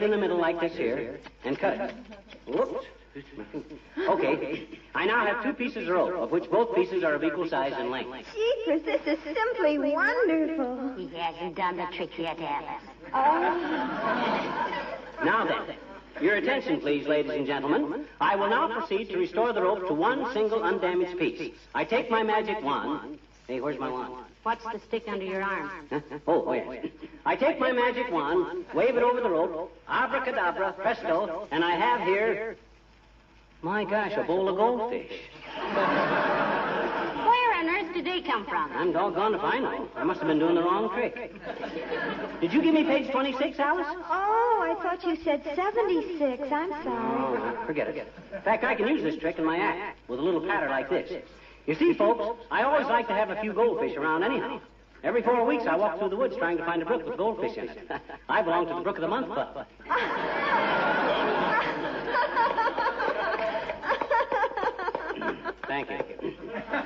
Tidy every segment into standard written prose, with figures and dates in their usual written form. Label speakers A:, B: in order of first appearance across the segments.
A: it in the middle like this here, and cut it. Whoops. Okay, I now have 2 pieces of rope, of which both pieces are of equal size and length.
B: Jeepers, this is simply wonderful.
C: He hasn't done the trick yet, Alice.
B: Oh.
A: Now then, your attention, please, ladies and gentlemen. I will now proceed to restore the rope to one single undamaged piece. I take my magic wand. Hey, where's my wand?
C: What's the stick under your arm?
A: Oh, yes. I take my magic wand, wave it over the rope, abracadabra, presto, and I have here... My gosh, a bowl of goldfish.
C: Where on earth did they come from?
A: I'm doggone if I know. I must have been doing the wrong trick. Did you give me page 26, Alice?
B: Oh, I thought you said 76. I'm sorry.
A: Oh, forget it. In fact, I can use this trick in my act with a little patter like this. You see, folks, I always like to have a few goldfish around anyhow. Every 4 weeks, I walk through the woods trying to find a brook with goldfish in it. I belong to the Brook of the Month Club. Thank you.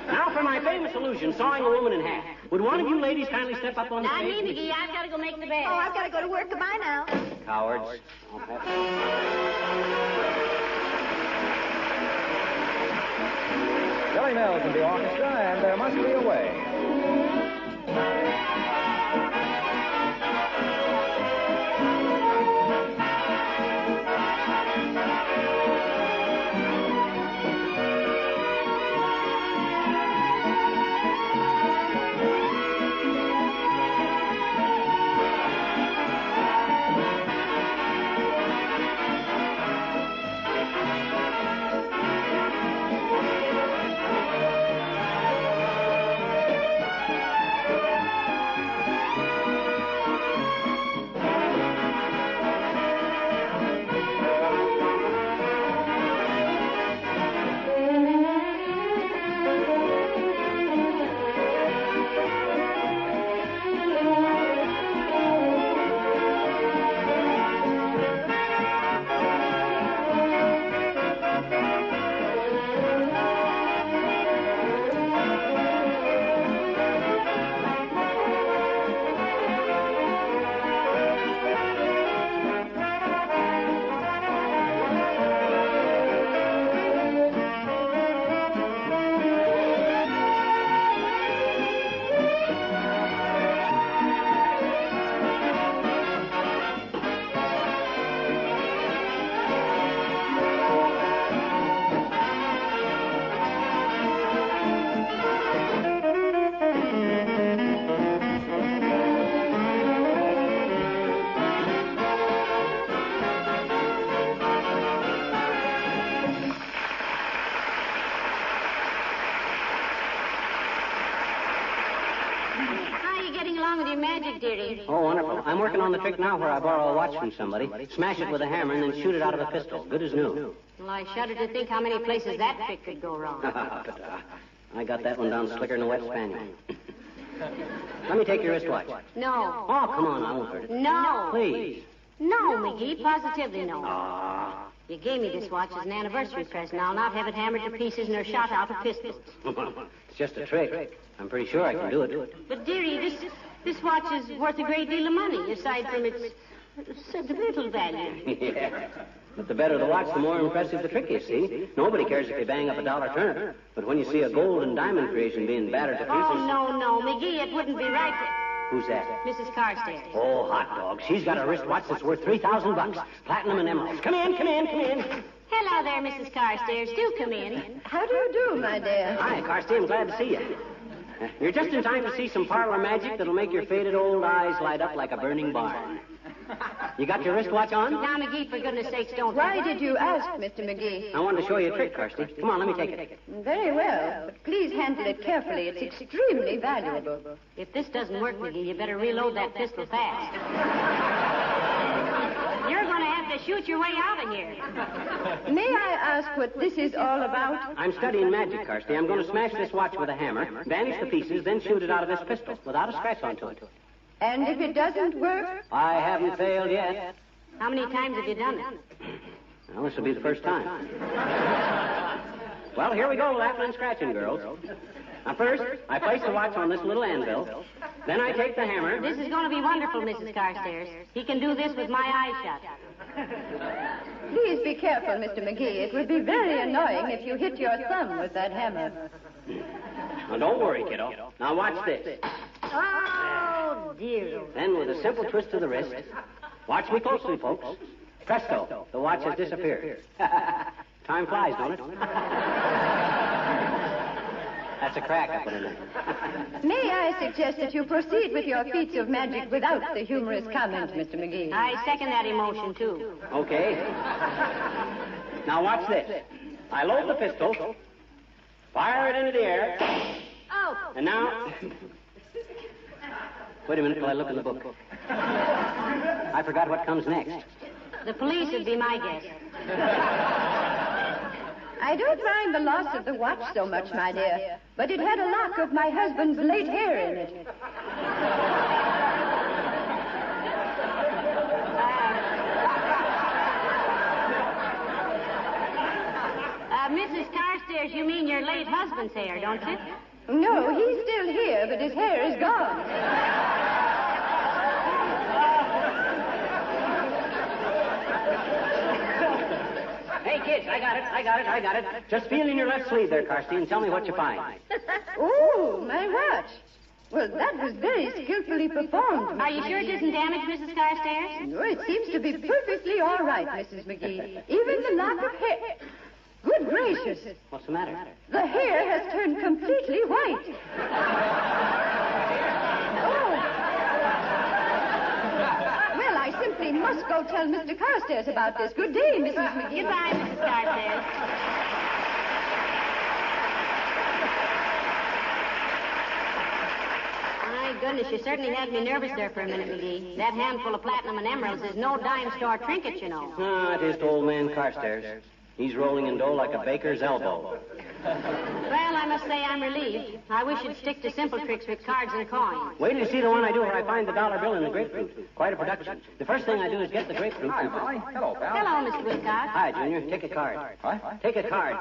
A: Now for my famous illusion, sawing a woman in half. Would one of you ladies kindly step up on the
C: Not
A: stage?
C: me, McGee. I've got to go make the bed.
B: Oh, I've got to go to work. Goodbye now.
A: Cowards.
D: Billy Mills in the orchestra, and There Must Be a Way.
A: Oh, wonderful. I'm working on the trick now where I borrow a watch from somebody, smash it with a hammer, and then shoot it out of a pistol. Good as new.
C: Well, I shudder to think how many places that trick could go wrong.
A: I got that one down slicker than a wet spaniel. Let me take your wristwatch.
C: No.
A: Oh, come on, I won't hurt it.
C: No.
A: Please.
C: No, McGee, positively no.
A: Ah.
C: You gave me this watch as an anniversary present. I'll not have it hammered to pieces nor shot out of pistols.
A: It's just a trick. I'm pretty sure I can do it.
C: But, dearie, this watch is worth a great deal of money, aside from its sentimental value.
A: Yeah. But the better the watch, the more impressive the trick is, see? Nobody cares if you bang up a dollar turner. But when you see a gold and diamond creation being battered to pieces...
C: Oh, no, McGee, it wouldn't be right to...
A: Who's that?
C: Mrs. Carstairs.
A: Oh, hot dog. She's got a wristwatch that's worth $3,000. Platinum and emeralds. Come in.
C: Hello there, Mrs. Carstairs. Do come in.
B: How do you do, my dear?
A: Hi, Carstairs. I'm glad to see you. You're just in time to see some parlor magic that'll make your faded old eyes light up like a burning barn. You got your wristwatch on?
C: Now, McGee, for goodness sakes, don't...
B: Why did you ask, Mr. McGee?
A: I wanted to show you a trick, Kirsty. Come on, let me take it.
B: Very well, but please handle it carefully. It's extremely valuable.
C: If this doesn't work, McGee, you better reload that pistol fast. You're going to have to shoot your way out of here.
B: May I ask what this is all about?
A: I'm studying magic, Kirsty. I'm going to smash this watch with a hammer, vanish the pieces, then shoot it out of this pistol without a scratch onto it.
B: And if it doesn't work?
A: I haven't failed yet.
C: How many times have you done it?
A: Well, this will be the first time. Well, here we go, laughing and scratching, girls. Now, first, I place the watch on this little anvil. Then I take the hammer.
C: This is going to be wonderful, Mrs. Carstairs. He can do this with my eyes shut.
B: Please be careful, Mr. McGee. It would be very annoying if you hit your thumb with that hammer.
A: Now, don't worry, kiddo. Now, watch this.
C: Oh, dear.
A: Then, with a simple twist of the wrist, watch me closely, folks. Presto, the watch has disappeared. Time flies, don't it? That's a crack I put in there.
B: May I suggest that you proceed with your feats of magic without the humorous comment, Mr. McGee?
C: I second that emotion, too.
A: Okay. Now, watch this. I load the pistol, fire it into the air,
C: Oh.
A: and now... Wait a minute till I look in the book. I forgot what comes next.
C: The police would be my guess.
B: I don't mind the loss of the watch so much, my dear, but it had a lock of my husband's late hair in it.
C: Mrs. Carstairs, you mean your late husband's hair, don't you?
B: No, he's still here, but his hair is gone.
A: Hey, kids, I got it. Just feel in your left sleeve there, Carsty, and tell me what you find.
B: Oh, my watch. Well, that was very skillfully performed.
C: Are you sure it isn't damaged, Mrs. Carstairs?
B: No, it seems to be perfectly all right, Mrs. McGee. Even the lock of hair. Good gracious.
A: What's the matter?
B: The hair has turned completely white. Oh. Well, I simply must go tell Mr. Carstairs about this. Good day, Mrs. McGee.
C: Goodbye, Mrs. Carstairs. My goodness, you certainly had me nervous there for a minute, McGee. That handful of platinum and emeralds is no dime store trinket, you know.
A: Ah, it is to old man Carstairs. He's rolling in dough like a baker's elbow.
C: Well, I must say I'm relieved. I wish you'd stick to simple tricks with cards and coins.
A: Wait till you see the one I do where I find the dollar bill in the grapefruit. Quite a production. The first thing I do is get the grapefruit.
D: Hi, Molly. Hello, pal.
C: Hello, Mr. Wilcox.
A: Hi, Junior. Take a card.
D: What?
A: Take a card.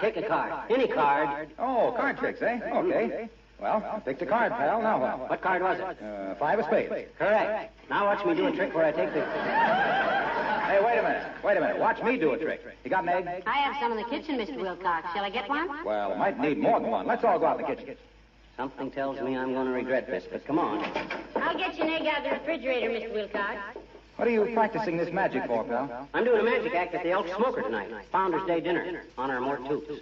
A: Any card.
D: Oh, card tricks, eh? Okay. Well, I picked a card, pal. Now what?
A: What card was it?
D: Five of spades.
A: Correct. Now watch me do a trick where I take the...
D: Hey, wait a minute. Watch me do a trick. You got an egg?
C: I have some in the kitchen, Mr. Wilcox. Shall I get one?
D: Well, I might need more than one. Let's all go out in the kitchen.
A: Something tells me I'm going to regret this, but come on.
C: I'll get you an egg out of the refrigerator, Mr. Wilcox.
D: What are you practicing this magic for, pal?
A: I'm doing a magic act at the Elk Smoker tonight. Founder's Day dinner. Honor Mort Toops.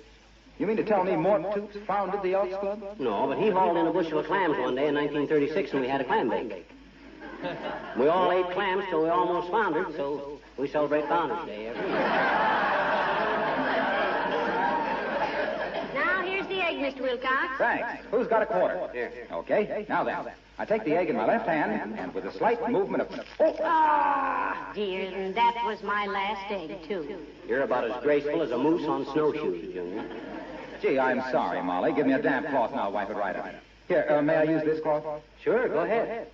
D: You mean to tell me Mort Toops founded the Elks Club?
A: No, but he hauled in a bushel of clams one day in 1936 and we had a clam bake. We all ate clams till we almost foundered, so we celebrate Founder's Day every year.
C: Now, here's the egg, Mr. Wilcox.
D: Thanks. Who's got a quarter?
A: Here.
D: Okay, now then. I take the egg in my left hand, and with a slight movement of...
C: Ah, dear, and that was my last egg, too.
A: You're about as graceful as a moose on snowshoes, Junior.
D: Gee, I'm sorry, Molly. Give me a damp cloth and I'll wipe it right out. Here, may I use this cloth?
A: Sure, go ahead.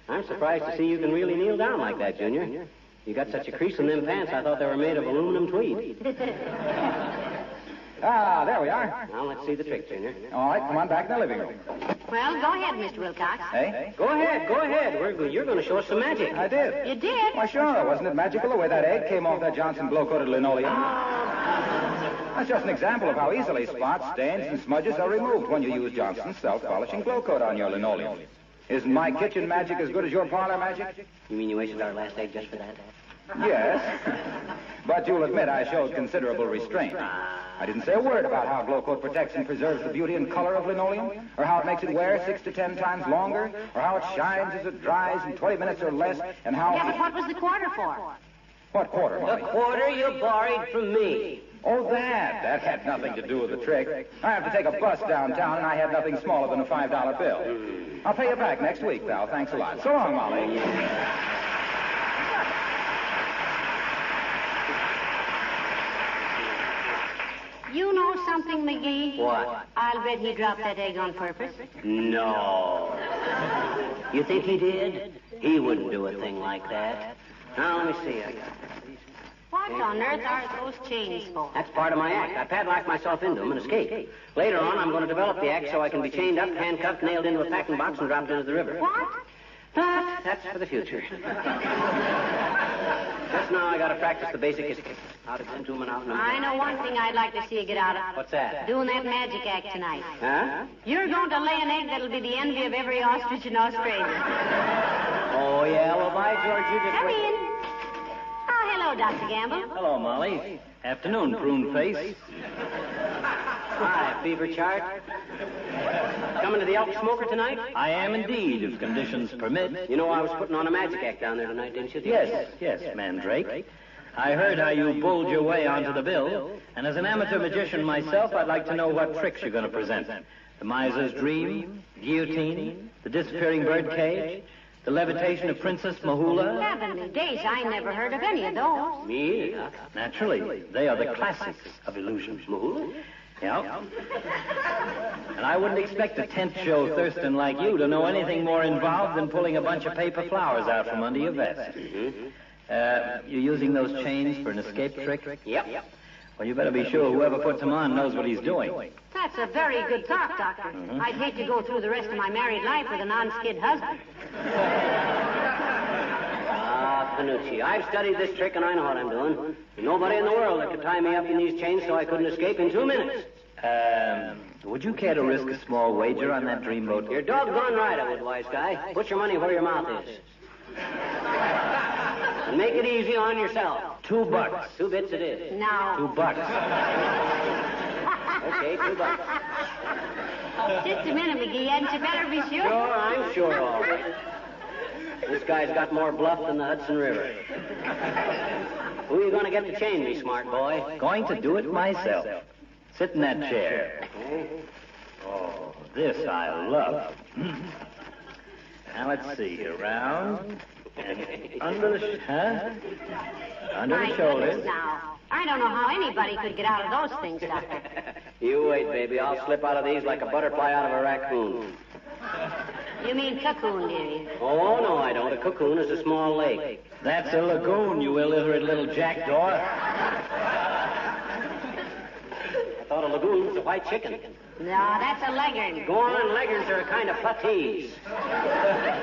A: I'm surprised to see you can really kneel down like that, Junior. You got such a crease in them pants, I thought they were made of aluminum tweed.
D: Ah, there we are.
A: Now, let's see the trick, Junior.
D: All right, come on back in the living room.
C: Well, go ahead, Mr. Wilcox.
D: Hey?
A: Go ahead. You're going to show us some magic.
D: I did.
C: You did?
D: Why, sure. Wasn't it magical the way that egg came off that Johnson glow-coated linoleum? That's just an example of how easily spots, stains, and smudges are removed when you use Johnson's self-polishing glow coat on your linoleum. Isn't my kitchen magic as good as your parlor magic?
A: You mean you wasted our last egg just for that?
D: Yes. But you'll admit I showed considerable restraint. I didn't say a word about how glow coat protects and preserves the beauty and color of linoleum, or how it makes it wear 6 to 10 times longer, or how it shines as it dries in 20 minutes or less, and how...
C: Yeah, but what was the quarter for?
D: What quarter,
A: The
D: Molly?
A: quarter you borrowed from me.
D: Oh, that. That had nothing to do with the trick. I have to take a bus downtown, and I had nothing smaller than a $5 bill. I'll pay you back next week, pal. Thanks a lot. So long, Molly.
C: You know something, McGee?
A: What?
C: I'll bet he dropped that egg on purpose.
A: No. You think he did? He wouldn't do a thing like that. Now, let me see.
C: What on earth are those chains for?
A: That's part of my act. I padlock myself into them and escape. Later on, I'm going to develop the act so I can be chained up, handcuffed, nailed into a packing box, and dropped into the river.
C: What?
A: But that's for the future. Just now I got to practice the basic history. Out of into and out and
C: I know one thing I'd like to see you get out of.
A: What's that?
C: Doing that magic act tonight.
A: Huh?
C: You're going to lay an egg that'll be the envy of every ostrich in Australia.
A: Oh, yeah? Well, by George, you just
C: Come
A: wait.
C: in. Oh, hello, Dr. Gamble.
E: Hello, Molly. Afternoon, prune face.
A: Hi, fever chart. Coming to the Elk Smoker tonight?
E: I am indeed, if conditions permit.
A: You know I was putting on a magic act down there tonight, didn't you?
E: Yes, Mandrake. I heard how you bowled your way onto the bill, and as an amateur magician myself, I'd like to know what tricks you're going to present. The miser's dream, guillotine, the disappearing birdcage, the levitation of Princess Mahula.
C: Heavenly days, I never heard of any of those.
A: Me either.
E: Naturally, they are the classics of illusion.
A: Mahula?
E: Yeah. And I wouldn't expect a tent show Thurston like you to know anything more involved than pulling a bunch of paper flowers out from under your vest. You're using those chains for an escape trick?
A: Yep.
E: Well, you better be sure whoever puts them on knows what he's doing.
C: That's a very good thought, Doctor. I'd hate to go through the rest of my married life with a non-skid husband.
A: Ah, Panucci, I've studied this trick and I know what I'm doing. There's nobody in the world that could tie me up in these chains so I couldn't escape in 2 minutes.
E: Would you care to risk a small wager on that dreamboat?
A: You're doggone right I would, wise guy. Put your money where your mouth is. And make it easy on yourself.
E: $2.
A: 2 bits it is.
C: Now,
E: $2.
A: Okay, $2.
C: just a minute, McGee. Hadn't you better be sure?
A: Sure, I'm sure all right. This guy's got more bluff than the Hudson River. Who are you going to get to chain me, smart boy?
E: Going to do it myself. Sit in that chair.
A: Okay.
E: Oh, this I love. Now let's see. Around and under the under
C: My
E: the shoulders.
C: goodness, now. I don't know how anybody could get out of those things, Doctor.
A: You wait, baby. I'll slip out of these like a butterfly out of a raccoon.
C: You mean cocoon, dearie?
A: Oh, no, I don't. A cocoon is a small lake.
E: That's a lagoon, you illiterate little jackdaw.
A: I thought a lagoon was a white chicken.
C: No, that's a leghorn.
A: Go on, leghorns are a kind of puttees.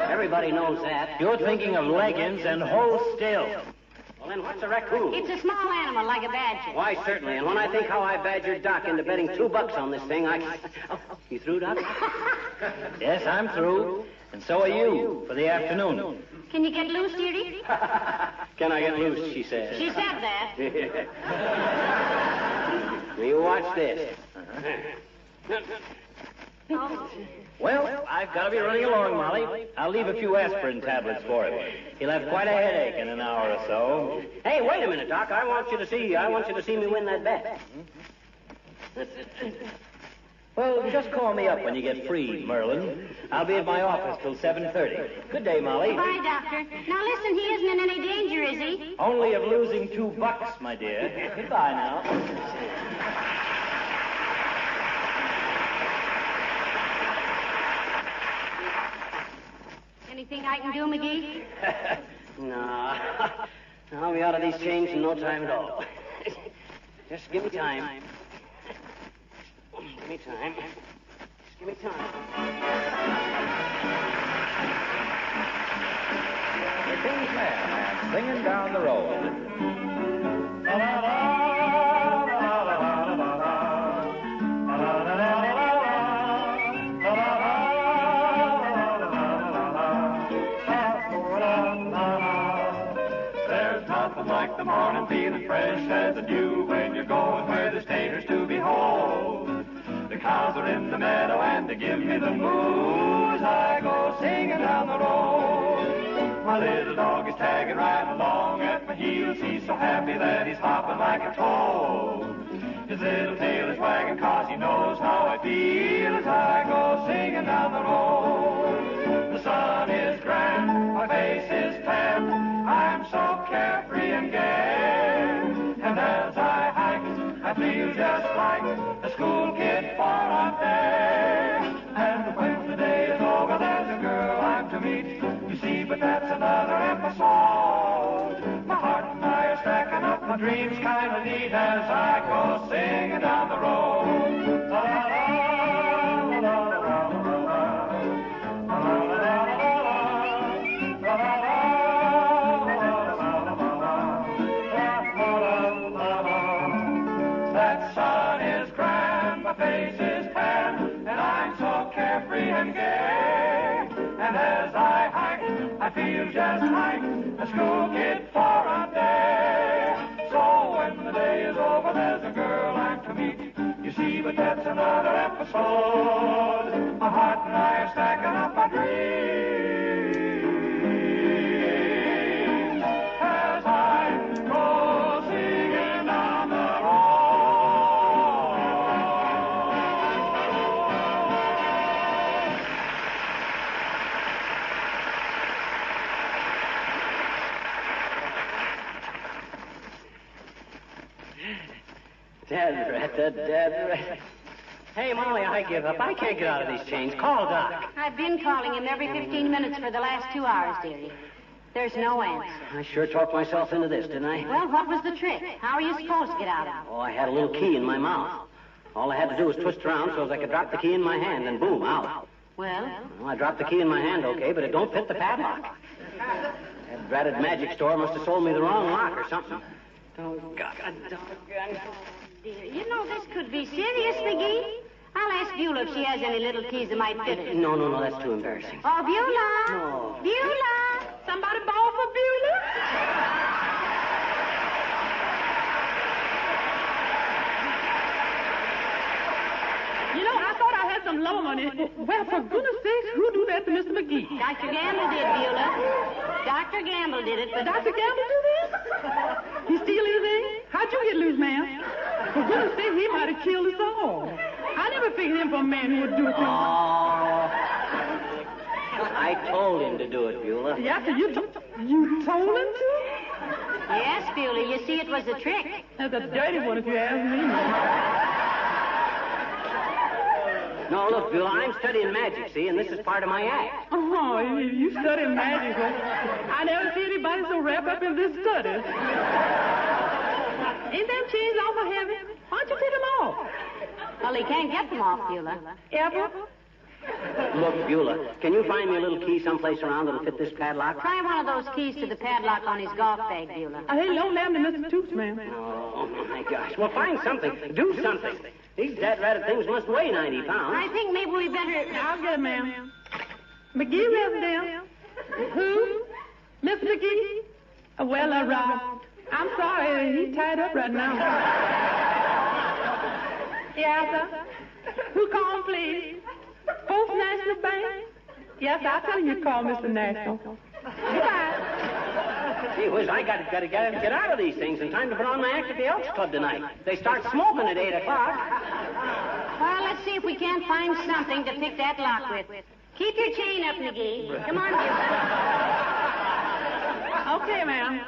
A: Everybody knows that.
E: You're thinking of leggings and hold still.
A: Well, then what's a raccoon?
C: It's a small animal like a badger.
A: Why, certainly. And when I think how I badgered Doc into betting $2 on this thing, I... Oh, you through, Doc?
E: Yes, I'm through. And so are you for the afternoon.
C: Can you get loose, dearie?
A: Can I get loose, she says.
C: She said that.
A: You watch this.
C: Oh.
E: Well, I've got to be running along, Molly. I'll leave a few aspirin tablets for him. He'll have quite a headache in an hour or so.
A: Hey, wait a minute, Doc. I want you to see me win that bet.
E: Well, just call me up when you get free, Merlin. I'll be at my office till 7:30. Good day, Molly.
C: Bye, Doctor. Now, listen, he isn't in any danger, is he?
E: Only of losing $2, my dear. Goodbye now.
C: Anything I can do, McGee?
A: No. I'll be out of these chains in no time at all. Just give me time. Give me time. Just give me time.
D: The King's Man and Singing Down the Road.
F: Like the morning feeling fresh as the dew when you're going where there's taters to behold. The cows are in the meadow and they give me the moo as I go singing down the road. My little dog is tagging right along at my heels. He's so happy that he's hopping like a toad. His little tail is wagging 'cause he knows how I feel as I go singing down the road. The sun is grand, my face is tan, I'm so carefree and gay. And as I hike, I feel just like a school kid for a day. And when the day is over, there's a girl I'm to meet. You see, but that's another episode. My heart and I are stacking up, my dreams kind of neat as I go singing down the road. La, la, la, la, la, la, la, la, la, la, la, la, la, la, la, la. I feel just like a school kid for a day. So when the day is over, there's a girl I'm to meet. You see, but that's another episode. My heart and I are stacking up my dreams as I go singing down the road.
A: Dead rat. Hey, Molly, I give up. I can't get out of these chains. Call Doc.
C: I've been calling him every 15 minutes for the last 2 hours, dearie. There's no answer.
A: I sure talked myself into this, didn't I?
C: Well, what was the trick? How are you supposed to get out of it?
A: Oh, I had a little key in my mouth. All I had to do was twist around so as I could drop the key in my hand, and boom, out.
C: Well,
A: I dropped the key in my hand, okay, but it don't fit the padlock. That dratted magic store must have sold me the wrong lock or something. Oh, God.
C: dear, you know this could be serious, McGee. I'll ask Beulah if she has any little keys that might fit it.
A: No, that's too embarrassing.
C: Oh, Beulah!
A: No.
C: Beulah! Somebody bawl for Beulah?
G: You know, I thought I had some low money. Well, for goodness sakes, who do that to Mr. McGee?
C: Dr. Gamble did, Beulah. Dr. Gamble did it, but
G: Dr. Gamble do this? He steal anything? How'd you get loose, ma'am? For goodness sake, he might have killed us all. I never figured him for a man who would do it.
A: Oh. I told him to do it, Beulah.
G: Yeah, so you told him to?
C: yes, Beulah, you see, it was a trick.
G: That's a dirty one if you ask me.
A: No, look, Beulah, I'm studying magic, see, and this is part of my act.
G: Oh, you study magic. Huh? I never see anybody so wrapped up in this study. Ain't them chains awful heavy? Why don't you take them off?
C: Well, he can't get them off, Beulah.
G: Ever?
A: Look, Beulah, can you find me a little key someplace around that'll fit this padlock?
C: Try one of those keys to the padlock on his golf bag, Beulah.
G: I ain't loaned them to Mr. Toots, ma'am.
A: Oh, my gosh. Well, find something. Do something. These dead-ratted things must weigh 90 pounds.
C: I think maybe we better...
G: I'll get it, ma'am. McGee Residence. Who? Miss McGee? Well, Rob. I'm sorry, he's tied up right now. Yes, sir. Who called, please? Post National Bank? Yes, I'll tell you to call Mr. National. Goodbye.
A: Gee whiz, I got to get out of these things in time to put on my act at the Elks Club tonight. They start smoking at 8 o'clock.
C: Well, let's see if we can't find something to pick that lock with. Keep your chain up, McGee. Come on, Beulah.
G: Okay, ma'am.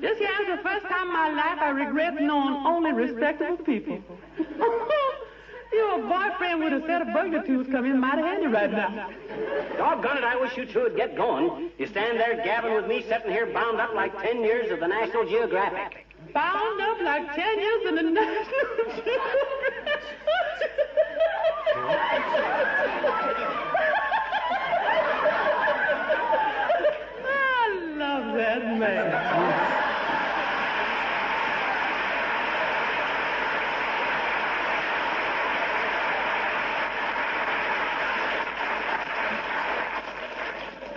G: This here is the first time in my life I regret knowing only respectable people. Your boyfriend with a set of burger tools come in mighty handy right now.
A: Doggone it, I wish you two would get going. You stand there gabbing with me, sitting here bound up like 10 years of the National Geographic.
G: Bound up like 10 years in the National Geographic. I love that man.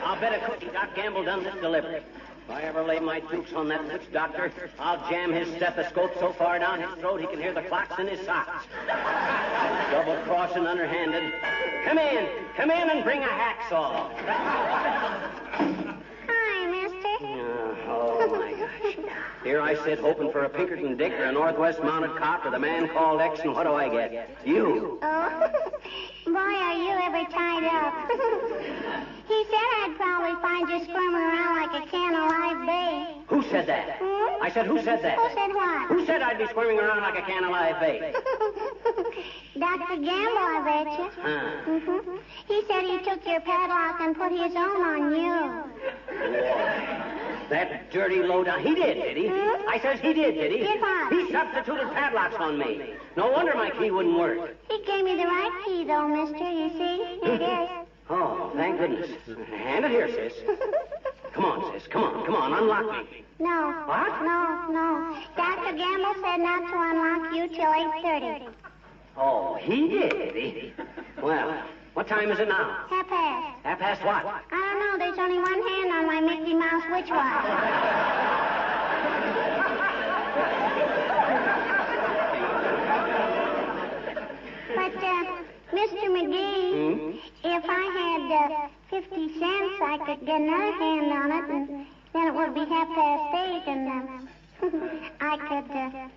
A: I'll bet a cookie Doc Gamble done this deliberate. If I ever lay my dukes on that witch doctor, I'll jam his stethoscope so far down his throat he can hear the clocks in his socks. Double-crossing, underhanded. Come in and bring a hacksaw.
H: Hi, mister.
A: Oh, my gosh. Here I sit hoping for a Pinkerton Dick or a Northwest Mounted Cop or the Man Called X, and what do I get? You.
H: Oh, boy, are you ever tied up. He said I'd probably find you squirming around like a can of live bait.
A: Who said that?
H: Hmm?
A: I said, who said that?
H: Who said what?
A: Who said I'd be squirming around like a can of live bait?
H: Dr. Gamble, I bet you.
A: Huh.
H: He said he took your padlock and put his own on you.
A: That dirty lowdown. He did he?
H: Hmm?
A: I says he did he?
H: Did what?
A: He substituted padlocks on me. No wonder my key wouldn't work.
H: He gave me the right key, though, mister, you see. Here it is.
A: Oh, thank goodness. Hand it here, sis. Come on, sis. Come on. Unlock me.
H: No.
A: What?
H: No. Dr. Gamble said not to unlock you till 8:30.
A: Oh, he did he? Well, What time is it now?
H: 1:30.
A: 1:30 what?
H: I don't know. There's only one hand on my Mickey Mouse witch watch. But, Mr. McGee, if I had 50 cents, I could get another hand on it, and then it would be 8:30, and I could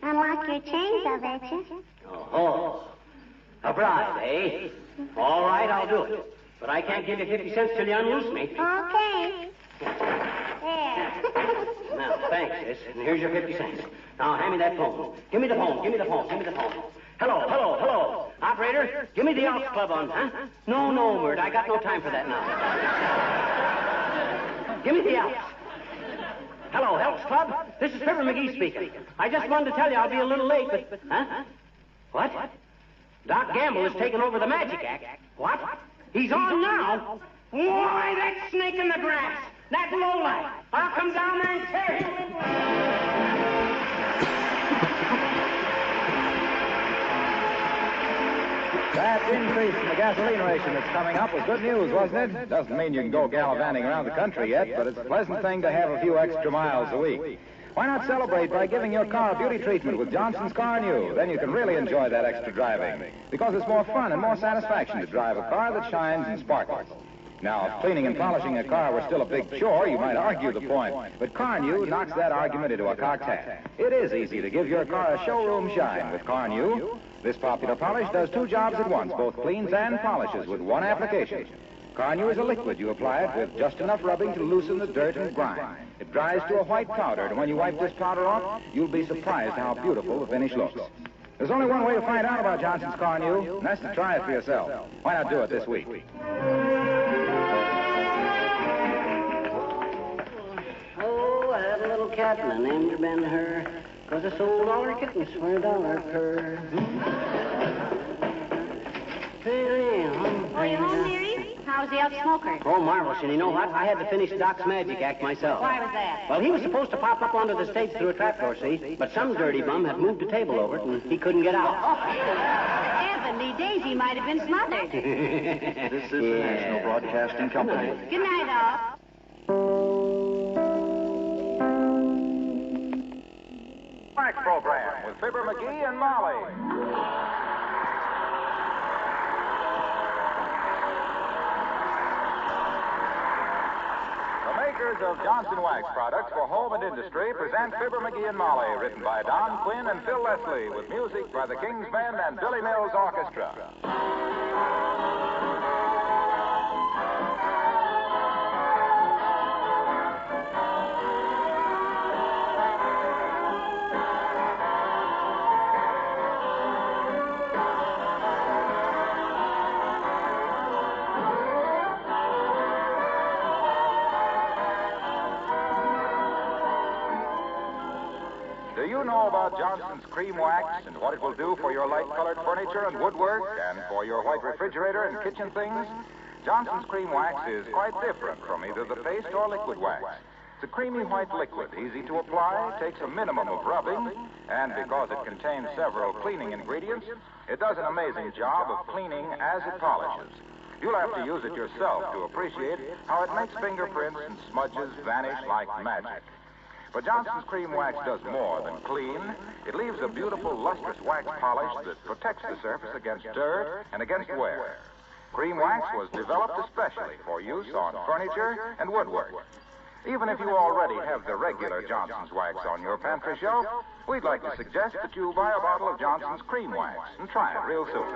H: unlock your chains, I'll bet you.
A: Oh, a bribe, eh? All right, I'll do it. But I can't give you 50 cents till you unloose me.
H: Okay. There.
A: Now, thanks, sis. And here's your 50 cents. Now, hand me that phone. Give me the phone. Give me the phone. Give me the phone. Hello, hello, hello. Operator, give me the Elks Club on, huh? No, Mert. I got no time for that now. Give me the Elks. Hello, Elks Club. This is Fibber McGee speaking. I just wanted to tell you I'll be a little late, but... Huh? What? Doc Gamble has taken over the magic act. What? He's on now? Why, that snake in the grass. That lowlife. I'll come down there and tear him.
D: That increase in the gasoline ration that's coming up was good news, wasn't it? Doesn't mean you can go gallivanting around the country yet, but it's a pleasant thing to have a few extra miles a week. Why not celebrate by giving your car a beauty treatment with Johnson's Car New? Then you can really enjoy that extra driving, because it's more fun and more satisfaction to drive a car that shines and sparkles. Now, if cleaning and polishing a car were still a big chore, you might argue the point. But Car New knocks that argument into a cocktail. It is easy to give your car a showroom shine with Car New. This popular polish does two jobs at once, both cleans and polishes with one application. Car New is a liquid. You apply it with just enough rubbing to loosen the dirt and grime. It dries to a white powder, and when you wipe this powder off, you'll be surprised how beautiful the finish looks. There's only one way to find out about Johnson's Car New, and that's to try it for yourself. Why not do it this week?
A: Oh, I had a little cat, and I named her Ben-Hur, 'cause I sold all her kittens for $1 per.
C: Oh, you home, dearie? How's the elk smoker?
A: Oh, marvelous. And you know what? I had to finish Doc's magic act myself.
C: Why was that?
A: Well, he was supposed to pop up onto the stage through a trapdoor, see? But some dirty bum had moved the table over it, and he couldn't get out.
C: Heavenly days, he might have been smothered.
I: This is the National Broadcasting Company.
C: Good night, all.
D: Next program with Fibber McGee and Molly. The makers of Johnson Wax products for home and industry present Fibber McGee and Molly, written by Don Quinn and Phil Leslie, with music by the King's Band and Billy Mills Orchestra. Do you know about Johnson's Cream Wax and what it will do for your light-colored furniture and woodwork and for your white refrigerator and kitchen things? Johnson's Cream Wax is quite different from either the paste or liquid wax. It's a creamy white liquid, easy to apply, takes a minimum of rubbing, and because it contains several cleaning ingredients, it does an amazing job of cleaning as it polishes. You'll have to use it yourself to appreciate how it makes fingerprints and smudges vanish like magic. But Johnson's Cream Wax does more than clean. It leaves a beautiful, lustrous wax polish that protects the surface against dirt and against wear. Cream Wax was developed especially for use on furniture and woodwork. Even if you already have the regular Johnson's Wax on your pantry shelf, we'd like to suggest that you buy a bottle of Johnson's Cream Wax and try it real soon.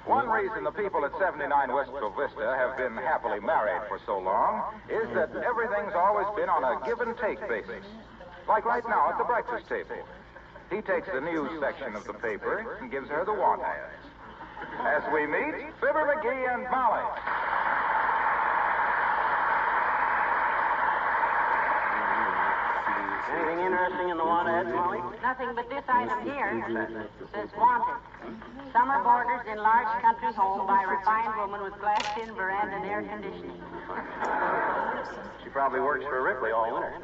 D: One reason the people at 79 Wistful Vista have been happily married for so long is that everything's always been on a give-and-take basis. Like right now at the breakfast table. He takes the news section of the paper and gives her the want ads. As we meet, Fibber McGee and Molly.
A: Anything interesting in the want ads, Molly?
C: Nothing but this item here. It says wanted. Summer boarders in large country home by refined woman with glass-in veranda and air conditioning.
A: She probably works for Ripley all winter.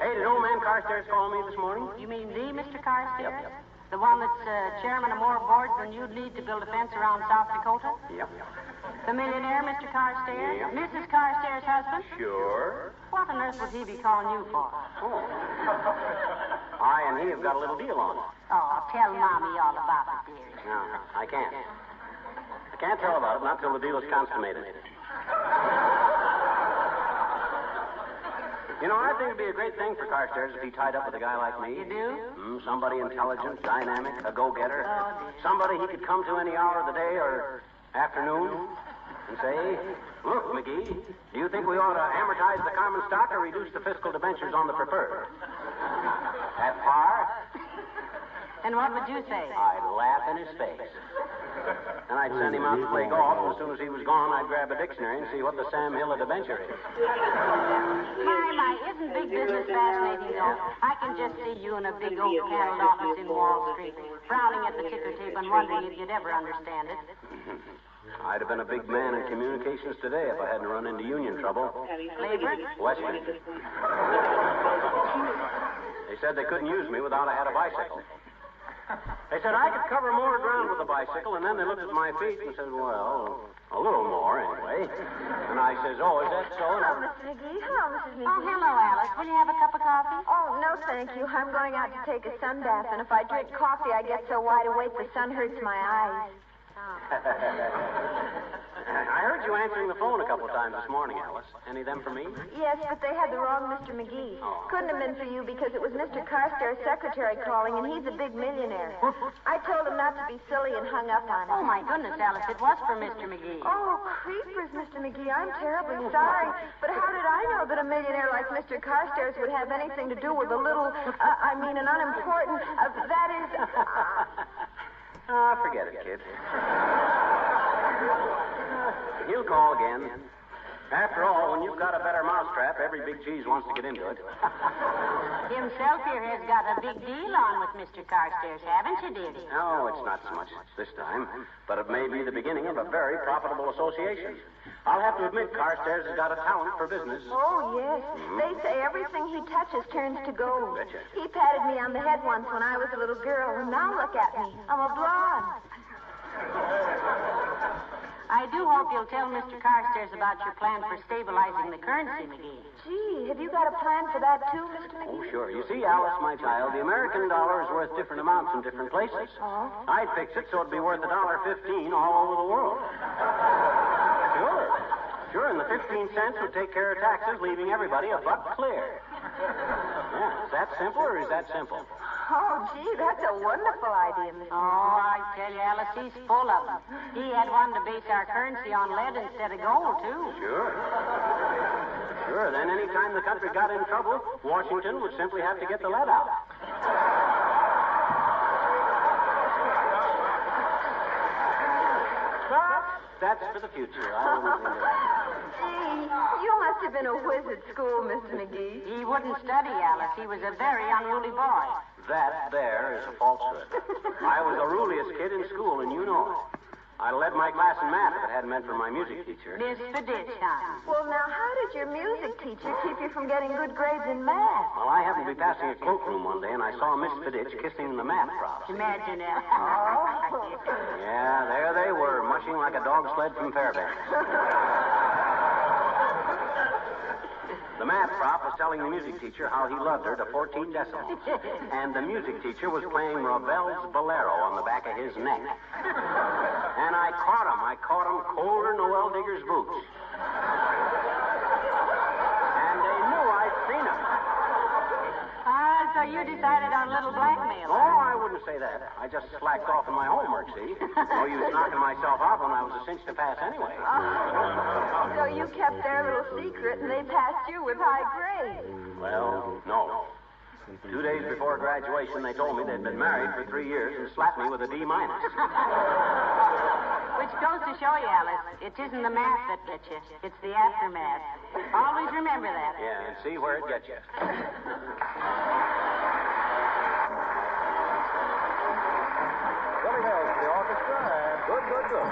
A: Hey, did old man Carstairs call me this morning?
C: You mean the Mr. Carstairs?
A: Yep.
C: The one that's chairman of more boards than you'd need to build a fence around South Dakota?
A: Yep.
C: The millionaire, Mr. Carstairs?
A: Yep.
C: Mrs. Carstairs' husband?
A: Sure.
C: What on earth would he be calling you for?
A: Oh. I and he have got a little deal on.
C: Oh, tell Mommy all about it, dearie.
A: No, I can't. I can't tell about it not till the deal is consummated. You know, I think it'd be a great thing for Carstairs if he tied up with a guy like me.
C: You do?
A: Somebody intelligent, dynamic, a go-getter. Somebody he could come to any hour of the day or afternoon and say, look, McGee, do you think we ought to amortize the common stock or reduce the fiscal debentures on the preferred? At par?
C: And what would you say?
A: I'd laugh in his face. Then I'd send him out to play golf, and as soon as he was gone, I'd grab a dictionary and see what the Sam Hill of debenture is.
C: My, isn't big business fascinating, though? I can just see you in a big oak-paneled office in Wall Street, frowning at the ticker tape and wondering if you'd ever understand it.
A: I'd have been a big man in communications today if I hadn't run into union trouble.
C: Labor?
A: Western. They said they couldn't use me without I had a bicycle. They said I could cover more ground with a bicycle, and then they looked at my feet and said, well, a little more anyway. And I says, oh, is that so?
B: Hello, Mr. McGee. Hello, Mrs. McGee.
C: Oh, hello, Alice. Will you have a cup of coffee?
B: Oh, no, thank you. I'm going out to take a sun bath, and if I drink coffee, I get so wide awake the sun hurts my eyes.
A: I heard you answering the phone a couple of times this morning, Alice. Any of them for me?
B: Yes, but they had the wrong Mr. McGee.
A: Oh.
B: Couldn't have been for you because it was Mr. Carstairs' secretary calling, and he's a big millionaire. I told him not to be silly and hung up on him.
C: Oh, my goodness, Alice, it was for Mr. McGee.
B: Oh, creepers, Mr. McGee. I'm terribly sorry. But how did I know that a millionaire like Mr. Carstairs would have anything to do with a little, an unimportant, that is...
A: Forget it, kid. He'll call again. After all, when you've got a better mousetrap, every big cheese wants to get into it.
C: Himself here has got a big deal on with Mr. Carstairs, haven't you, dearie?
A: No, it's not so much this time, but it may be the beginning of a very profitable association. I'll have to admit Carstairs has got a talent for business.
B: Oh, yes. They say everything he touches turns to gold.
A: Betcha.
B: He patted me on the head once when I was a little girl, and now look at me. I'm a blonde.
C: I do hope you'll tell Mr. Carstairs about your plan for stabilizing the currency, McGee.
B: Gee, have you got a plan for that, too, Mr. McGee?
A: Oh, sure. You see, Alice, my child, the American dollar is worth different amounts in different places.
B: Oh?
A: I'd fix it so it'd be worth $1.15 all over the world. Sure. Sure, and the 15 cents would take care of taxes, leaving everybody a buck clear. Yeah, is that simple or is that simple?
B: Oh, gee, that's a wonderful idea, Mr.
C: Oh, I tell you, Alice, he's full of them. He had one to base our currency on lead instead of gold, too.
A: Sure. Sure, then any time the country got in trouble, Washington would simply have to get the lead out. But that's for the future. I won't get into that.
B: Gee, you must have been a whiz at school, Mr. McGee.
C: He wouldn't study, Alice. He was a very unruly boy.
A: That there is a falsehood. I was the ruliest kid in school, and you know it. I led my class in math if it hadn't been for my music teacher.
C: Miss Fiditch, huh?
B: Well, now, how did your music teacher keep you from getting good grades in math?
A: Well, I happened to be passing a cloakroom one day, and I saw Miss Fiditch kissing the math prof.
C: Imagine that.
B: Oh.
A: Yeah, there they were, mushing like a dog sled from Fairbanks. The math prof was telling the music teacher how he loved her to 14 decimals. And the music teacher was playing Ravel's Bolero on the back of his neck. And I caught him colder than a well-digger's boots. And they knew I'd seen him.
C: So you decided on a little blackmail.
A: Oh, I wouldn't say that. I just slacked off in my homework, see? No use knocking myself out when I was a cinch to pass anyway.
B: So you kept their little secret, and they passed you with high grades.
A: Well, no. 2 days before graduation, they told me they'd been married for 3 years and slapped me with a D-.
C: Which goes to show you, Alice, it isn't the math that gets you. It's the aftermath. Always remember that.
A: Yeah, and see where it gets you.
J: Billy Mills for the orchestra, and good, good, good.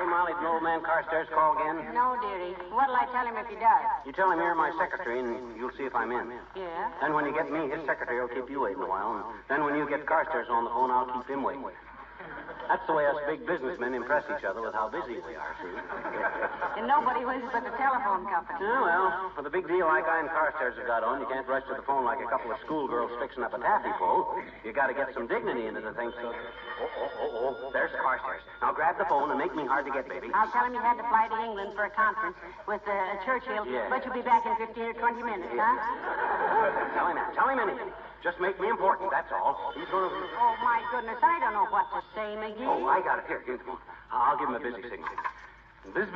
A: Molly, did old man Carstairs call again?
C: No, dearie. What'll I tell him if he does?
A: You tell him you're my secretary, and you'll see if I'm in.
C: Yeah?
A: Then when you get me, his secretary will keep you waiting a while. And then when you get Carstairs on the phone, I'll keep him waiting. That's the way us big businessmen impress each other with how busy we are, see?
C: And nobody wins but the telephone company.
A: Yeah, well, with a big deal like I and Carstairs have got on, you can't rush to the phone like a couple of schoolgirls fixing up a taffy pole. You got to get some dignity into the thing, so... Oh, there's Carstairs. Now grab the phone and make me hard to get, baby.
C: I'll tell him you had to fly to England for a conference with Churchill,
A: Yeah.
C: but you'll be back in 15 or 20 minutes, huh?
A: Tell him anything. Just make me important, that's all. He's going to...
C: Oh, my goodness, I don't know what to say, McGee.
A: Oh, I got it. Here, give me the phone. I'll give him a busy signal. Biz.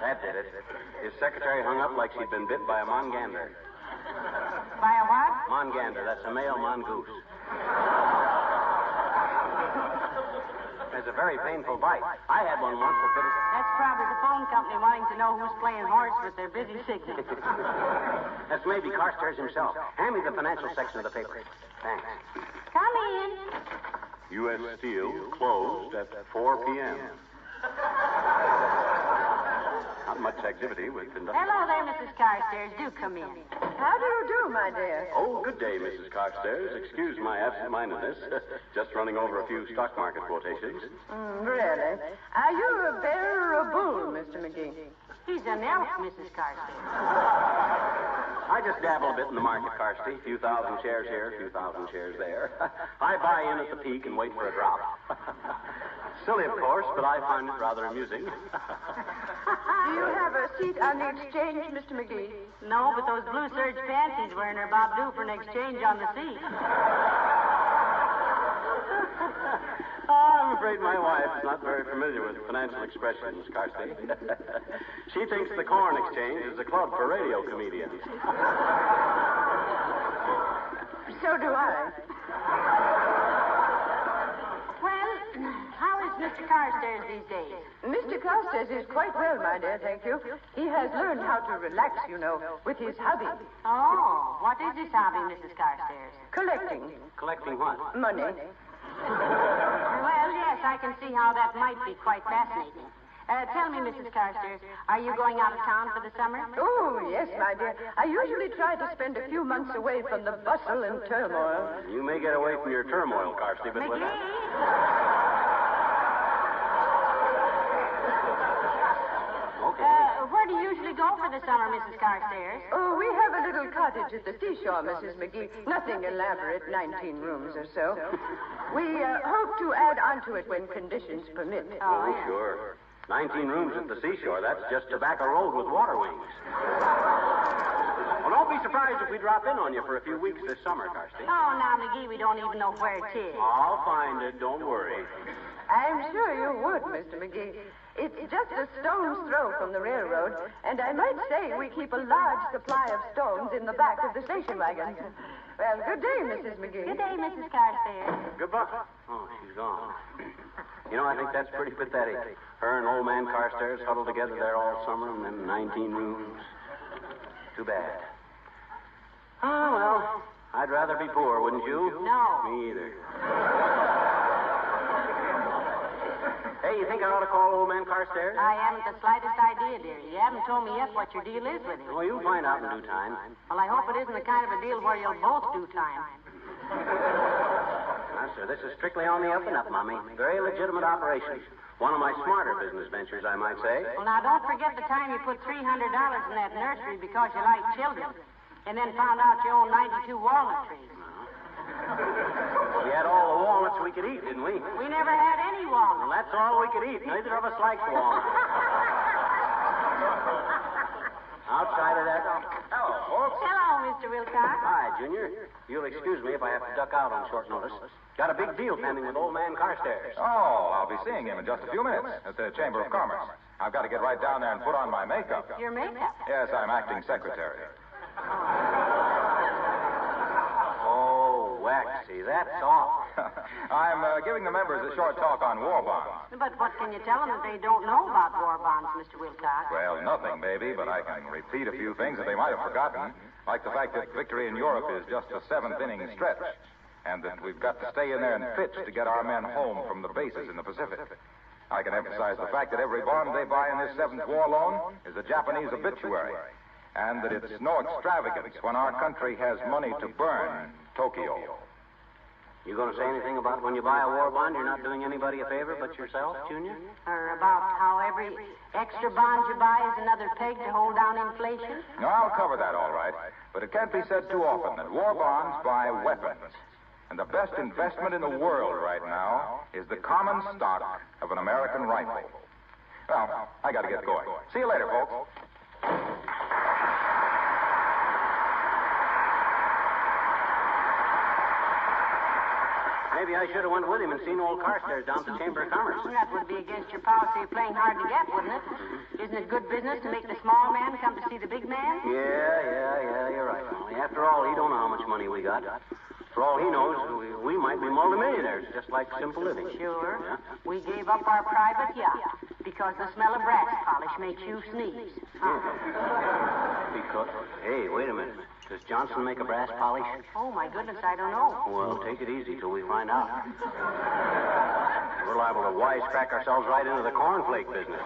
A: That did it. His secretary hung up like she'd been bit by a mongander.
C: By a what?
A: Mongander, that's a male mongoose. It's a very painful bite. I had one once that bit it.
C: That's probably the phone company wanting to know who's playing horse with their busy signal.
A: That's maybe Carstairs himself. Hand me the financial section of the paper. Thanks.
C: Come in.
F: U.S. Steel closed at 4 p.m. Not much activity with conducting.
C: Hello there, Mrs. Carstairs. Do come in.
B: How do you do, my dear?
F: Oh, good day, Mrs. Carstairs. Excuse my absent-mindedness. Just running over a few stock market quotations.
B: Really? Are you a bear or a bull, Mr. McGee?
C: He's an elf, Mrs. Carstairs.
A: I just dabble a bit in the market, Carsty. A few thousand shares here, a few thousand shares there. I buy in at the peak and wait for a drop. Silly, of course, but I find it rather amusing.
B: Do you have a seat on the exchange, Mr. McGee?
C: No, but those blue serge pants he's wearing are about due for an exchange on the seat.
A: I'm afraid my wife is not very familiar with financial expressions, Carsty. She thinks the corn exchange is a club for radio comedians.
B: So do I.
C: Well, how is Mr. Carstairs these days?
B: Mr. Carstairs is quite well, my dear, thank you. He has learned how to relax, you know, with his hobby.
C: Oh, what is this hobby, Mrs. Carstairs?
B: Collecting
A: Collecting what?
B: money.
C: Well, yes, I can see how that might be quite fascinating. Tell me, Mrs. Carstairs, are you going out of town for the summer?
B: Oh, yes, my dear. I usually try to spend a few months away from the bustle and turmoil.
A: You may get away from your turmoil, Carsty, but...
C: McGee?
A: Okay.
C: Where do you usually go for the summer, Mrs. Carstairs?
B: Oh, we have a little cottage at the seashore, Mrs. McGee. Nothing elaborate, 19 rooms or so. We hope to add onto it when conditions permit.
A: Oh, sure. 19 rooms at the seashore. That's just Tobacco Road with water wings. Well, don't be surprised if we drop in on you for a few weeks this summer, Carsty.
C: Oh, now, McGee, we don't even know where it is.
A: I'll find it. Don't worry.
B: I'm sure you would, Mr. McGee. It's just a stone's throw from the railroad, and I might say we keep a large supply of stones in the back of the station wagon. Well, good day, Mrs. McGee.
C: Good day, Mrs. Carstairs.
A: Goodbye. Oh, she's gone. You know, I think that's pretty pathetic. Her and old man Carstairs huddled together there all summer in them 19 rooms. Too bad. Oh, well, I'd rather be poor, wouldn't you?
C: No.
A: Me either. Hey, you think I ought to call old man Carstairs?
C: I haven't the slightest idea, dear. You haven't told me yet what your deal is with him.
A: Well, you'll find out in due time.
C: Well, I hope it isn't the kind of a deal where you'll both do time.
A: Now, sir, this is strictly on the up and up, Mommy. Very legitimate operation. One of my smarter business ventures, I might say.
C: Well, now, don't forget the time you put $300 in that nursery because you like children, and then found out you own 92 walnut trees.
A: We had all the walnuts we could eat, didn't we?
C: We never had any walnuts.
A: Well, that's all we could eat. Neither of us liked walnuts. Outside of that... Hello, folks.
C: Hello, Mr. Wilcox.
A: Hi, Junior. You'll excuse me if I have to duck out on short notice. Got a big deal pending with old man Carstairs.
J: Oh, I'll be seeing him in just a few minutes at the Chamber of Commerce. I've got to get right down there and put on my makeup.
C: Your makeup?
J: Yes, I'm acting secretary.
A: Oh, waxy. That's all.
J: I'm giving the members a short talk on war bonds.
C: But what can you tell them that they don't know about war bonds, Mr. Wilcox?
J: Well, nothing, maybe, but I can repeat a few things that they might have forgotten, like the fact that victory in Europe is just a seventh-inning stretch, and that we've got to stay in there and pitch to get our men home from the bases in the Pacific. I can emphasize the fact that every bond they buy in this seventh war loan is a Japanese obituary, and that it's no extravagance when our country has money to burn Tokyo.
A: You going to say anything about when you buy a war bond, you're not doing anybody a favor but yourself, Junior?
C: Or about how every extra bond you buy is another peg to hold down inflation?
J: No, I'll cover that all right, but it can't be said too often that war bonds buy weapons. And the best investment in the world right now is the common stock of an American rifle. Well, I got to get going. See you later, folks.
A: Maybe I should have went with him and seen old Carstairs down at the Chamber of Commerce.
C: That would be against your policy of playing hard to get, wouldn't it? Isn't it good business to make the small man come to see the big man?
A: Yeah, you're right, Molly. After all, he don't know how much money we got. For all he knows, we might be multimillionaires, just like simple living.
C: Sure.
A: Yeah.
C: We gave up our private yacht because the smell of brass polish makes you sneeze.
A: Because, hey, wait a minute. Does Johnson make a brass polish?
C: Oh, my goodness, I don't know.
A: Well, take it easy till we find out. We're liable to wisecrack ourselves right into the cornflake business.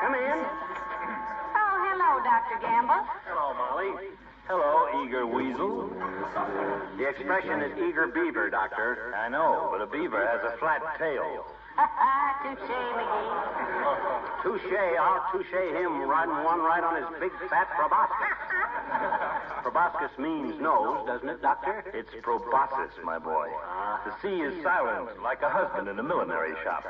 A: Come in.
C: Oh, hello, Dr. Gamble.
A: Hello, Molly. Hello, eager weasel. The expression is eager beaver, Doctor.
E: I know, but a beaver has a flat tail.
C: Touche, McGee.
A: Touche, I'll touche him riding one right on his big fat proboscis. Proboscis means nose, doesn't it, Doctor?
E: It's proboscis, my boy. The C is silent, like a husband in a millinery shop.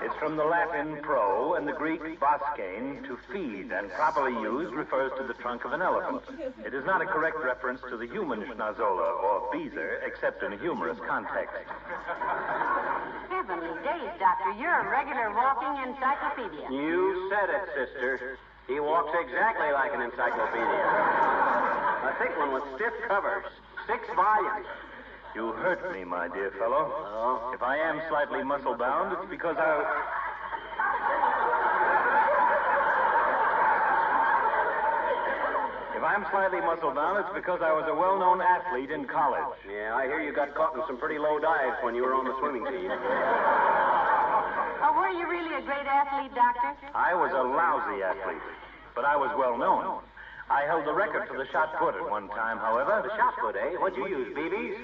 E: It's from the Latin pro and the Greek boskane, to feed, and properly used refers to the trunk of an elephant. It is not a correct reference to the human schnozola or beezer, except in a humorous context.
C: Heavenly days, Doctor. You're a regular walking encyclopedia.
A: You said it, sister. He walks exactly like an encyclopedia. A thick one with stiff covers. 6 volumes.
E: You hurt me, my dear fellow.
A: Oh?
E: If I am slightly muscle-bound, it's because If I'm slightly muscle-bound, it's because I was a well-known athlete in college.
A: Yeah, I hear you got caught in some pretty low dives when you were on the swimming team.
C: Oh, were you really a great athlete, Doctor?
E: I was a lousy athlete, but I was well-known.
K: I held the record for the shot put at one time, however.
A: The shot put, eh? What'd you use, BBs?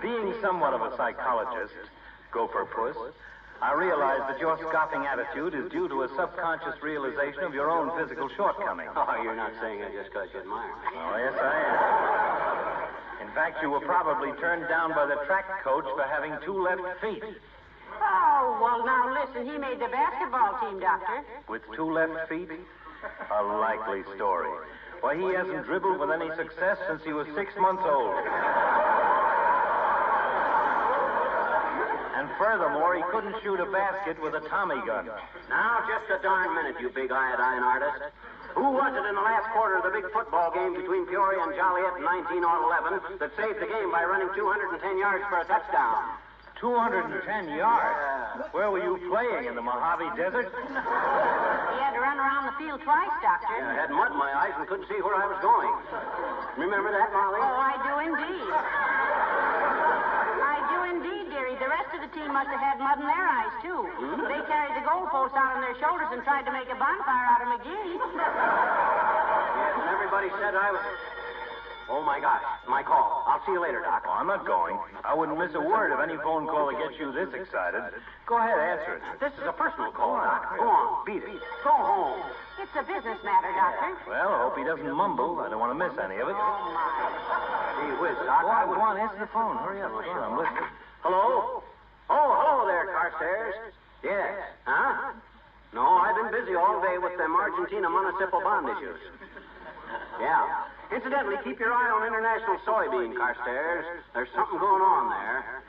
K: Being somewhat of a psychologist, gopher puss, I realize that your scoffing attitude is due to a subconscious realization of your own physical shortcomings.
A: Oh, you're not saying it just because you admire me.
K: Oh, yes, I am. In fact, you were probably turned down by the track coach for having 2 left feet.
C: Oh, well, now listen, he made the basketball team, Doctor.
K: With 2 left feet? A likely story. Why, he hasn't dribbled with any success since he was 6 months old. And furthermore, he couldn't shoot a basket with a Tommy gun.
A: Now, just a darn minute, you big iodine artist. Who was it in the last quarter of the big football game between Peoria and Joliet in 1911 that saved the game by running 210 yards for a touchdown?
K: 210 yards?
A: Yeah.
K: Where were you playing, in the Mojave Desert?
C: He had to run around the field twice, Doctor.
A: I had mud in my eyes and couldn't see where I was going. Remember that, Molly?
C: Oh, I do indeed. I do indeed, dearie. The rest of the team must have had mud in their eyes, too. They carried the goalpost out on their shoulders and tried to make a bonfire out of McGee.
A: Yes, and everybody said I was... Oh, my gosh. My call. I'll see you later, Doc.
K: Oh, I'm not going. I wouldn't miss a word of any phone call that gets you this excited. Go ahead, answer it.
A: This is a personal call, Doc. Go on. Beat it. Go home.
C: It's a business matter, Doctor.
K: Well, I hope he doesn't mumble. I don't want to miss any of it.
C: Oh, my.
A: Gee whiz, Doc.
K: Go on, answer the phone. Hurry up. Sure, I'm listening.
A: Hello? Oh, hello there, Carstairs. Yes. Huh? No, I've been busy all day with them Argentina municipal bond issues. Yeah. Incidentally, keep your eye on international soybean, Carstairs. There's something going on there.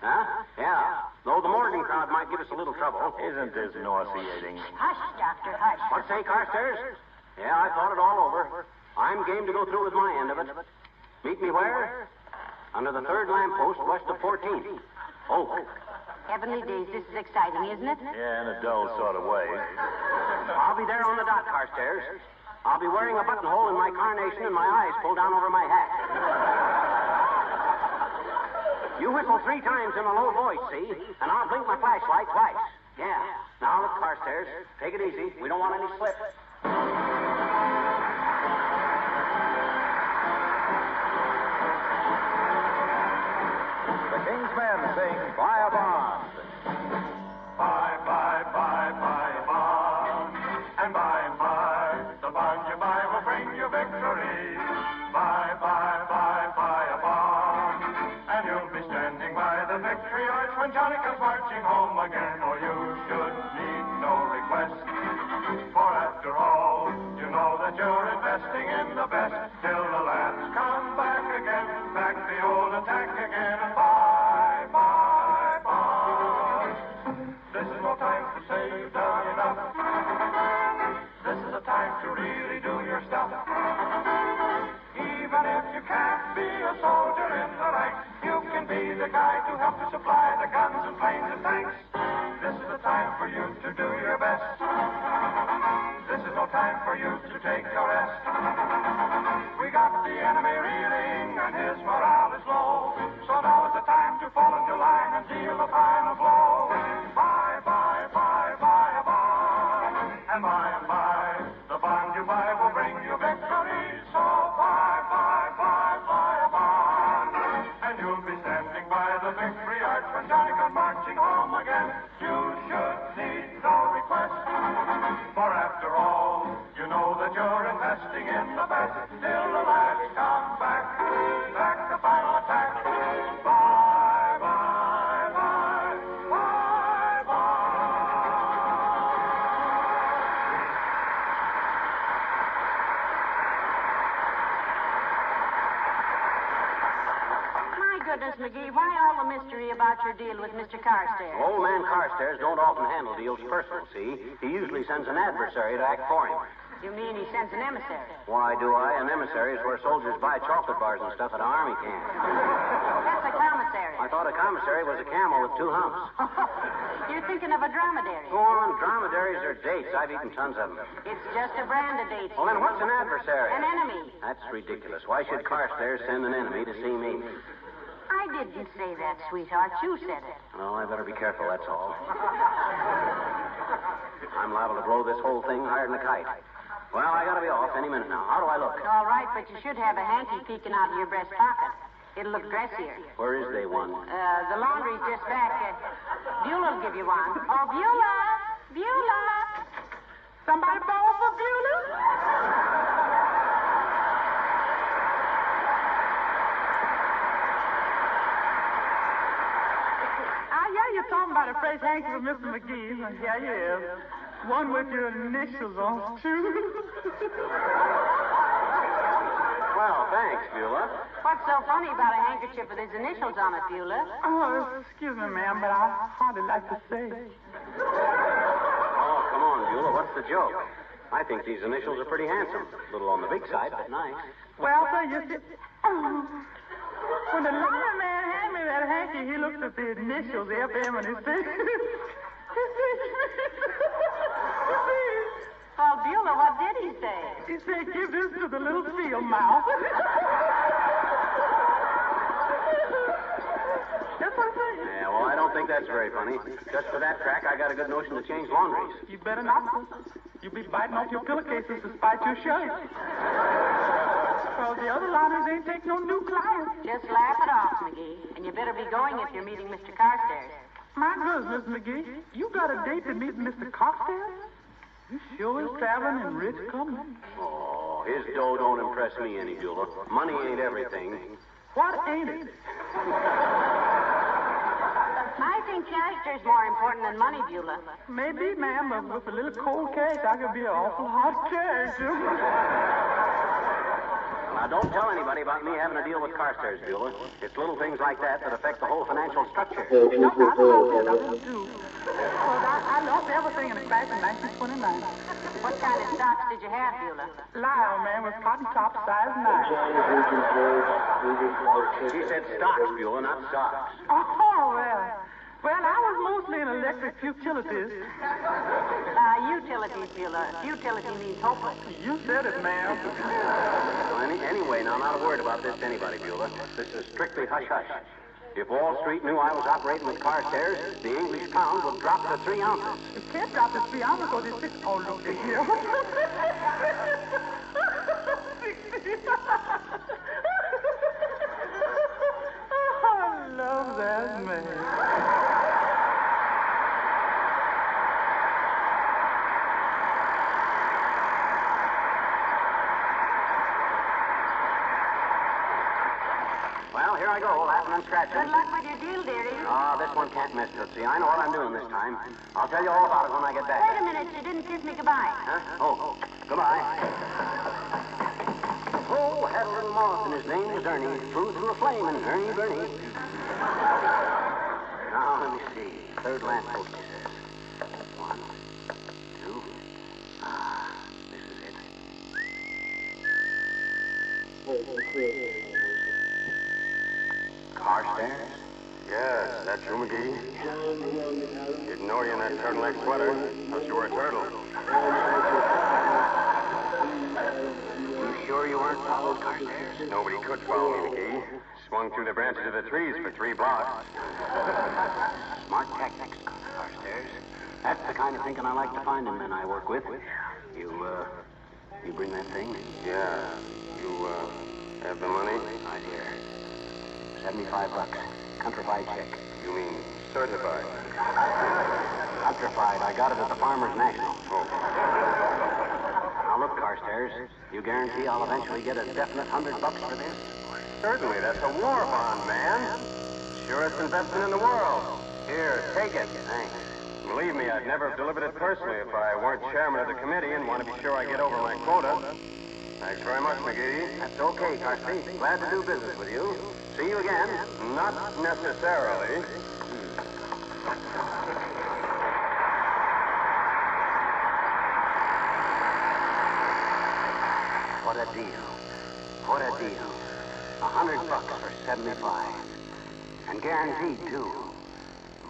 A: Huh? Yeah. Though the Morgan crowd might give us a little trouble.
K: Isn't this nauseating?
C: Hush, Doctor, hush.
A: What say, Carstairs? Yeah, I thought it all over. I'm game to go through with my end of it. Meet me where? Under the 3rd lamppost west of 14th. Oh.
C: Heavenly days, this is exciting, isn't it?
K: Yeah, in a dull sort of way.
A: I'll be there on the dot, Carstairs. I'll be wearing a buttonhole in my carnation and my eyes pulled down over my hat. You whistle 3 times in a low voice, see? And I'll blink my flashlight twice. Yeah. Now, look, Carstairs, take it easy. We don't want any slip.
J: The King's Men sing Buy a Bond.
F: Buy, buy, buy, buy a bond. And by, the bond you buy will bring you victory. Buy, buy, buy, buy a bond. And you'll be standing by the victory arch when Johnny comes marching home again. For you should need no request. For after all, you know that you're investing in the best. Till the lads come back again, back the old attack again. And buy, buy, bonds. This is no time to say you've done enough. This is a time to really do your stuff. Even if you can't be a soldier in the ranks, you can be the guy to help to supply the guns and planes and tanks. This is the time for you to do your best. This is no time for you to take a rest. We got the enemy reeling and his morale is low. So now is the time to fall into line and deal the final blow. Buy, buy, buy, buy a bond. And by, the bond you buy will bring you victory. So buy, buy, buy, buy a bond. And you'll be standing by the victory arch when Johnny comes marching home again. You should need no request. For after all, you know that you're investing in the best. Till the lads come back, back the final attack. Bye, bye, bye, bye, bye.
C: My goodness, McGee, why all the mystery about your deal with Mr. Carstairs?
A: Old man Carstairs don't often handle deals personal, see? He usually sends an adversary to act for him.
C: You mean he sends an emissary?
A: Why do I? An emissary is where soldiers buy chocolate bars and stuff at an army camp.
C: That's a commissary.
A: I thought a commissary was a camel with 2 humps.
C: You're thinking of a dromedary.
A: Go on, dromedaries are dates. I've eaten tons of them.
C: It's just a brand of dates.
A: Well, then what's an adversary?
C: An enemy.
A: That's ridiculous. Why should Carstairs send an enemy to see me?
C: I didn't say that, sweetheart. You said it.
A: Well, I better be careful, that's all. I'm liable to blow this whole thing higher than a kite. Well, I gotta be off any minute now. How do I look?
C: All right, but you should have a hanky peeking out of your breast pocket. It'll look dressier.
A: Where is they one?
C: The laundry's just back. Beulah'll give you one. Oh, Beulah! Beulah!
G: Somebody borrow for Beulah? You're talking about a fresh hanky for Mr. McGee. Yeah, you is. One with your initials on, too.
A: Well, thanks, Beulah.
C: What's so funny about a handkerchief with his initials on it, Beulah?
G: Oh, excuse me, ma'am, but I hardly like to say.
A: Oh, come on, Beulah. What's the joke? I think these initials are pretty handsome. A little on the big side, but nice.
G: Well, sir, you see... When the laundry man handed me that hanky, he looked at the initials, FM, and he said...
C: Well, Beulah, what did he say?
G: He said, give this to the little field mouse. That's what I said.
A: Yeah, well, I don't think that's very funny. Just for that crack, I got a good notion to change laundries.
G: You better not. You'll be biting off your pillowcases despite your shirt. Well, the other laundries ain't take no new clients.
C: Just laugh it off, McGee. And you better be going if you're meeting Mr. Carstairs.
G: My goodness, Miss McGee, you got a date to meet Mr. Carstairs? You sure is traveling in rich company.
A: Oh, his dough don't impress me any, Beulah. Money ain't everything.
G: What ain't it?
C: I think character's more important than money, Beulah.
G: Maybe, ma'am, but with a little cold cash, I could be an awful hot character.
A: Now, don't tell anybody about me having to deal with Carstairs, Beulah. It's little things like that that affect the whole financial structure.
G: No, I do. Well, I lost everything in the crash in 1929.
C: What kind of stocks did you have, Beulah?
G: Lyle, man, with cotton top size 9.
A: She said stocks, Beulah, not socks.
G: Oh, well. Well, I was mostly in electric utilities.
C: Utilities, Beulah. Utility means hopeless.
G: You said it, ma'am.
A: Well, anyway, now, not a word about this to anybody, Beulah. This is strictly hush-hush. If Wall Street knew I was operating with Carstairs, the English pound would drop to 3 ounces.
G: You can't drop to 3 ounces because it's 6. Oh, look at here. I love that man.
A: Well, here I go, laughing and scratching.
C: Good luck with your deal, dearie.
A: This one can't miss, Tootsie. I know what I'm doing this time. I'll tell you all about it when I get back.
C: Wait a minute, you didn't kiss me goodbye.
A: Huh? Oh, goodbye. Oh, had a little moth, and his name was Ernie. Flew through a flame, and Ernie Bernie. Now, let me see. Third lamppost, he says. 1, 2. This is it. Carstairs?
L: Yes, that's you, McGee. Didn't know you in that turtleneck sweater. Thought you were a turtle.
A: You sure you weren't followed, Carstairs?
L: Nobody could follow me, McGee. Swung through the branches of the trees for 3 blocks.
A: Smart tactics, Carstairs. That's the kind of thinking I like to find in men I work with. You bring that thing?
L: Yeah. You, have the money?
A: Right here. $75. Countrified check.
L: You mean certified?
A: Countrified. I got it at the Farmers National.
L: Oh.
A: Now look, Carstairs. You guarantee I'll eventually get a definite $100 for this?
L: Certainly. That's a war bond, man. Surest investment in the world. Here, take it.
A: Thanks.
L: Believe me, I'd never have delivered it personally if I weren't chairman of the committee and want to be sure I get over my quota. Thanks very much, McGee.
A: That's okay, Carsty. Glad to do business with you. See you again.
L: Not necessarily.
A: What a deal. What a deal. $100 for 75. And guaranteed, too.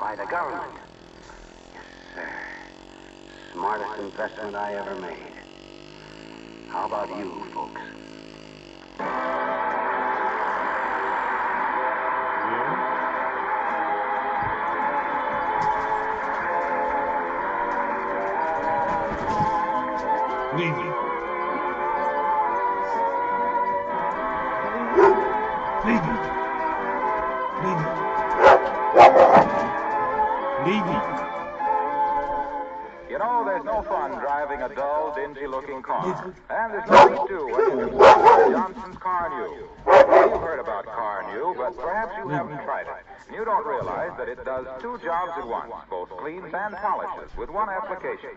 A: By the government. Yes, sir. Smartest investment I ever made. How about you, folks?
J: You know, there's no fun driving a dull, dingy-looking car. And there's nothing to do when you can swap Johnson's Car New. You've heard about Car New, but perhaps you haven't tried it. And you don't realize that it does two jobs at once, both cleans and polishes, with one application.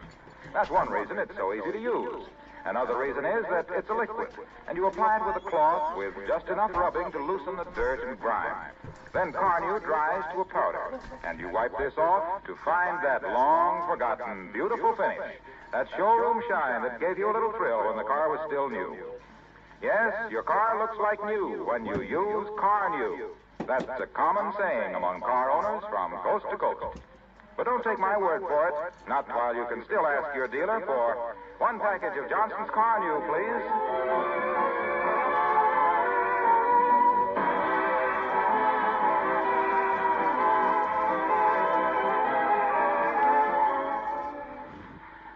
J: That's one reason it's so easy to use. Another reason is that it's a liquid, and you apply it with a cloth with just enough rubbing to loosen the dirt and grime. Then Car New dries to a powder, and you wipe this off to find that long-forgotten, beautiful finish, that showroom shine that gave you a little thrill when the car was still new. Yes, your car looks like new when you use Car New. That's a common saying among car owners from coast to coast. But don't take my word for it, not while you can still ask your dealer for one package of Johnson's Car New, please.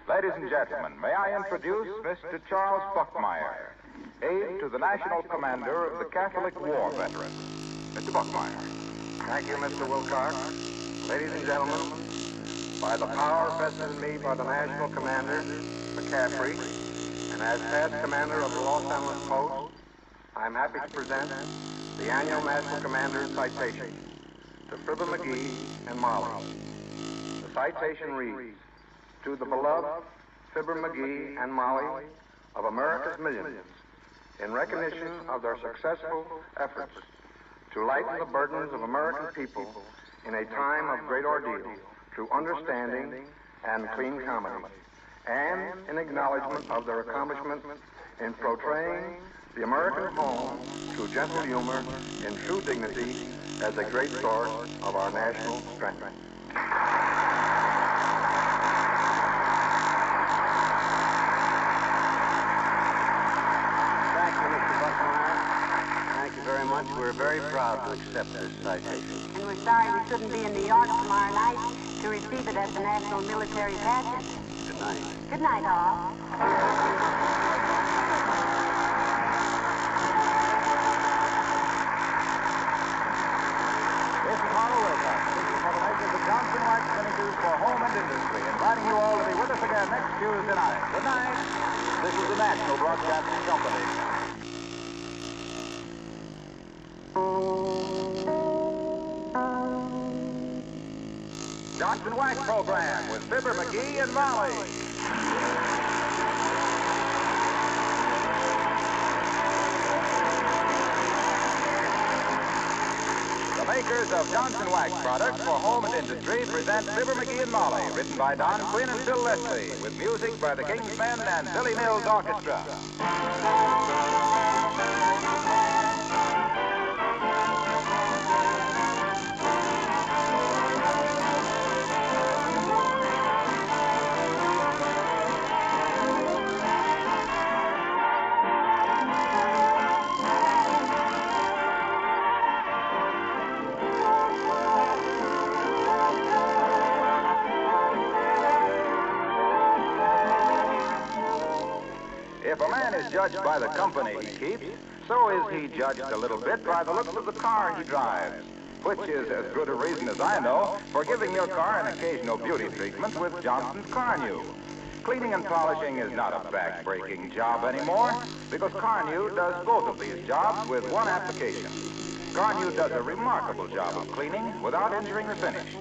J: Ladies and gentlemen, may I introduce Mr. Charles Buckmeyer, aide to the National Commander of the Catholic War Veterans. Mr. Buckmeyer.
L: Thank you, Mr. Wilcox. Ladies and gentlemen, by the power vested in me by the National Commander, McCaffrey, and as past Commander of the Los Angeles Post, I am happy to present the annual National Commander's citation to Fibber McGee and Molly. The citation reads, "To the beloved Fibber McGee and Molly of America's millions, in recognition of their successful efforts to lighten the burdens of American people in a time of great ordeal through understanding and clean comedy, and in acknowledgement of their accomplishment in portraying the American home through gentle humor in true dignity as a great source of our national strength."
K: Thank you, Mr. Buckmeyer. Thank you very much. We're very proud to accept this citation.
C: And we're sorry we couldn't be in New York tomorrow night to receive it as the National Military Pageant.
K: Good night.
C: Good night, all.
J: This is Harlow Wilcox, speaking for the makers of Johnson Wax Finishes for Home and Industry, inviting you all to be with us again next Tuesday night. Good night. This is the National Broadcasting Company. Johnson Wax Program with Fibber McGee and Molly. The makers of Johnson Wax products for home and industry present Fibber McGee and Molly, written by Don Quinn and Bill Leslie, with music by the Kingsmen and Billy Mills Orchestra. If a man is judged by the company he keeps, so is he judged a little bit by the looks of the car he drives, which is as good a reason as I know for giving your car an occasional beauty treatment with Johnson's Car New. Cleaning and polishing is not a back-breaking job anymore because Car New does both of these jobs with one application. Car New does a remarkable job of cleaning without injuring the finish.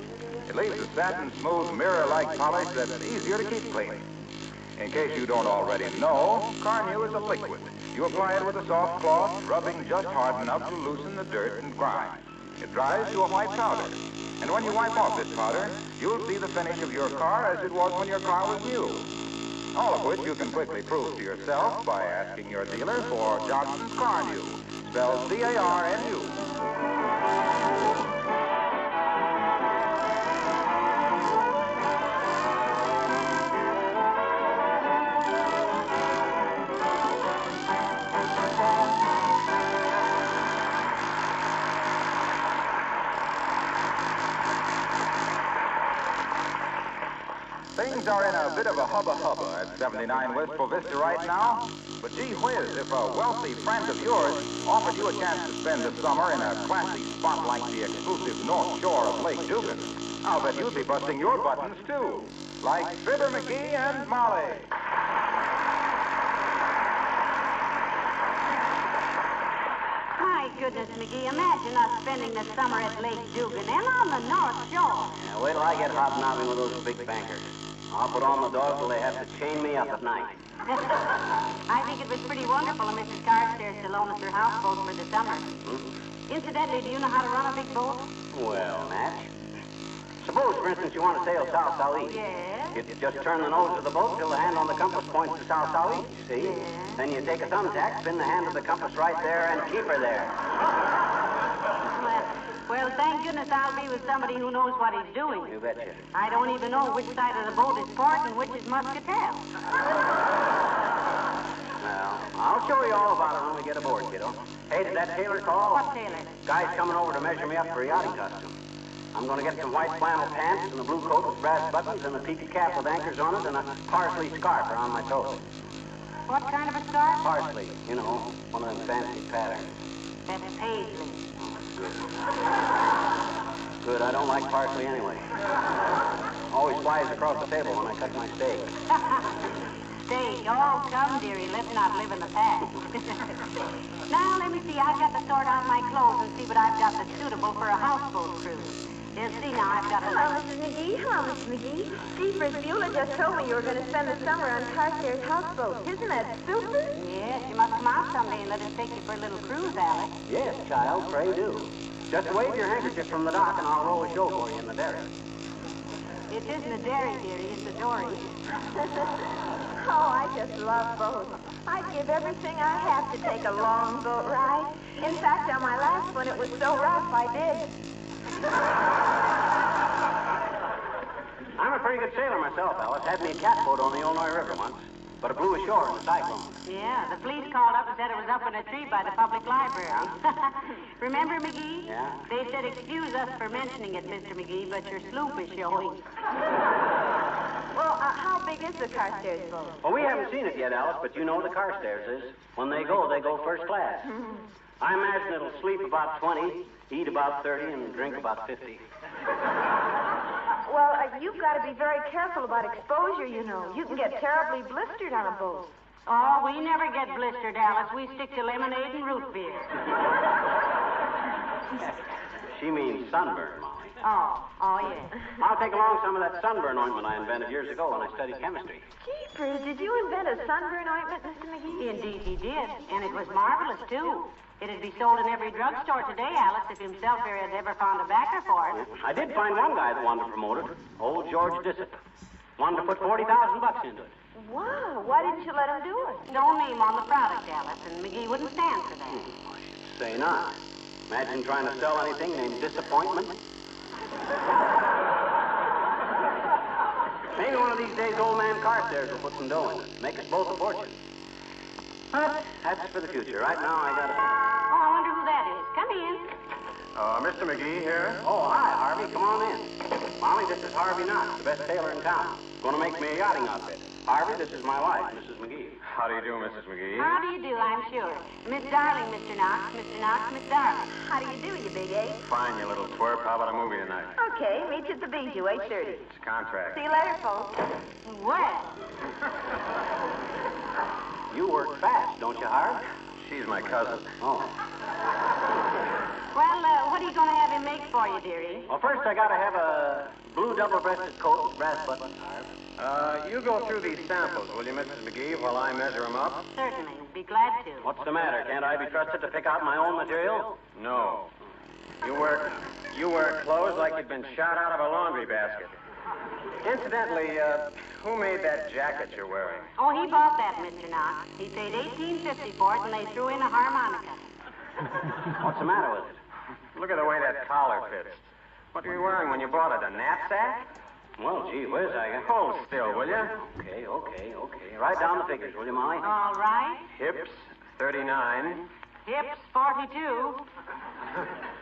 J: It leaves a satin-smooth, mirror-like polish that's easier to keep clean. In case you don't already know, Car New is a liquid. You apply it with a soft cloth, rubbing just hard enough to loosen the dirt and grime. It dries to a white powder. And when you wipe off this powder, you'll see the finish of your car as it was when your car was new. All of which you can quickly prove to yourself by asking your dealer for Johnson's Car New, spelled C-A-R-N-U. Things are in a bit of a hubba-hubba at 79 Wistful Vista right now. But gee whiz, if a wealthy friend of yours offered you a chance to spend the summer in a classy spot like the exclusive North Shore of Lake Dugan, I'll bet you'd be busting your buttons, too. Like Fibber McGee and Molly.
C: My goodness, McGee, imagine us spending the summer at Lake Dugan and on the North Shore.
A: Now, wait till I get hobnobbing with those big bankers. I'll put on the dog till they have to chain me up at night.
C: I think it was pretty wonderful of Mrs. Carstairs to loan us her houseboat for the summer. Incidentally, do you know how to run a big boat?
A: Well, Natch. Suppose, for instance, you want to sail south-southeast.
C: Yes.
A: You just turn the nose of the boat till the hand on the compass points to south-southeast, you see?
C: Yes.
A: Then you take a thumbtack, spin the hand of the compass right there, and keep her there.
C: Well, thank goodness I'll be with somebody who knows what he's doing.
A: You betcha.
C: I don't even know which side of the boat is port and which is muscatel.
A: Well, I'll show you all about it when we get aboard, kiddo. Hey, did that tailor call?
C: What tailor?
A: Guy's coming over to measure me up for a yachting costume. I'm going to get some white flannel pants and a blue coat with brass buttons and a peaked cap with anchors on it and a parsley scarf around my toes.
C: What kind of a scarf?
A: Parsley, you know, one of them fancy patterns.
C: That's paisley.
A: Good, I don't like parsley anyway. Always flies across the table when I cut my steak.
C: Steak. Oh, come, dearie, let's not live in the past. Now, let me see. I've got to sort out my clothes and see what I've got that's suitable for a houseboat cruise. You'll see now, I've got a...
B: Hello, Mrs. McGee. Hello, Mrs. McGee. Jeepers, Beulah just told me you were going to spend the summer on Carstairs' houseboat. Isn't that super?
C: Yes, you must come out someday and let us take you for a little cruise, Alice.
A: Yes, child, pray do. Just wave your handkerchief from the dock and I'll roll a show for you in the derrick.
C: It isn't a derrick, dearie. It's a dory.
B: Oh, I just love boats. I'd give everything I have to take a long boat ride. In fact, on my last one, it was so rough, I did.
A: I'm a pretty good sailor myself, Alice. Had me a catboat on the Illinois River once, but it blew ashore in a cyclone.
C: Yeah, the police called up and said it was up in a tree by the public library. Remember, McGee?
A: Yeah?
C: They said, excuse us for mentioning it, Mr. McGee, but your sloop is showing.
B: Well, how big is the Carstairs boat?
A: Well, we haven't seen it yet, Alice, but you know the Carstairs is. When they go first class. I imagine it'll sleep about 20, eat about 30, and drink about 50.
B: Well, you've got to be very careful about exposure, you know. You can get terribly blistered on a boat.
C: Oh, we never get blistered, Alice. We stick to lemonade and root beer.
A: She means sunburn, Molly.
C: Oh, yeah.
A: I'll take along some of that sunburn ointment I invented years ago when I studied chemistry.
B: Jeepers, did you invent a sunburn ointment, Mr. McGee?
C: Indeed he did, and it was marvelous, too. It'd be sold in every drugstore today, Alice, if himself here had ever found a backer for it.
A: I did find one guy that wanted to promote it, old George Dissip. Wanted to put $40,000 into it.
B: Wow, why didn't you let him do it?
C: No name on the product, Alice, and McGee wouldn't stand for that.
A: Say not. Imagine trying to sell anything named Disappointment. Maybe one of these days old man Carstairs will put some dough in it. Make us both a fortune. But that's for the future. Right now, I gotta...
C: Oh, I wonder who that is. Come in.
L: Mr. McGee here.
A: Oh, hi, Harvey. Come on in. Molly, this is Harvey Knox, the best sailor in town. Going to make me a yachting outfit. Harvey, this is my wife, Mrs. McGee.
L: How do you do, Mrs. McGee?
C: How do you do, I'm sure. Miss Darling, Mr. Knox. Mr. Knox, Miss Darling.
B: How do you do, you big ape?
L: Fine, you little twerp. How about a movie tonight?
B: Okay, meet you at the Bijou, 8:30.
L: It's a contract.
B: See you later, folks.
C: Well,
A: You work fast, don't you, Harv?
L: She's my cousin.
A: Oh.
C: well, what are you going to have him make for you, dearie?
A: Well, first I gotta have a blue double-breasted coat with brass buttons, Harv.
L: You go through these samples, will you, Mrs. McGee, while I measure them up?
C: Certainly. Be glad to.
A: What's the matter? Can't I be trusted to pick out my own material?
L: No. You wear clothes like you'd been shot out of a laundry basket. Incidentally, who made that jacket you're wearing?
C: Oh, he bought that, Mr. Knox. He paid $18.50 for it, and they threw in a harmonica.
A: What's the matter with it?
L: Look at the way that collar fits. What were you wearing when you bought it, a knapsack?
A: Well, gee whiz,
L: Hold still, will you?
A: Okay. Write down the figures, will you, Molly?
C: All right.
L: Hips, 39.
C: Hips, 42.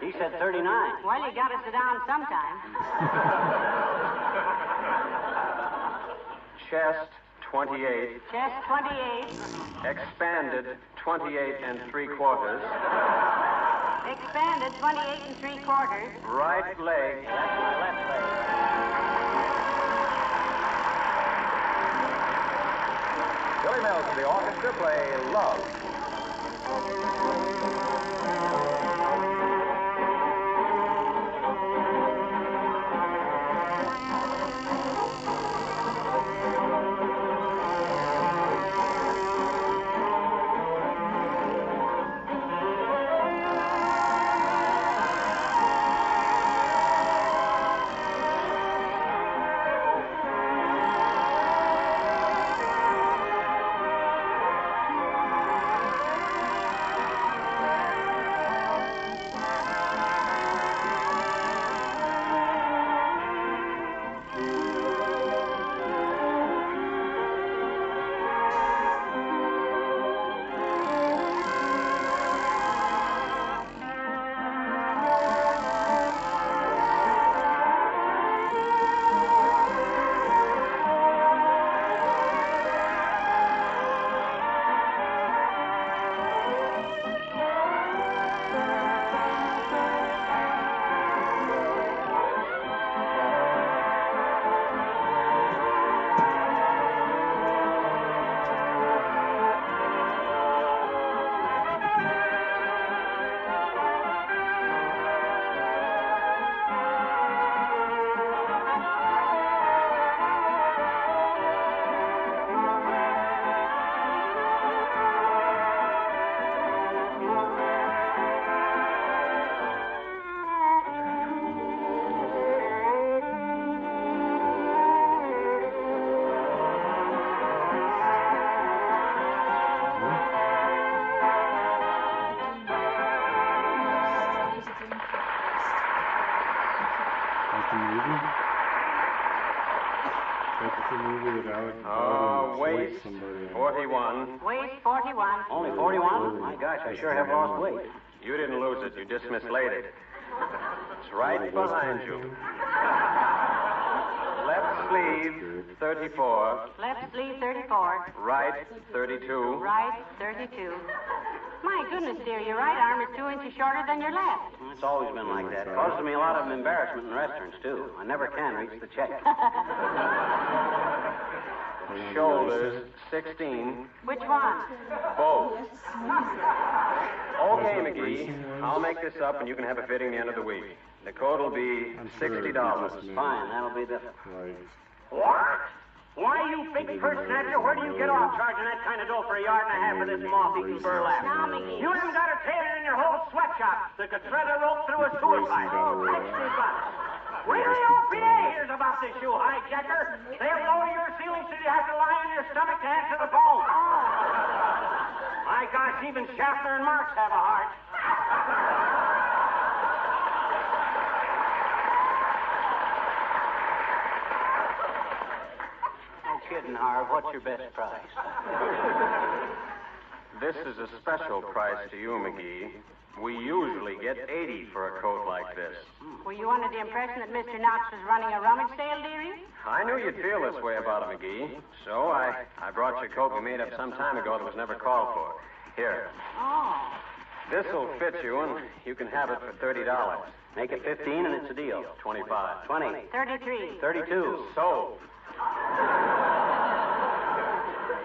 A: He said 39.
C: Well, you got to sit down sometime.
L: Chest, 28.
C: Chest 28.
L: Expanded, 28 3/4.
C: Expanded 28 3/4.
L: Right leg.
A: That's my left leg.
J: Billy Mills and the orchestra play Love.
L: Waist, 41.
C: Waist 41.
A: Only 41? My gosh, I sure have lost weight.
L: You didn't lose it. You just mislaid it. It's right behind you. Left sleeve, 34.
C: Left sleeve 34.
L: Right, 32.
C: Right 32. My goodness, dear, your right arm is 2 inches shorter than your left.
A: It's always been like that. Causes me a lot of embarrassment in restaurants, too. I never can reach the check.
L: Shoulders, 16.
C: Which one?
L: Both. Okay, McGee. I'll make this up and you can have a fitting the end of the week. The code will be $60.
A: Fine, that'll be the...
M: What? Why, you big purse snatcher, where do you get off charging that kind of dough for a yard and a half of this moth-eaten burlap?
C: Now, McGee.
M: You haven't got a tailor in your whole sweatshop that could thread a rope through a sewer pipe. Wait till the OPA hears about this, you hijacker. They'll lower your ceiling so you have to lie on your stomach to answer the phone. My gosh, even Schaffner and Marx have a heart.
A: Kidding, Harv. What's your best price?
L: This is a special price to you, McGee. We usually get 80 for a coat like this.
C: Were you under the impression that Mr. Knox was running a rummage sale, dearie?
L: I knew you'd feel this way about it, McGee. So I brought you a coat we made up some time ago that was never called for. Here.
C: Oh.
L: This'll fit you, and you can have it for $30.
A: Make it 15 and it's a deal.
L: 25.
A: 20.
C: 33.
A: 32.
L: Sold.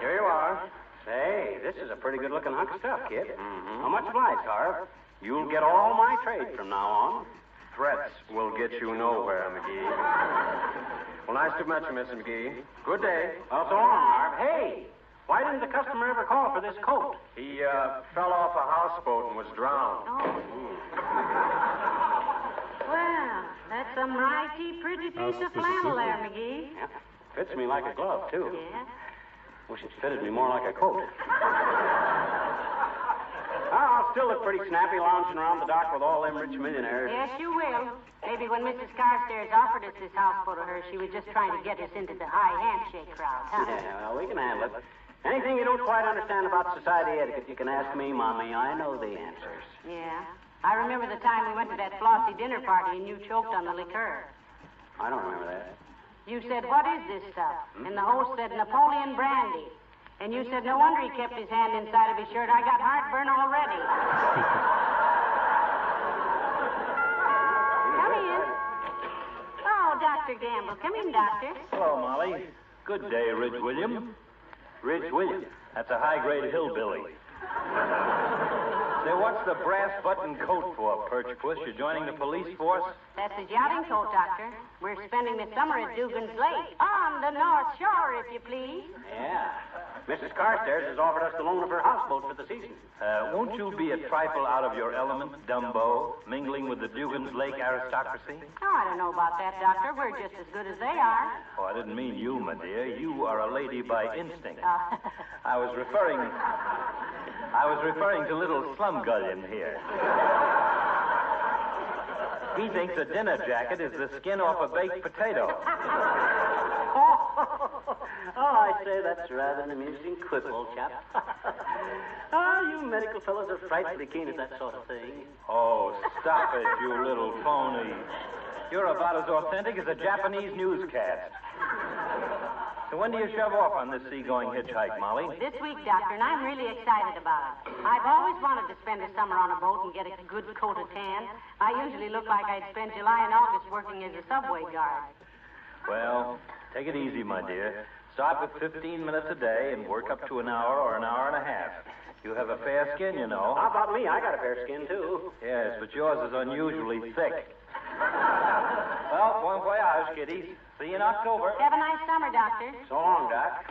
L: Here you are.
A: Say, this is a pretty good-looking hunk of stuff, kid.
L: Mm-hmm.
A: How much obliged, Harv? You'll get all my trade from now on.
L: Threats will get you nowhere, McGee. Well, nice to meet you, Miss McGee. Good day.
A: Well, so long, Harv. Hey, why didn't the customer ever call for this coat?
L: He fell off a houseboat and was drowned.
C: Oh. Well, that's some mighty pretty piece of flannel there, McGee.
A: Yeah. Fits me like a glove, too.
C: Yeah.
A: Wish it fitted me more like a coat. I'll still look pretty snappy lounging around the dock with all them rich millionaires.
C: Yes, you will. Maybe when Mrs. Carstairs offered us this houseboat of hers, she was just trying to get us into the high handshake crowd, huh?
A: Yeah, well, we can handle it. Anything you don't quite understand about society etiquette, you can ask me, Mommy. I know the answers.
C: Yeah. I remember the time we went to that Flossie dinner party and you choked on the liqueur.
A: I don't remember that.
C: You said, what is this stuff? And the host said, Napoleon brandy. And you said, no wonder he kept his hand inside of his shirt. I got heartburn already. Come in. Oh, Dr. Gamble. Come in, Doctor.
K: Hello, Molly. Good day, Ridge William. Ridge William. That's a high-grade hillbilly. Say, what's the brass button coat for, Perchpuss? You're joining the police force?
C: That's a yachting coat, Doctor. We're spending the summer at Dugan's Lake. On the North Shore, if you please.
A: Yeah. Mrs. Carstairs has offered us the loan of her houseboat for the season.
K: Won't you be a trifle out of your element, Dumbo, mingling with the Dugan's Lake aristocracy?
C: Oh, I don't know about that, Doctor. We're just as good as they are.
K: Oh, I didn't mean you, my dear. You are a lady by instinct. I was referring to little Slumgullion here. He thinks a dinner jacket is the skin off a baked potato.
A: Oh, I say, that's rather an amusing quip, old chap. You medical fellows are frightfully keen at that sort of thing.
K: Oh, stop it, you little phony. You're about as authentic as a Japanese newscast. So when do you shove off on this seagoing hitchhike, Molly?
C: This week, Doctor, and I'm really excited about it. I've always wanted to spend the summer on a boat and get a good coat of tan. I usually look like I'd spend July and August working as a subway guard.
K: Well, take it easy, my dear. Start with 15 minutes a day and work up to an hour or an hour and a half. You have a fair skin, you know.
A: How about me? I got a fair skin, too.
K: Yes, but yours is unusually thick. Well, bon voyage, kiddies. See you in October.
C: Have a nice summer, Doctor.
A: So long, Doc.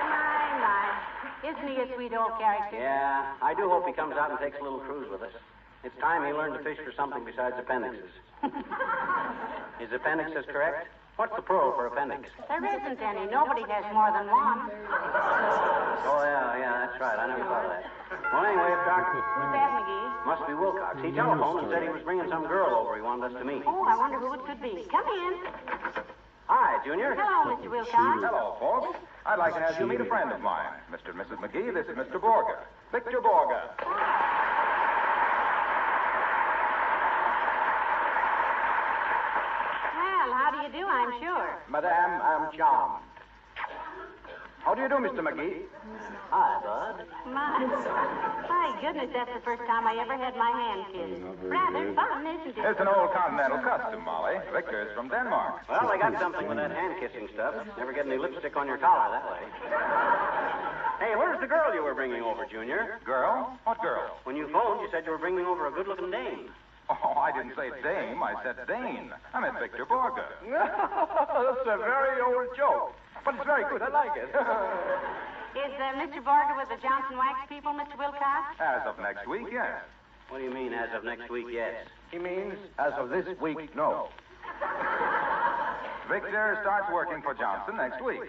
C: My. Isn't he a sweet old character?
A: Yeah, I do hope he comes out and takes a little cruise with us. It's time he learned to fish for something besides appendixes. Is appendixes correct? What's the plural for appendix?
C: There isn't any. Nobody has more than one.
A: Oh, yeah, that's right. I never thought of that. Well, anyway, Doctor.
C: Who's that, McGee?
A: Must be Wilcox. He telephoned and said he was bringing some girl over he wanted us to meet.
C: Oh, I wonder who it could be. Come in.
J: Hi, Junior.
C: Hello, Mr. Wilcox.
J: Hello, folks. I'd like to have you meet a friend of mine. Mr. and Mrs. McGee, this is Mr. Borga. Victor Borga.
C: Well, how do you do, I'm sure.
L: Madame, I'm charmed. How do you do, Mr. McGee?
A: Hi, Bud.
C: My goodness, that's the first time I ever had my hand kissed. Rather fun, isn't it?
J: It's an old continental custom, Molly. Victor's from Denmark.
A: Well, they got something with that hand-kissing stuff. Never get any lipstick on your collar that way. Hey, where's the girl you were bringing over, Junior?
J: Girl? What girl?
A: When you phoned, you said you were bringing over a good-looking dame.
J: Oh, I didn't say dame. I said Dane. I meant Victor Borga.
L: That's a very old joke. But it's very good. I like it.
C: Is Mr. Borga with the Johnson Wax people, Mr. Wilcox?
J: As of next week, yes.
A: What do you mean, as of next week, yes?
L: He means, as of this week, no.
J: Victor starts working for Johnson next week.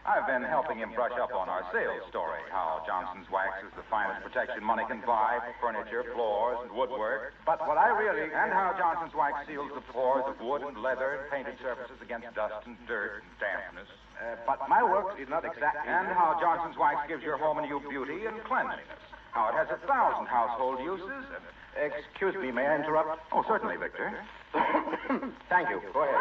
J: I've been helping him brush up on our sales story, how Johnson's Wax is the finest protection money can buy for furniture, floors, and woodwork.
L: But what I really...
J: And how Johnson's Wax seals the floors of wood and leather and painted surfaces against dust and dirt and dampness.
L: But my work is not exactly...
J: And how Johnson's Wax gives your home a new beauty and cleanliness. How it has 1,000 household uses.
L: Excuse me, may I interrupt?
J: Oh, certainly, Victor.
L: Thank you. Go ahead.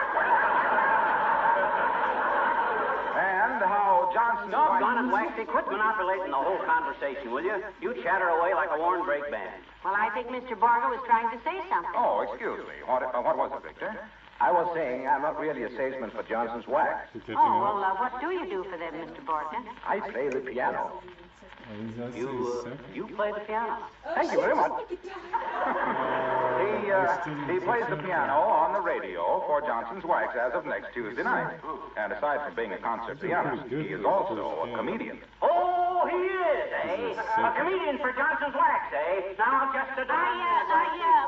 J: And how Johnson's Wax...
A: Doggone it, Waxy, quit monopolizing the whole conversation, will you? You chatter away like a worn brake band.
C: Well, I think Mr. Borga was trying to say something.
J: Oh, excuse me. What was it, Victor?
L: I was saying I'm not really a salesman for Johnson's Wax.
C: Oh, well, what do you do for them, Mr. Borga?
L: I play the piano.
A: You play the piano?
L: Thank you very much.
J: He plays the piano on the radio for Johnson's Wax as of next Tuesday night. And aside from being a concert pianist, he is also a comedian.
M: Oh, he is, eh? A comedian for Johnson's Wax, eh? Now, just a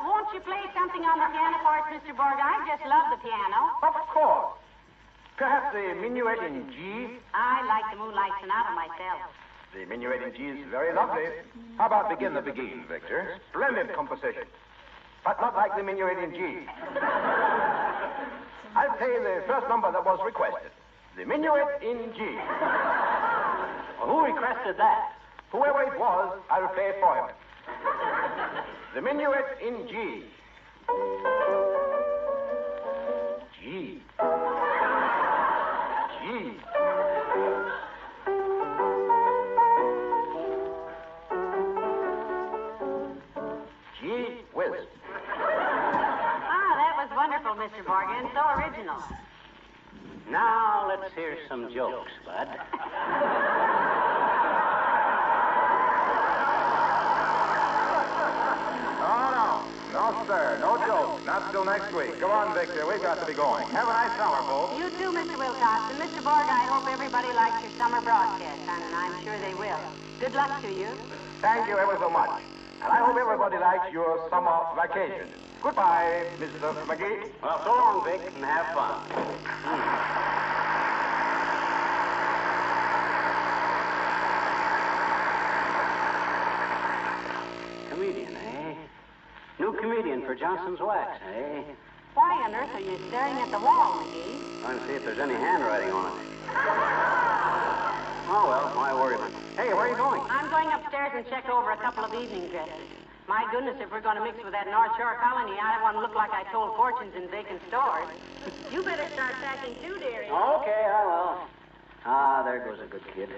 C: Won't you play something on the piano for us, Mr. Borga? I just love the piano.
L: Of course. Perhaps the minuet in G?
C: I like the Moonlight Sonata myself.
L: The minuet in G is very lovely.
J: How about Begin the Beguine, Victor?
L: Splendid composition. But not like the minuet in G. I'll play the first number that was requested. The minuet in G.
A: Well, who requested that?
L: Whoever it was, I'll play it for him. The minuet in G. G. G. Gee whiz.
C: Ah, that was wonderful, Mr. Morgan. So original.
A: Now let's hear some jokes, Bud.
J: No, sir. No jokes. Not till next week. Come on, Victor. We've got to be going. Have a nice summer, folks.
C: You too, Mr. Wilcox. And Mr. Borg, I hope everybody likes your summer broadcast, and I'm sure they will. Good luck to you.
L: Thank you ever so much. And I hope everybody likes your summer vacation. Goodbye, Mr. McGee.
A: Well, so long, Vic, and have fun. Comedian, eh? New comedian for Johnson's Wax, eh?
C: Why on earth are you staring at the wall, McGee?
A: Trying to see if there's any handwriting on it. Oh, well, why worry about it? Hey, where are you going?
C: I'm going upstairs and check over a couple of evening dresses. My goodness, if we're going to mix with that North Shore colony, I don't want to look like I told fortunes in vacant stores. You better start packing too, dearie.
A: Okay, I will. Ah, there goes a good kid.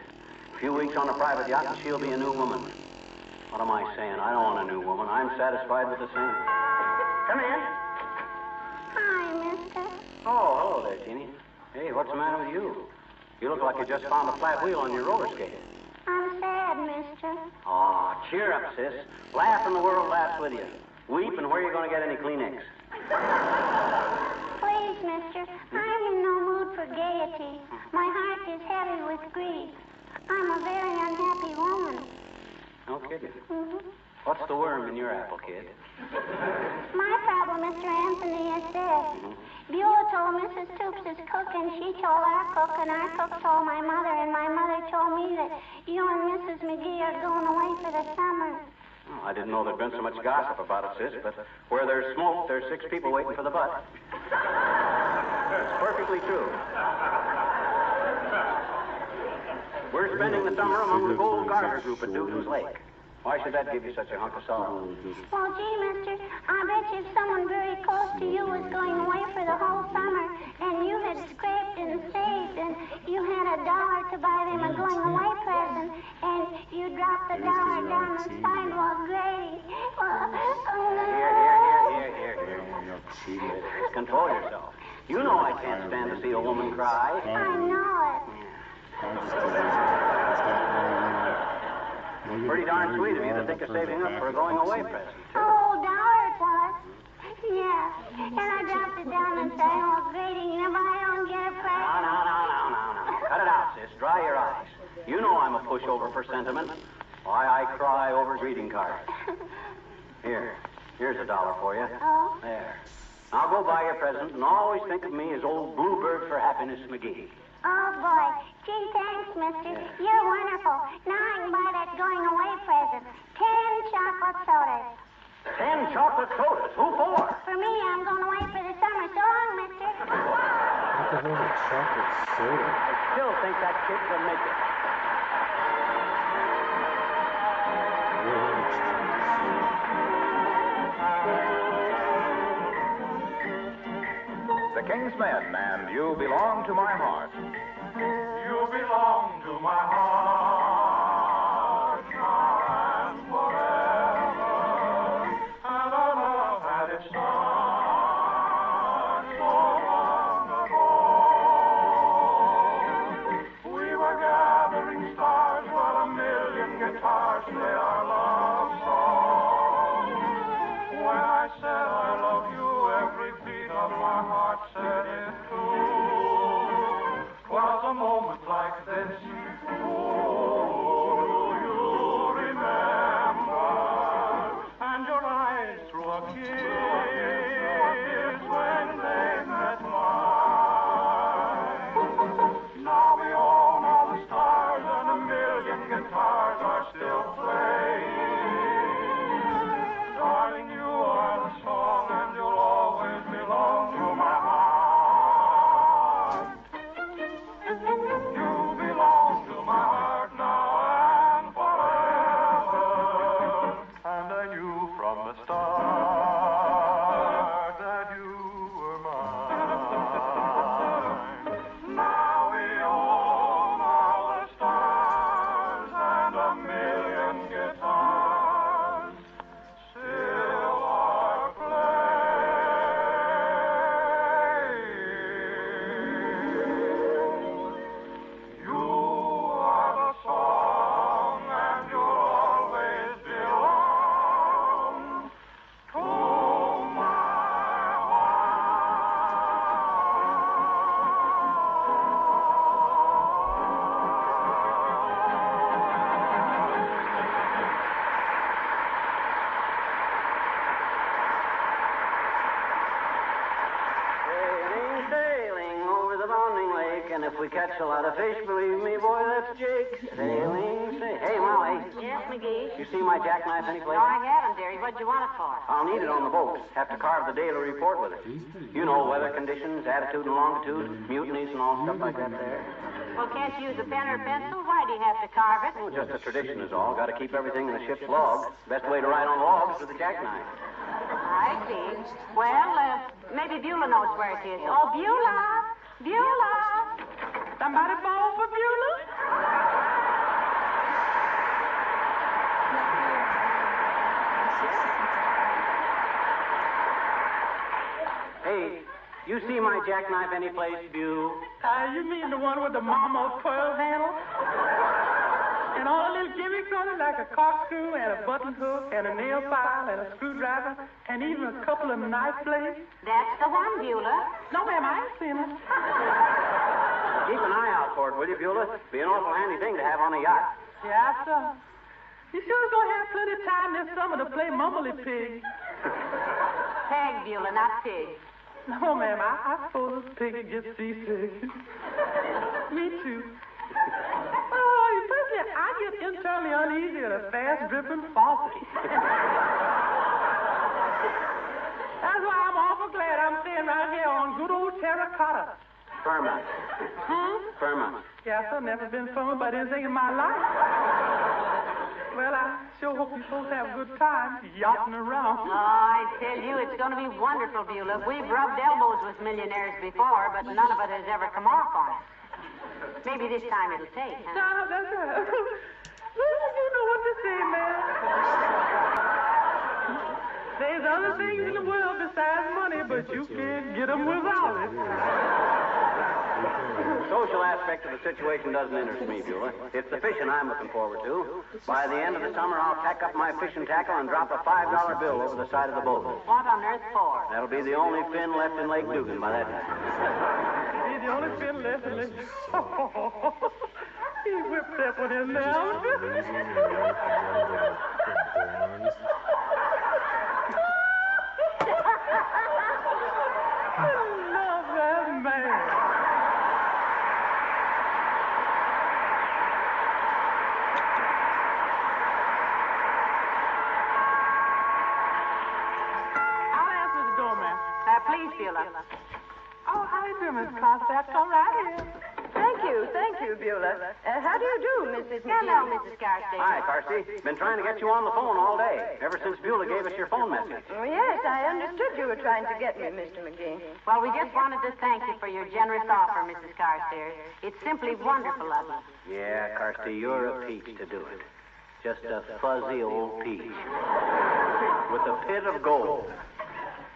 A: A few weeks on a private yacht and she'll be a new woman. What am I saying? I don't want a new woman. I'm satisfied with the same. Come in.
H: Hi, mister.
A: Oh, hello there, Jeannie. Hey, what's the matter with you? You look like you just found a flat wheel on your roller skate.
H: I'm sad, mister.
A: Oh, cheer up, sis. Laugh and the world laughs with you. Weep and where are you going to get any Kleenex?
H: Please, mister, I'm in no mood for gaiety. My heart is heavy with grief. I'm a very unhappy woman.
A: No kidding.
H: Mm-hmm.
A: What's the worm in your apple, kid?
H: My problem, Mr. Anthony, is this. Beulah told Mrs. Toops' cook, and she told our cook, and our cook told my mother, and my mother told me that you and Mrs. McGee are going away for the summer.
A: Oh, I didn't know there'd been so much gossip about it, sis, but where there's smoke, there's 6 people waiting for the butt. It's perfectly true. We're spending the summer among the Gold Garter group at Dugan's Lake. Why should that give you such a hunk of sorrow?
H: Well, gee, mister, I bet you if someone very close to you was going away for the whole summer, and you had scraped and saved, and you had $1 to buy them a going-away present, and you dropped the dollar down the sidewalk grading.
A: Here. Control yourself. You know I can't stand to see a woman cry.
H: I know it.
A: Pretty darn sweet of you to think of saving up for a going-away present.
H: Oh, $1 it was. Yeah. And I dropped it down the sidewalk grading, and if I don't get a present...
A: Now. Cut it out, sis. Dry your eyes. You know I'm a pushover for sentiment. Why, I cry over greeting cards. Here's $1 for you.
H: Oh?
A: There. Now go buy your present and always think of me as old Bluebird for Happiness McGee.
H: Oh, boy. Gee, thanks, mister. You're wonderful. Now I can buy that going-away present. 10 chocolate sodas.
A: 10 chocolate sodas? Who for?
H: For me, I'm going away for the summer. So long, mister.
N: What the hell is chocolate soda?
A: I still think that kid can make it.
J: The King's Men and You Belong to My Heart.
F: You belong to my heart now and forever. And our love had its start so long ago. We were gathering stars while a million guitars play our love song. When I said I love you, every beat of my heart said it too. 'Twas a moment like this. Oh, do you remember? And your eyes threw a kiss when they met mine. Now we all know the stars and a million guitars are still playing. Darling, you are the song and you'll always belong to my heart. You belong to my heart now and forever. And a new
A: we catch a lot of fish, believe me, boy, that's Jake. Sailing, Hey, Molly.
C: Yes, McGee?
A: You see my jackknife anyplace?
C: No, I haven't, dearie. What'd you want it for?
A: I'll need it on the boat. Have to carve the daily report with it. You know, weather conditions, attitude and longitude, mutinies and all stuff like that there.
C: Well, can't you use a pen or pencil? Why do you have to carve it?
A: Well, just a tradition is all. Got to keep everything in the ship's log. Best way to write on logs is with a jackknife.
C: I see. Well, maybe Beulah knows where it is. Oh, Beulah! Beulah!
G: Somebody fall for Beulah?
A: Hey, you see my jackknife anyplace, Bew?
G: You mean the one with the mama pearl handle? And all the little gimmicks on it, like a corkscrew and a button hook and a nail file and a screwdriver and even a couple of knife blades?
C: That's the one, Beulah.
G: No, ma'am, I ain't seen it.
A: Keep an eye out for it, will you, Beulah? Be an awful handy thing to have on a yacht.
G: Yeah, sir. You sure gonna have plenty of time this summer to play Mumbly Pig?
C: Peg, Beulah, not pig.
G: No, ma'am, I suppose this pig gets seasick. Me too. Oh, personally, I get internally uneasy at a fast-dripping faucet. That's why I'm awful glad I'm staying right here on good old terracotta.
A: Firma. Firma.
G: Yeah, sir, never been firm about anything in my life. Well, I sure hope you're supposed to have a good time yachting around.
C: Oh, I tell you, it's going to be wonderful, Beulah. We've rubbed elbows with millionaires before, but none of it has ever come off on us. Maybe this time it'll take, huh?
G: No, that's right. Well, you know what to say, man. There's other things in the world besides money, but you can't get them without it.
A: The social aspect of the situation doesn't interest me, Beulah. It's the fishing I'm looking forward to. By the end of the summer, I'll pack up my fishing tackle and drop a $5 bill over the side of the boat.
C: What on earth for?
A: That'll be the only fin left in Lake Dugan by that time.
G: Be the only fin left in Lake He whipped that one in there. I love that man.
C: Please, Beulah.
G: Oh, how do you do, Miss Cossack? Come right in.
B: Thank you, Beulah. How do you do, Mrs. McGee?
C: Hello, Mrs. Carsey.
A: Hi, Carsey. Been trying to get you on the phone all day, ever since Beulah gave us your phone message.
B: Oh, yes, I understood you were trying to get me, Mr. McGee.
C: Well, we just wanted to thank you for your generous offer, Mrs. Carstairs. It's simply wonderful of you.
A: Yeah, Carsey, you're a peach to do it. Just a fuzzy old peach. With a pit of gold.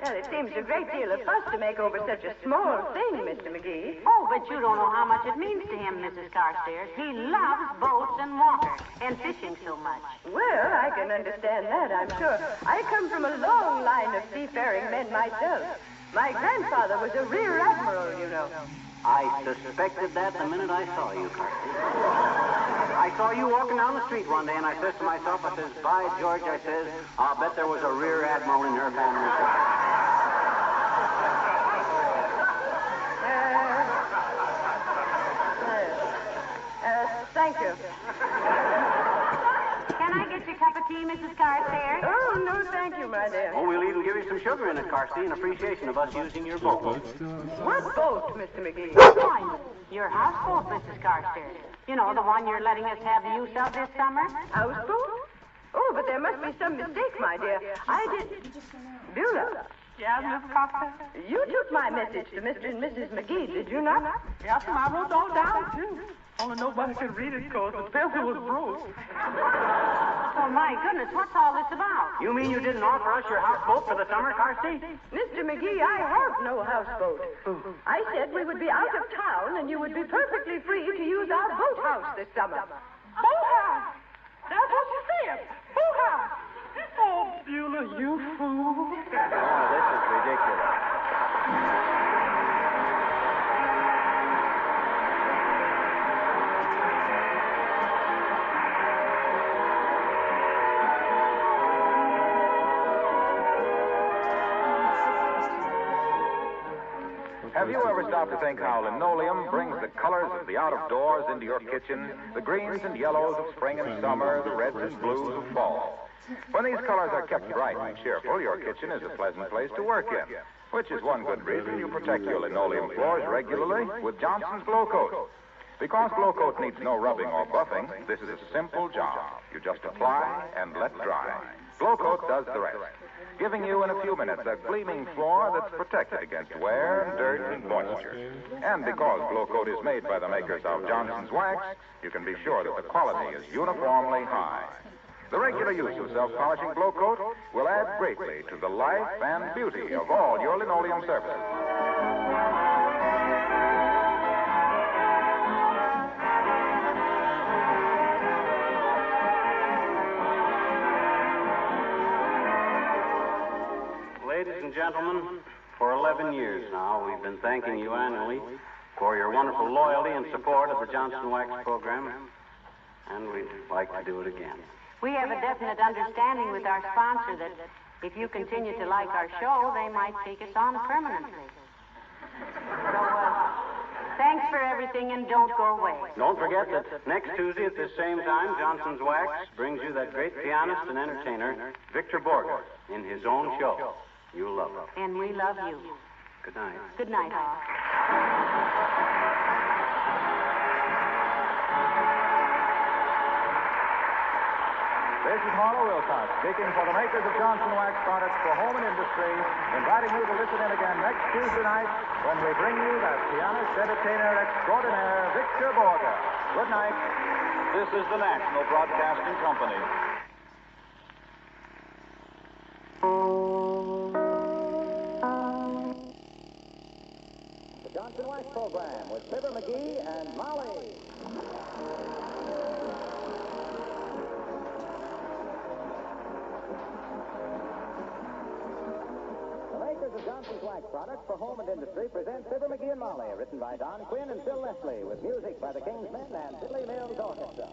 B: Well, it seems a great deal of fuss to make over such a small thing, Mr. McGee.
C: Oh, but you don't know how much it means to him, Mrs. Carstairs. He loves boats and water and fishing so much.
B: Well, I can understand that, I'm sure. I come from a long line of seafaring men myself. My grandfather was a rear admiral, you know.
A: I suspected that the minute I saw you, Carsey. I saw you walking down the street one day, and I says to myself, I says, by George, I says, I'll bet there was a rear admiral in her family.
B: Thank you.
C: Can I get you a cup of tea, Mrs. Carstairs?
B: Oh, no, thank you, my dear.
A: Oh, we'll even give you some sugar in it, Carsey, in appreciation of us using your boat.
B: What boat, Mr. McGee?
C: Why, your houseboat, Mrs. Carstairs. You know, the one you're letting us have the use of this summer.
B: Houseboat? Oh, but there must be some mistake, my dear. I did... Beulah.
G: Yes, Miss Costa?
B: You took my message to Mr. and Mrs. McGee, did you not?
G: Yes, I wrote all down, too. Only nobody could read it because the pencil was broke.
C: Oh, my goodness, what's all this about?
A: You mean you didn't offer us your houseboat for the summer, Carsey?
B: Mr. McGee, I have no houseboat. I said we would be out of town and you would be perfectly free to use our boathouse this summer.
G: Boathouse? That's what you said. Boathouse. Oh, Beulah, you fool.
A: Oh, this is ridiculous.
J: Have you ever stopped to think how linoleum brings the colors of the out-of-doors into your kitchen? The greens and yellows of spring and summer, the reds and blues of fall. When these colors are kept bright and cheerful, your kitchen is a pleasant place to work in, which is one good reason you protect your linoleum floors regularly with Johnson's Glow Coat. Because Glow Coat needs no rubbing or buffing, this is a simple job. You just apply and let dry. Glow Coat does the rest, giving you in a few minutes a gleaming floor that's protected against wear, dirt, and moisture. And because Glow Coat is made by the makers of Johnson's Wax, you can be sure that the quality is uniformly high. The regular use of self-polishing Glow Coat will add greatly to the life and beauty of all your linoleum surfaces.
O: Ladies and gentlemen, for 11 years now, we've been thanking you annually for your wonderful loyalty and support of the Johnson Wax program, and we'd like to do it again.
C: We have a definite understanding with our sponsor that if you continue to like our show, they might take us on permanently. So, thanks for everything, and don't go away.
O: Don't forget that next Tuesday at this same time, Johnson's Wax brings you that great pianist and entertainer, Victor Borger, in his own show. You'll love him.
C: And we love you.
O: Good night.
C: Good night, all.
J: This is Harlow Wilcox speaking for the makers of Johnson Wax products for home and industry, inviting you to listen in again next Tuesday night when we bring you that pianist entertainer extraordinaire, Victor Borger. Good night.
I: This is the National Broadcasting Company.
P: The Johnson Wax program with Fibber McGee and Molly. The Johnson's Wax products for home and industry present Fibber McGee and Molly, written by Don Quinn and Phil Leslie, with music by the King's Men and Billy Mills Orchestra.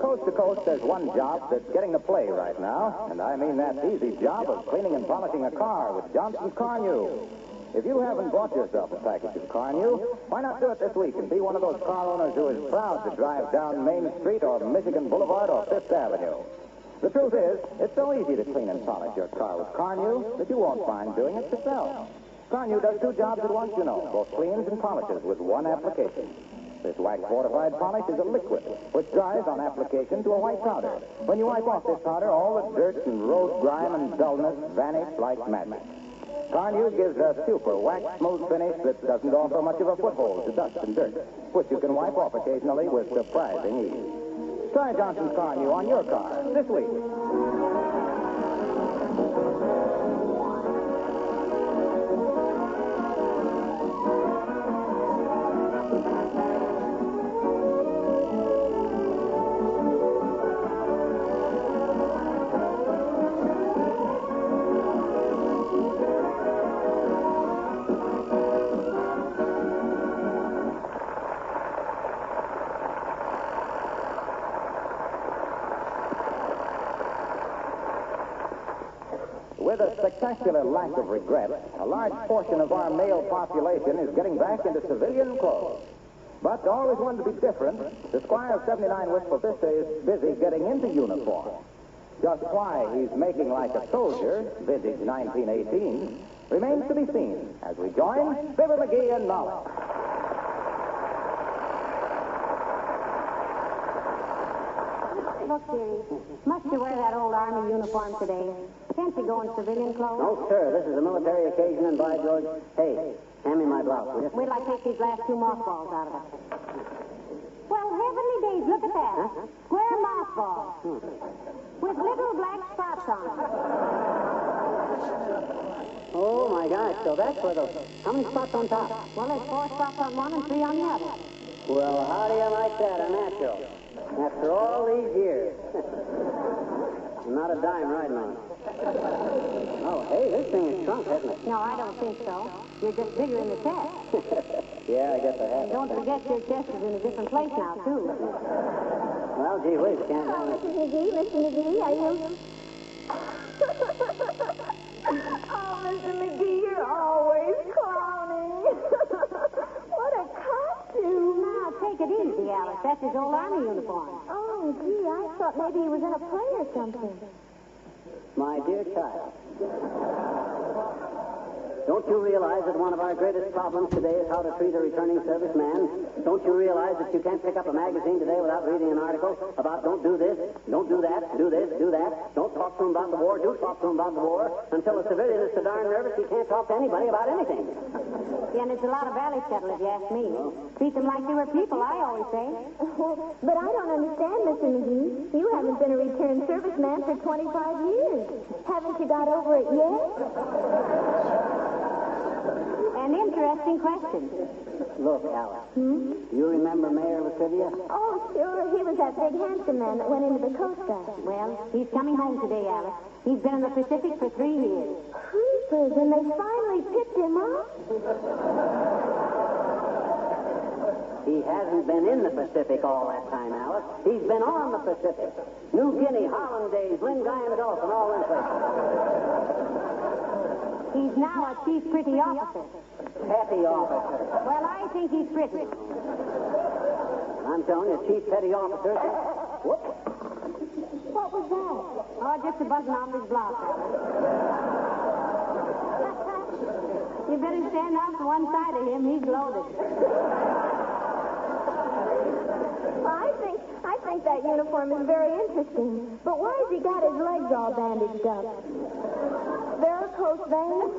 P: Coast to coast, there's one job that's getting the play right now, and I mean that easy job of cleaning and polishing a car with Johnson's Car New. If you haven't bought yourself a package of Car New, why not do it this week and be one of those car owners who is proud to drive down Main Street or Michigan Boulevard or Fifth Avenue? The truth is, it's so easy to clean and polish your car with Car New that you won't mind doing it yourself. Car New does two jobs at once, you know, both cleans and polishes with one application. This wax-fortified polish is a liquid, which dries on application to a white powder. When you wipe off this powder, all the dirt and road grime and dullness vanish like magic. Car New gives a super wax-smooth finish that doesn't offer much of a foothold to dust and dirt, which you can wipe off occasionally with surprising ease. Try Johnson's Car New on your car this week. With a spectacular lack of regret, a large portion of our male population is getting back into civilian clothes. But always wanted to be different, the Squire of 79 Wistful Vista is busy getting into uniform. Just why he's making like a soldier, vintage 1918, remains to be seen as we join Fibber McGee and Molly.
H: Look, dearie, must you wear that old Army uniform today? Can't you go in civilian clothes?
A: No, sir. This is a military occasion, and by George... Hey, hand me my blouse, will you?
H: Wait till I take these last two mothballs out of it. Well, heavenly days, look at that. Square mothballs. With little black spots on them.
A: Oh, my gosh. So that's where those... How many spots on top?
H: Well, there's 4 spots on one and 3 on the other.
A: Well, how do you like that, a natural? After all these years. Not a dime riding on it. Oh, hey, this thing is shrunk, hasn't it?
C: No, I don't think so. You're just bigger in the chest.
A: Yeah, I guess I have.
C: Don't forget your chest is in a different place now, too.
A: Well, gee whiz, can't I?
H: Mrs. McGee, are you... Oh, Mr. McGee, you're always clowning. What a costume.
C: Now, take it easy, Alice. That's his old army uniform.
H: Oh, gee, I thought maybe he was in a play or something.
A: My dear child, don't you realize that one of our greatest problems today is how to treat a returning serviceman? Don't you realize that you can't pick up a magazine today without reading an article about don't do this, don't do that, do this, do that, don't talk to him about the war, do talk to him about the war, until a civilian is so darn nervous he can't talk to anybody about anything.
C: Yeah, and it's a lot of valley cattle, if you ask me. Treat them like they were people, I always say.
H: But I don't understand, Mr. McGee. You haven't been a returned serviceman for 25 years. Haven't you got over it yet?
C: An interesting question.
A: Look, Alice, you remember Mayor Latrivia?
H: Oh, sure. He was that big handsome man that went into the Coast Guard.
C: Well, he's coming home today, Alice. He's been in the Pacific for 3 years.
H: Creepers, and they finally picked him up?
A: He hasn't been in the Pacific all that time, Alice. He's been on the Pacific. New Guinea, Hollandaise, Lingayen Gulf, and all them places.
C: He's now a chief pretty officer.
A: Petty officer.
C: Well, I think he's pretty.
A: I'm telling you, chief petty officer. Whoop.
H: What was that?
C: Oh, just a button off his blouse, Alice. You better stand out to one side of him. He's loaded.
H: I think that uniform is very interesting. But why has he got his legs all bandaged up? Varicose veins?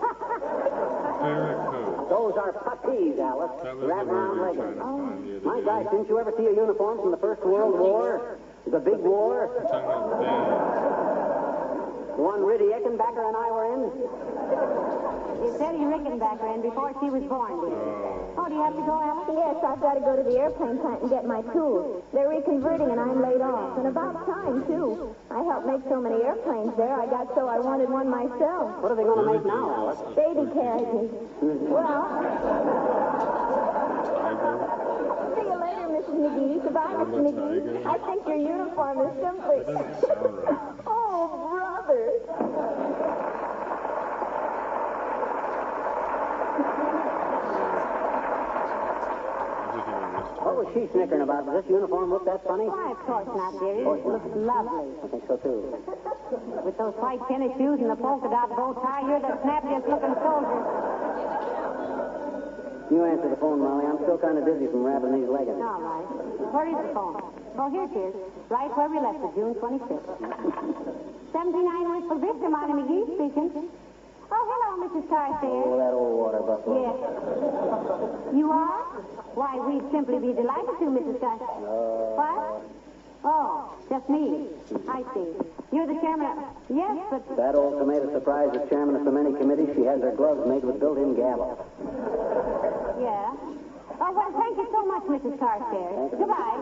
A: Those are puttees, Alice. Wrapped around leggings. My gosh, didn't you ever see a uniform from the First World War? The big war? The one Riddy Eckenbacker and I were in?
C: It's Eddie Rickenbacker in before she was born, dear. Oh, do you have to go, Alice?
H: Yes, I've got to go to the airplane plant and get my tools. They're reconverting and I'm laid off. And about time, too. I helped make so many airplanes there. I got so I wanted one myself.
A: What are they going to make now, Alice?
H: Baby carriages. Well... See you later, Mrs. McGee. Goodbye, Mr. McGee. I think your uniform is simply... Oh, brother.
A: What was she snickering about? Does this uniform look that funny?
C: Why, of course not, dearie. It looks lovely.
A: I think so, too.
C: With those white tennis shoes and the polka dot bow tie, you're the snappiest looking soldier.
A: You answer the phone, Molly. I'm still kind of dizzy from wrapping these leggings.
C: All right. Where is the phone? Oh, here it is. Right where we left it, June 26th. 79 Wistful Vista, Molly McGee speaking. Oh, hello, Mrs. Carstairs.
A: Oh, that old water buffalo.
C: Yes. You are? Why, we'd simply be delighted to, Mrs. Carstairs. What? Oh, just me. I see. You're the chairman of... Yes, but...
A: That old tomato surprise is chairman of so many committees, she has her gloves made with built-in gavel.
C: Yeah? Oh, well, thank you so much, Mrs. Carstairs. Goodbye.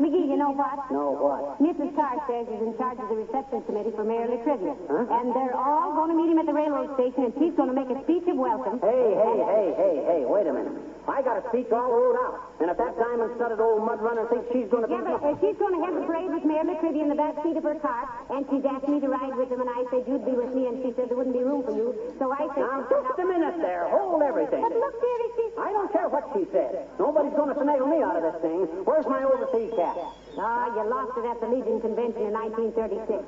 C: McGee, you know what?
A: No, what?
C: Mrs. Carstairs is in charge of the reception committee for Mayor Latrivia. Huh? And they're all going to meet him at the railroad station, and she's going to make a speech of welcome.
A: Hey, wait a minute. I got a speech all wrote out. And if that diamond-studded old mud runner thinks she's going to be...
C: Yeah, but she's going to have the parade with Mayor Latrivia in the back seat of her car, and she's asked me to ride with him, and I said you'd be with me, and she said there wouldn't be room for you. So I said...
A: Now, just a minute there. Hold everything.
C: But look, dearie,
A: I don't care what she said. Nobody's going to finagle me out of this thing. Where's my overseas cap?
C: Ah, you lost it at the Legion Convention in 1936.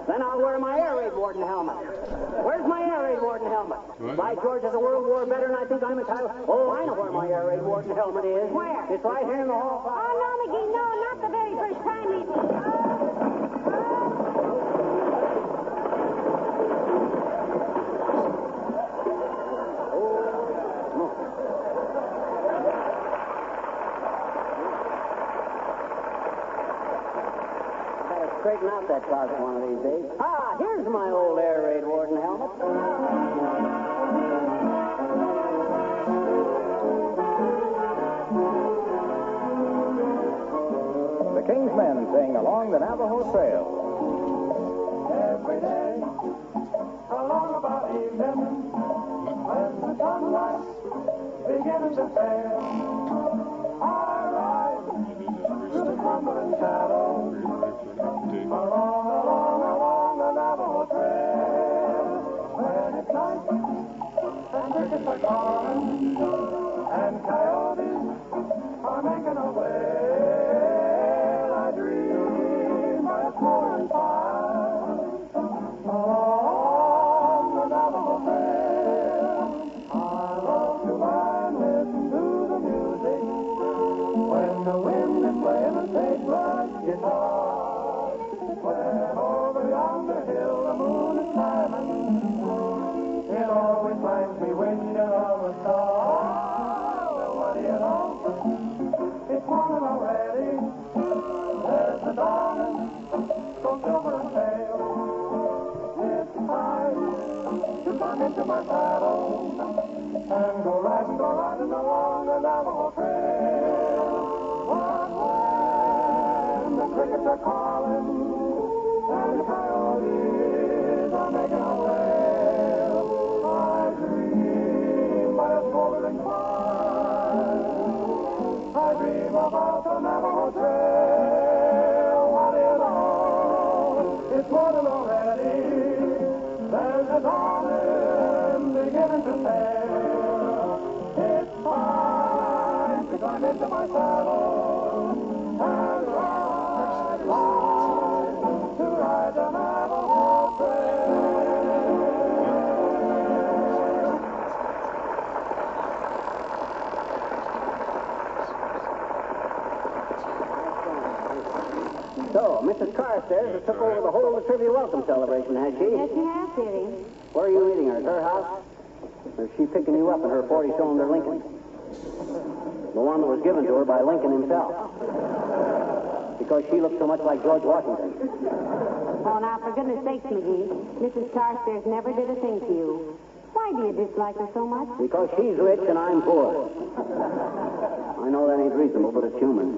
A: Then I'll wear my air raid warden helmet. Where's my air raid warden helmet? By George, as a World War veteran, I think I'm entitled... Oh, I know where my air raid warden helmet is.
C: Where?
A: It's right here in the hall.
C: Oh, no, McGee, no, not the very first time we...
A: Straighten out that closet one of these days. Ah, here's my old air raid warden helmet. The King's Men sing Along the Navajo Trail.
F: every day. Along about evening, when the sunlight begins to fail, I ride through the crumbling shadows, along the Navajo Trail. When it's night and crickets are calling, and coyotes are making a wail, I dream by a smoldering fire along the Navajo Trail. I love to lie and listen to the music when the wind is playing a sagebrush guitar. When over yonder hill the moon is climbing, it always finds me wishing on a star. Well, what do you know? It's morning already. There's the dawn, so silver and pale. It's time to come into my saddle and go riding along the Navajo Trail. But when the crickets are calling and the coyotes are making a wail, I dream by a smoldering fire. I dream about the Navajo Trail. What do you know? It's morning already. There's a dawning beginning to sail. It's time to climb into my saddle and ride to ride the Navajo Trail.
A: So, Mrs. Carstairs has took over the whole of the trivia welcome celebration, has she?
C: Yes, she has, dearie.
A: Where are you meeting her? At her house? Or is she picking you up in her 40-cylinder Lincoln? The one that was given to her by Lincoln himself. Because she looks so much like George Washington.
C: Oh, now, for goodness sakes, McGee, Mrs. Carstairs never did a thing to you. Why do you dislike her so much?
A: Because she's rich and I'm poor. I know that ain't reasonable, but it's human.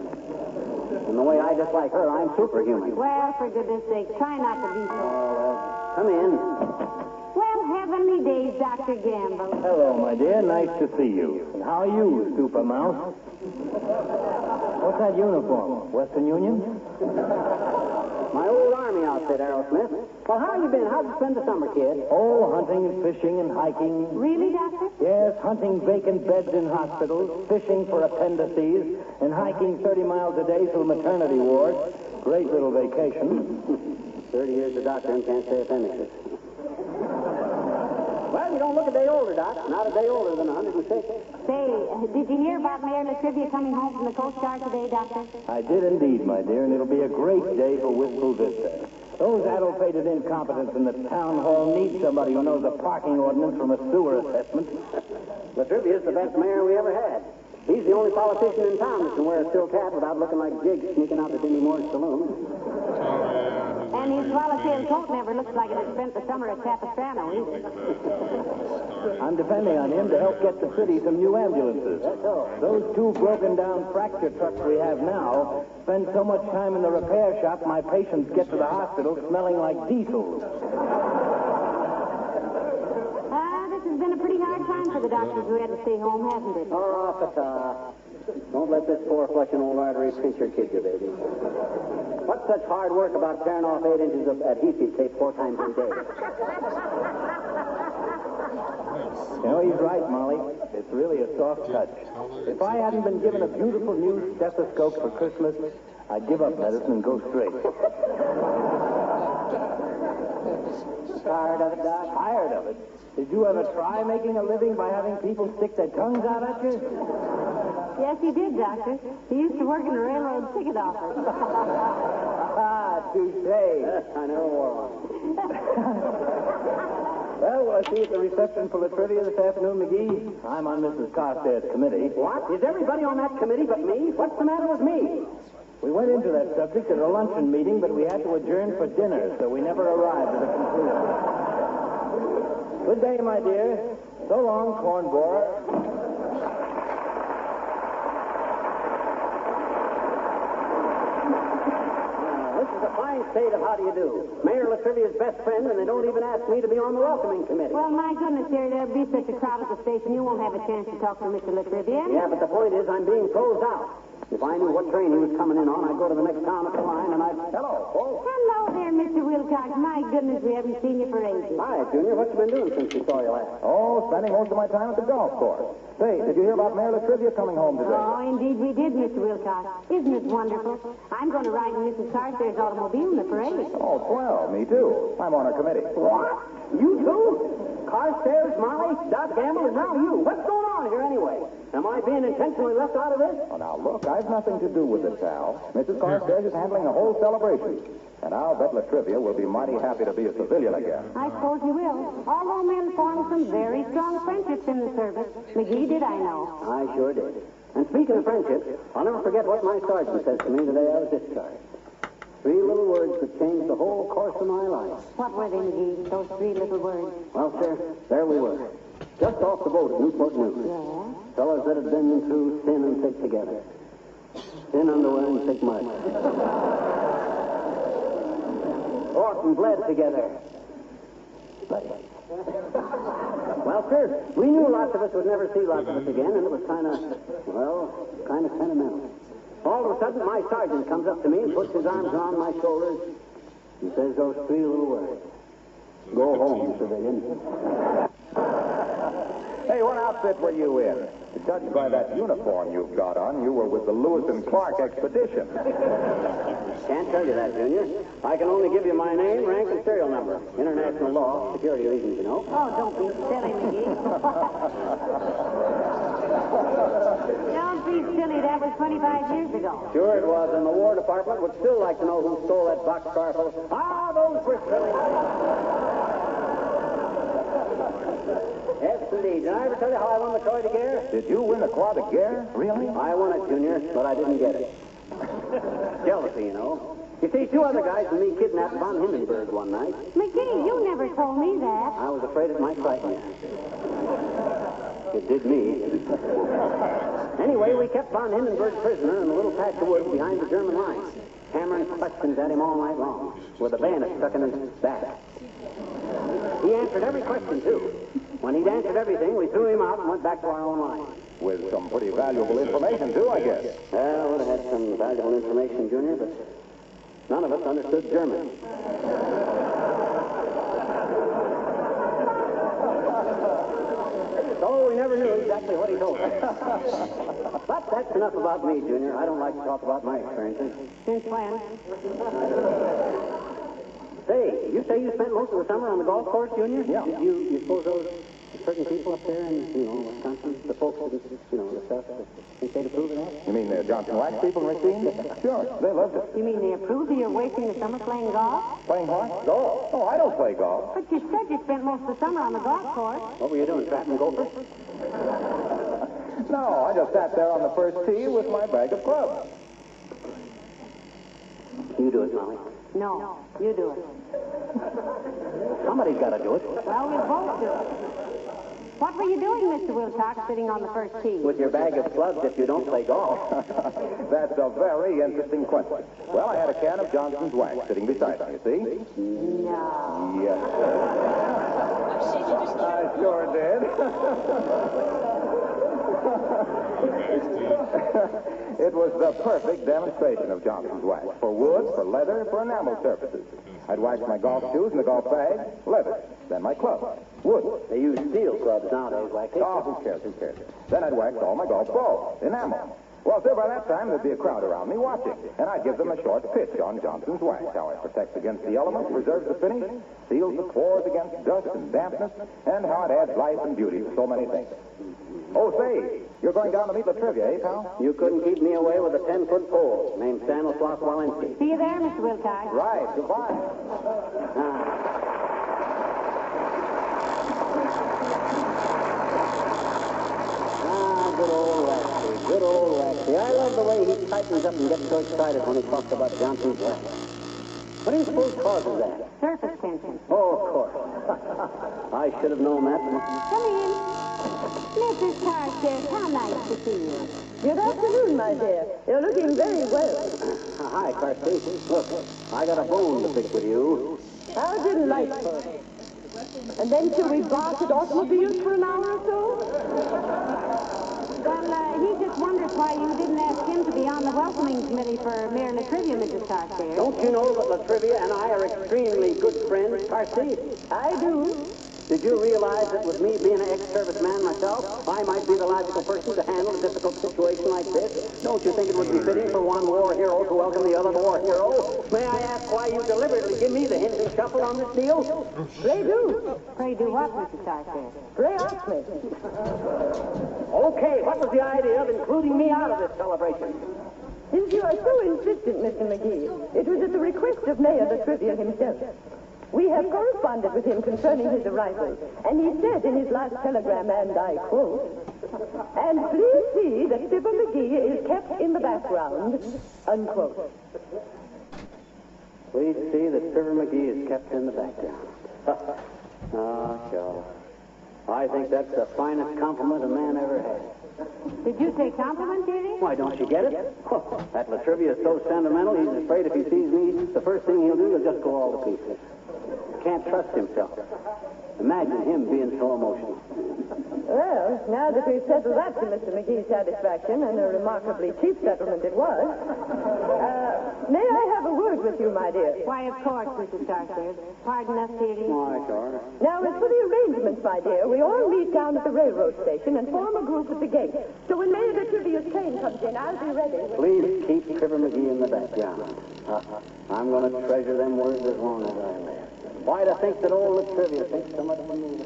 A: And the way I dislike her, I'm superhuman.
C: Well, for goodness sake, try not to be so.
A: Come in.
C: Well, heavenly days, Dr. Gamble.
Q: Hello, my dear. Nice to see you. And how are you, Super Mouse? What's that uniform? Western Union?
A: My old army outfit, Aerosmith. Well, how you been? How'd you spend the summer, kid?
Q: Oh, hunting and fishing and hiking.
C: Really, Doctor?
Q: Yes, hunting vacant beds in hospitals, fishing for appendices, and hiking 30 miles a day to a maternity ward. Great little vacation.
A: 30 years a doctor and can't say appendixes. Well, you don't look a day older, Doc. Not a day older than 106.
C: Say, did you hear about Mayor Latrivia coming home from the Coast Guard today, Doctor?
Q: I did indeed, my dear, and it'll be a great day for Wistful Vista. Those addle-pated incompetents in the town hall need somebody who knows a parking ordinance from a sewer assessment.
A: Latrivia's the best mayor we ever had. He's the only politician in town that can wear a silk hat without looking like Jiggs sneaking out the Dinny Moore's saloon.
C: And his swallow-tailed coat never looks like it had spent the summer at Capistrano, either.
Q: I'm depending on him to help get the city some new ambulances. Those two broken-down fracture trucks we have now spend so much time in the repair shop, my patients get to the hospital smelling like diesel.
C: This has been a pretty hard time for the doctors who had to stay home, hasn't it?
A: Oh, pata. Don't let this poor flushing old artery pinch your kid, you baby. What's such hard work about tearing off 8 inches of adhesive tape 4 times a day?
Q: You know, he's right, Molly. It's really a soft touch. If I hadn't been given a beautiful new stethoscope for Christmas, I'd give up medicine and go straight.
A: Tired of it, Doc?
Q: Tired of it? Did you ever try making a living by having people stick their tongues out at you?
C: Yes, he did, Doctor. He used to work in a railroad ticket office.
Q: Touche.
A: I never wore one.
Q: Well, will I see you at the reception for the trivia this afternoon, McGee? I'm on Mrs. Carstairs' committee.
A: What? Is everybody on that committee but me? What's the matter with me?
Q: We went into that subject at a luncheon meeting, but we had to adjourn for dinner, so we never arrived at a conclusion. Good day, my dear. So long, corn borer.
A: This is
R: a fine state of how do you do. Mayor Latrivia's best friend, and they don't even ask me to be on the welcoming committee.
C: Well, my goodness, dear, there'll be such a crowd at the station, you won't have a chance to talk to Mr. Latrivia.
R: Yeah, but the point is, I'm being closed out. If I knew what train he was coming in on, I'd go to the next town up the line, and I'd... Hello, folks.
C: Hello there, Mr. Wilcox. My goodness, we haven't seen you for ages.
R: Hi, Junior. What you been doing since we saw you last?
P: Oh, spending most of my time at the golf course. Say, did you hear about Mayor Latrivia coming home today?
C: Oh, indeed we did, Mr. Wilcox. Isn't it wonderful? I'm going to ride in Mrs. Carstairs' automobile in the parade.
P: Oh, swell. Me too. I'm on her committee.
R: What? You too? Carstairs, Molly, Doc Gamble, and now you. What's going on here anyway? Am I being intentionally left out of this?
P: Oh, now, look, I've nothing to do with it, Sal. Mrs. Carstairs is handling the whole celebration. And I'll bet Latrivia will be mighty happy to be a civilian again.
C: I suppose you will. Although men formed some very strong friendships in the service. McGee did, I know.
R: I sure did. And speaking of friendships, I'll never forget what my sergeant said to me the day I was discharged. 3 little words that changed the whole course of my life.
C: What were they, McGee, those 3 little words?
R: Well, sir, there we were. Just off the boat at Newport News.
C: Yeah?
R: Fellas that had been through sin and thick together. Thin underwear and thick mud. Fought and bled together. Well, sir, we knew lots of us would never see lots of us again, and it was kind of sentimental. All of a sudden, my sergeant comes up to me and puts his arms around my shoulders and says those 3 little words. Go home, civilian.
P: Hey, what outfit were you in? Judged by that uniform you've got on, you were with the Lewis and Clark expedition.
R: Can't tell you that, Junior. I can only give you my name, rank, and serial number. International law, security reasons, you know.
C: Oh, don't be silly, McGee. Don't be silly. That was 25 years ago.
R: Sure it was, and the War Department would still like to know who stole that boxcar. Those were silly. Yes, indeed. Did I ever tell you how I won the Croix de Guerre?
P: Did you win the Croix de Guerre? Really?
R: I won it, Junior, but I didn't get it. Jealousy, you know. You see, 2 other guys and me kidnapped von Hindenburg one night.
C: McGee, you never told me that.
R: I was afraid it might frighten you. It did me. Anyway, we kept von Hindenburg prisoner in a little patch of woods behind the German lines, hammering questions at him all night long, with a bayonet stuck in his back. He answered every question, too. When he'd answered everything, we threw him out and went back to our own lines.
P: With some pretty valuable information, too, I guess.
R: Well, I would have had some valuable information, Junior, but none of us understood German. So we never knew exactly what he told us. But that's enough about me, Junior. I don't like to talk about my experiences.
C: Since when?
R: You say you spent most of the summer on the golf course, Junior?
P: Yeah.
R: You suppose those certain people up there in, Wisconsin, the folks that, the stuff, think they'd approve of that?
P: You mean the Johnson Wax people, Racine? Sure, they loved it.
C: You mean they approved of your wasting the summer playing golf?
P: Playing what? Golf. Oh, I don't play golf.
C: But you said you spent most of the summer on the golf course.
R: What were you doing, trapping gophers?
P: No, I just sat there on the first tee with my bag of clubs.
R: You do it, Molly.
C: No, you do it.
R: Somebody's got to do it.
C: Well, we'll both do it. What were you doing, Mr. Wilcox, sitting on the first tee?
R: With your bag of clubs if you don't play golf.
P: That's a very interesting question. Well, I had a can of Johnson's Wax sitting beside me, you see?
C: No.
P: Yes, sir. I sure did. It was the perfect demonstration of Johnson's Wax. For wood, for leather, for enamel surfaces. I'd wax my golf shoes in the golf bag, leather. Then my clubs, wood.
R: They use steel clubs nowadays, like this.
P: Oh, who cares? Then I'd wax all my golf balls, enamel. Well, sir, by that time, there'd be a crowd around me watching, and I'd give them a short pitch on Johnson's Wax, how it protects against the elements, preserves the finish, seals the pores against dust and dampness, and how it adds life and beauty to so many things. Oh, say, you're going down to meet Latrivia, eh, pal?
R: You couldn't keep me away with a 10-foot pole named Stanislaus Walensky.
C: See you there, Mr. Wilcox.
P: Right, goodbye.
R: Good old Waxy. Good old Waxy. I love the way he tightens up and gets so excited when he talks about Johnson's Wax. What do you suppose causes that?
C: Surface tension.
R: Oh, of course. I should have known that.
C: Come in. Mrs. Carstairs, how nice to see you.
B: Good afternoon, my dear. You're looking very well.
R: Hi, Carsey. Look, I got a bone to pick with you.
B: How delightful. And then shall we bark at automobiles for an hour or so?
C: Well, he just wonders why you didn't ask him to be on the welcoming committee for Mayor Latrivia, Mrs. Carstairs.
R: Don't you know that Latrivia and I are extremely good friends, Carsey?
B: I do.
R: Did you realize that with me being an ex-serviceman myself, I might be the logical person to handle a difficult situation like this? Don't you think it would be fitting for one war hero to welcome the other war hero? May I ask why you deliberately give me the hint and shuffle on this deal?
B: Pray do.
C: Pray do what, Mrs. Carstairs?
B: Pray ask me.
R: Okay, what was the idea of including me out of this celebration?
B: Since you are so insistent, Mr. McGee, it was at the request of Mayor Latrivia himself. We have corresponded with him concerning his arrival, and he said in his last telegram, and I quote, "And please see that Fibber McGee is kept in the background," unquote.
R: Please see that Fibber McGee is kept in the background. Oh, sure. I think that's the finest compliment a man ever had.
C: Did you say compliment, dearie?
R: Why, don't you get it? That Latrivia is so sentimental, he's afraid if he sees me, the first thing he'll do is just go all to pieces. Can't trust himself. Imagine him being so emotional.
B: Well, now that we've settled that to Mr. McGee's satisfaction, and a remarkably cheap settlement it was, may I have a word with you, my dear?
C: Why, of course, Mrs. Carstairs. Pardon us, dearie.
R: Why, sure.
B: Now, as for the arrangements, my dear, we all meet down at the railroad station and form a group at the gate. So when Mayor Latrivia's train comes in, I'll be ready.
R: Please keep Fibber McGee in the background. I'm going to treasure them words as long as I live. Why to think that old Latrivia thinks so much of me?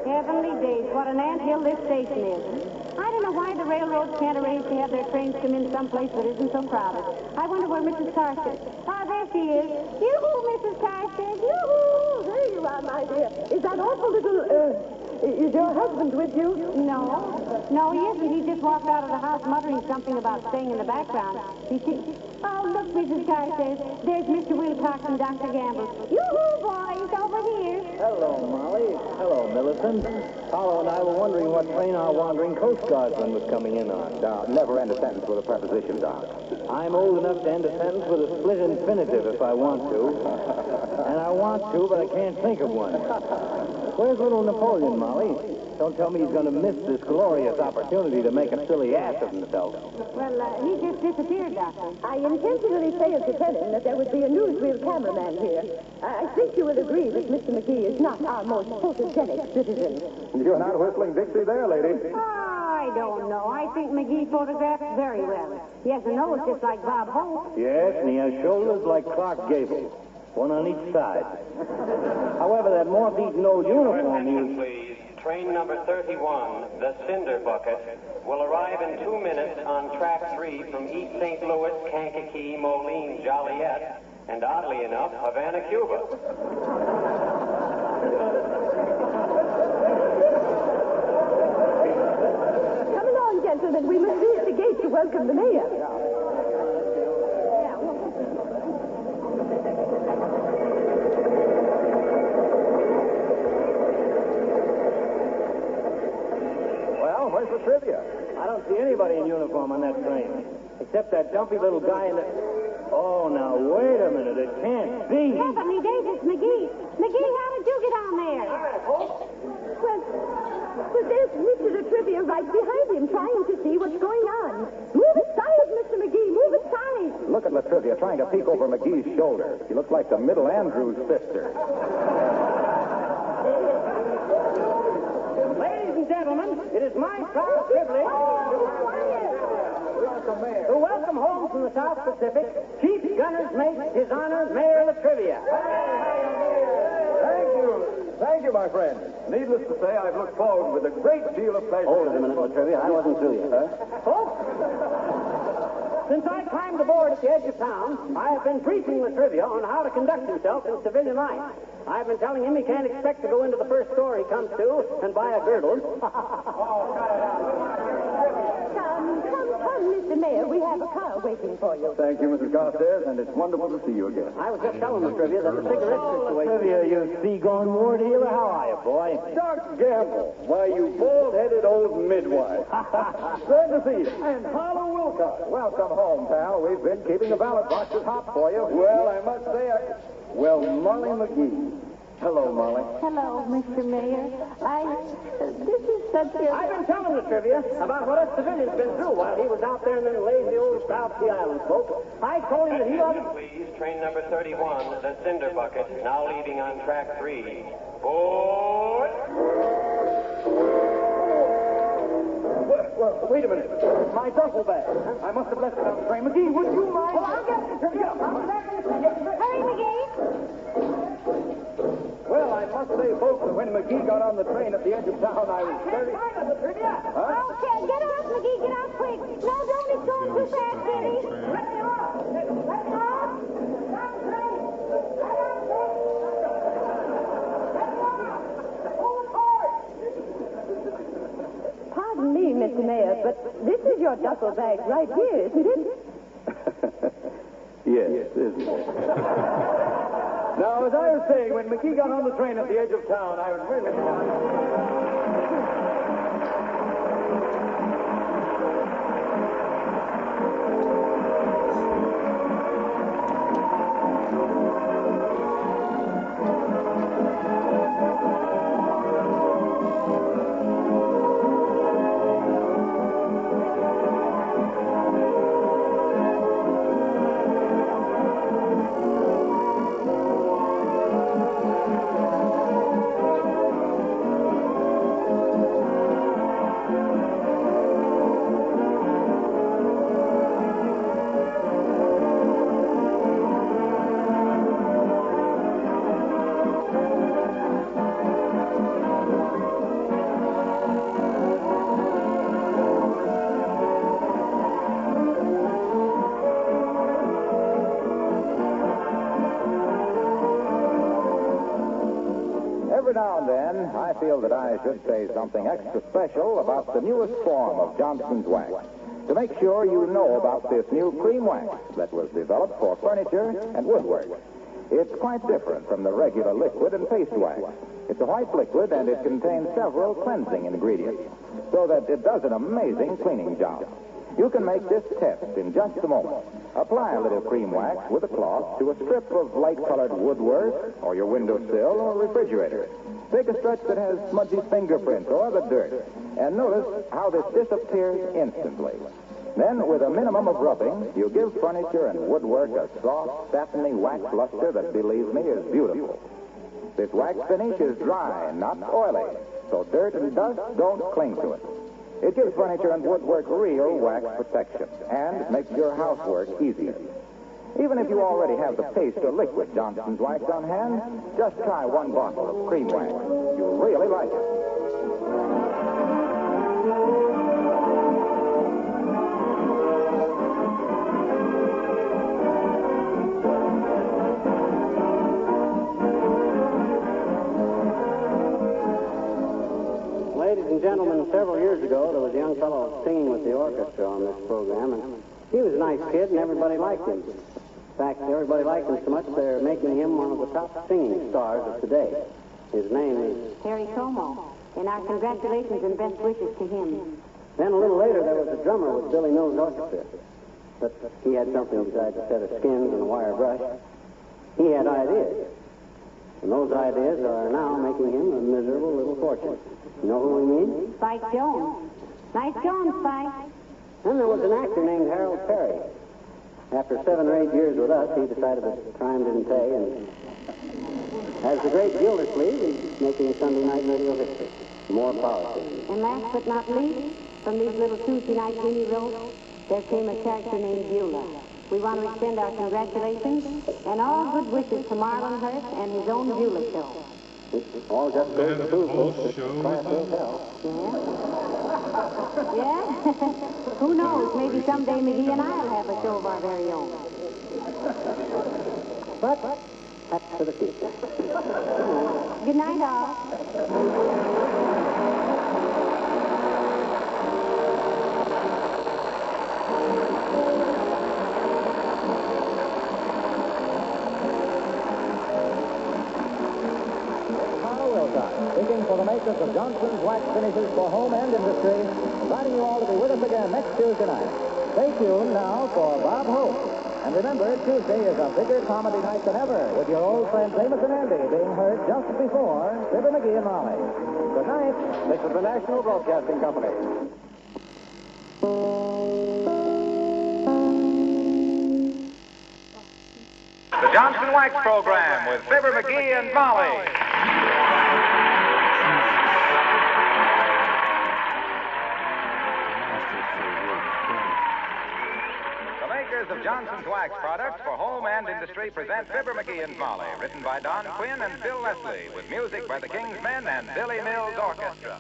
C: Heavenly days, what an anthill this station is. I don't know why the railroads can't arrange to have their trains come in someplace that isn't so crowded. I wonder where Mrs. Carstairs... Ah, there she is. Yoo-hoo, Mrs. Carstairs. Yoo-hoo.
B: There you are, my dear. Is that awful little, is your husband with you?
C: No. No, he isn't. He just walked out of the house muttering something about staying in the background. Oh, look, Mrs. Carstairs. There's Mr. Wilcox and Dr. Gamble. Yoo-hoo, boys, over here.
Q: Hello, Molly. Hello, Millicent. Paolo and I were wondering what train our wandering Coast Guardsman was coming in on.
P: Now, never end a sentence with a preposition, Doc.
Q: I'm old enough to end a sentence with a split infinitive if I want to. And I want to, but I can't think of one. Where's little Napoleon, Molly? Don't tell me he's going to miss this glorious opportunity to make a silly ass of himself.
C: Well, he just disappeared, Doctor.
B: I intentionally failed to tell him that there would be a newsreel cameraman here. I think you will agree that Mr. McGee is not our most photogenic citizen.
P: You're not whistling Dixie there, lady.
C: I don't know. I think McGee photographs very well. He has a nose just like Bob Hope.
Q: Yes, and he has shoulders like Clark Gable. One on each side. However, that moth-eaten old uniform
O: Attention, please. Train number 31, the Cinder Bucket, will arrive in 2 minutes on track 3 from East St. Louis, Kankakee, Moline, Joliet, and oddly enough, Havana, Cuba.
B: Come along, gentlemen. We must be at the gate to welcome the mayor.
P: Well, where's the trivia?
Q: I don't see anybody in uniform on that train. Except that dumpy little guy in the... Oh, now, wait a minute. It can't be.
C: Heavenly days, it's McGee. McGee, how did you get on there?
B: Well, there's Mr. Latrivia right behind him, trying to see what's going on. Move aside, Mr. McGee. Move aside.
P: Look at Latrivia trying to peek over McGee's shoulder. She looks like the middle Andrews sister.
R: Ladies and gentlemen, it is my proud privilege...
Q: Mr. Mayor.
R: To welcome home from the South Pacific, Chief Gunner's Mate, His Honor, Mayor Latrivia.
S: Thank you. Thank you, my friend. Needless to say, I've looked forward with a great deal of pleasure.
R: Hold it a minute, Latrivia. I wasn't through yet. Folks, since I climbed aboard at the edge of town, I have been briefing Latrivia on how to conduct himself in civilian life. I've been telling him he can't expect to go into the first store he comes to and buy a girdle.
B: Come, Mr. Mayor. We have a car waiting for you.
S: Thank you, Mrs. Carstairs, and it's wonderful to see you again.
R: I was just telling Latrivia that the cigarette situation...
Q: Latrivia, you seagoing war dealer. How are you, boy?
S: Doc Gamble. Why, you bald-headed old midwife. Glad to see you. And Harlow Wilcox.
P: Welcome home, pal. We've been keeping the ballot boxes hot for you.
S: Well, I must say, Well, Molly McGee. Hello, Molly.
B: Hello, Mr. Mayor. This is such a...
R: I've been telling Latrivia about what us civilians been through while he was out there in them lazy old South Sea Islands, folks. I told him that he ought to...
T: Please, train number 31, the Cinder Bucket, now leaving on track 3. Board!
S: Well, wait a minute. My duffel bag. I must have left it on the train. McGee, would you mind?
R: Well, I'll get it, Latrivia.
B: Hurry, McGee.
S: Well, I must say, folks, that when McGee got on the train at the edge of town, I was very...
B: Okay, get off, McGee. Get off quick. No, don't. It's going too fast, Betty. Let me off. Let me off. Stop the train. Pardon me, Mr. Mayor, but this is your duffel bag right here, isn't it?
S: Yes, isn't it? Now, as I was saying, when McGee got on the train at the edge of town, I was really...
P: Every now and then, I feel that I should say something extra special about the newest form of Johnson's wax. To make sure you know about this new cream wax that was developed for furniture and woodwork. It's quite different from the regular liquid and paste wax. It's a white liquid and it contains several cleansing ingredients, so that it does an amazing cleaning job. You can make this test in just a moment. Apply a little cream wax with a cloth to a strip of light-colored woodwork or your windowsill or refrigerator. Take a stretch that has smudgy fingerprints or the dirt, and notice how this disappears instantly. Then, with a minimum of rubbing, you give furniture and woodwork a soft, satiny wax luster that, believe me, is beautiful. This wax finish is dry and not oily, so dirt and dust don't cling to it. It gives furniture and woodwork real wax protection and makes your housework easier. Even if you already have the paste or liquid Johnson's wax on hand, just try one bottle of cream wax. You'll really like it.
R: Ladies and gentlemen, several years ago, there was a young fellow singing with the orchestra on this program, and he was a nice kid, and everybody liked him. In fact, everybody liked him so much they're making him one of the top singing stars of today. His name is...
C: Harry Como. And our congratulations and best wishes to him.
R: Then a little later, there was a drummer with Billy Mills' orchestra. But he had something besides a set of skins and a wire brush. He had ideas. And those ideas are now making him a miserable little fortune. You know who we mean?
C: Spike Jones. Nice Jones, Spike.
R: Then there was an actor named Harold Perry. After 7 or 8 years with us, he decided that time didn't pay, and as the great Gildersleeve, he's making Sunday night radio history. More power to him.
C: And last but not least, from these little Tuesday nights when he wrote, there came a character named Beulah. We want to extend our congratulations and all good wishes to Marlon Hurst and his own Beulah show.
Q: All just goes to prove, folks, that class will tell.
C: Yeah? Who knows? Maybe someday McGee and I'll have a show of our very own.
Q: But that's to the future.
C: Good night, all.
P: Speaking for the makers of Johnson's Wax Finishes for Home and Industry, inviting you all to be with us again next Tuesday night. Stay tuned now for Bob Hope. And remember, Tuesday is a bigger comedy night than ever, with your old friends Amos and Andy being heard just before Fibber McGee and Molly. Good night. This is the National Broadcasting Company.
J: The Johnson Wax Program with Fibber McGee and Molly. The makers of Johnson's Wax products for home and industry present Fibber McGee and Molly, written by Don Quinn and Bill Leslie, with music by the King's Men and Billy Mills Orchestra.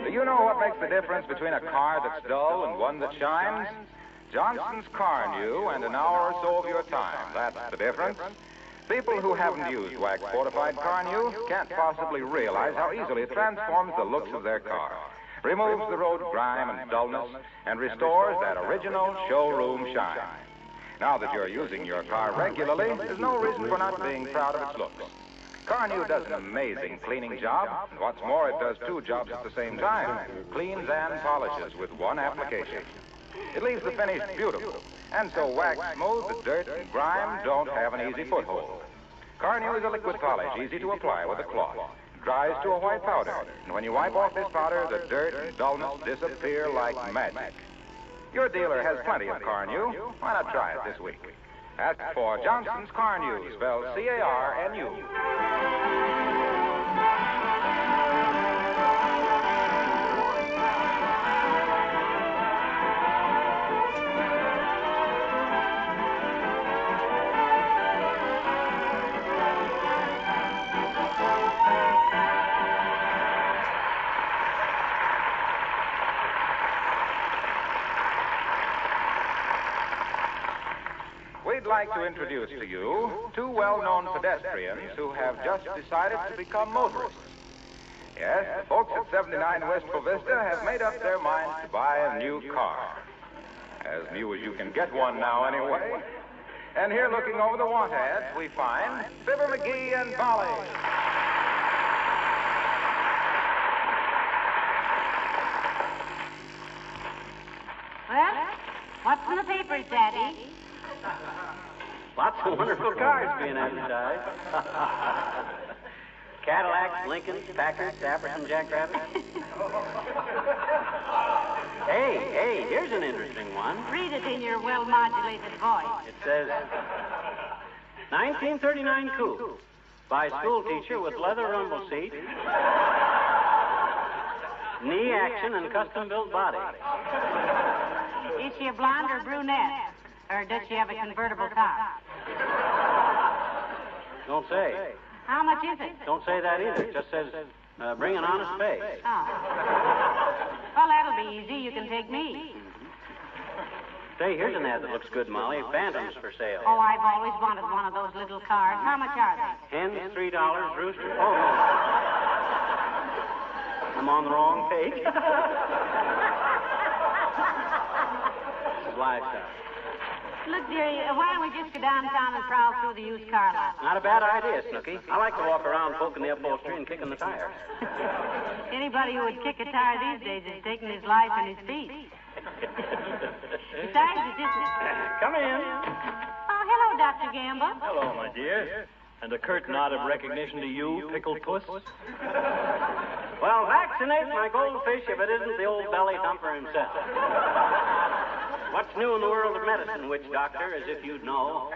J: Do you know what makes the difference between a car that's dull and one that shines? Johnson's Car New and an hour or so of your time. That's the difference. People who haven't used wax-fortified Car New can't possibly realize how easily it transforms the looks of their car, removes the road grime and dullness, and restores that original showroom shine. Now that you're using your car regularly, there's no reason for not being proud of its looks. Car New does an amazing cleaning job. And what's more, it does two jobs at the same time. Cleans and polishes with one application. It leaves the finish beautiful. And so wax smooth, the dirt and grime don't have an easy foothold. Car New is a liquid polish, easy to apply with a cloth. It dries to a white powder. And when you wipe off this powder, the dirt and dullness disappear like magic. Your dealer has plenty of Car New. Why not try it this week? Ask for Johnson's Car New, spelled C-A-R-N-U. We'd like to introduce to you two well-known pedestrians who have just decided to become motorists. Yes, the folks at 79 Wistful Vista have made up their minds to buy a new car. As new as you can get one now, anyway. And here, looking over the want ads, we find Fibber McGee and Molly.
C: Well, what's in the papers, Daddy?
O: Lots of wonderful cars being advertised. Cadillacs, Lincolns, Packards, Staffers, and Jackrabbits. Hey, here's an interesting one.
C: Read it in your well-modulated voice.
O: It says, 1939 coupe by school teacher with leather rumble seat, knee action, and custom-built body.
C: Is she a blonde or brunette? Or does she have a convertible top?
O: Don't say.
C: How much is it?
O: Don't say that either. It just says, bring an honest face.
C: Oh. Well, that'll be easy. You can take me.
O: Say, here's an ad that looks good, Molly. Phantoms for sale.
C: Oh, I've always wanted one of those little cars. How much are they?
O: Hens, $3. Rooster. Oh, no. I'm on the wrong page. This is livestock.
C: Look, dearie, why don't we just go downtown and prowl through the used car lot?
O: Not a bad idea, Snooky. I like to walk around poking the upholstery and kicking the tires.
C: Anybody who would kick a tire these days is taking his life in his feet. Besides, it's just...
K: Come in.
C: Oh, hello, Dr. Gamble.
K: Hello, my dear. And a curt nod of recognition to you, Pickled Puss?
O: Well, vaccinate my goldfish if it isn't the old belly thumper himself. What's new in the world of medicine, witch doctor, as if you'd know?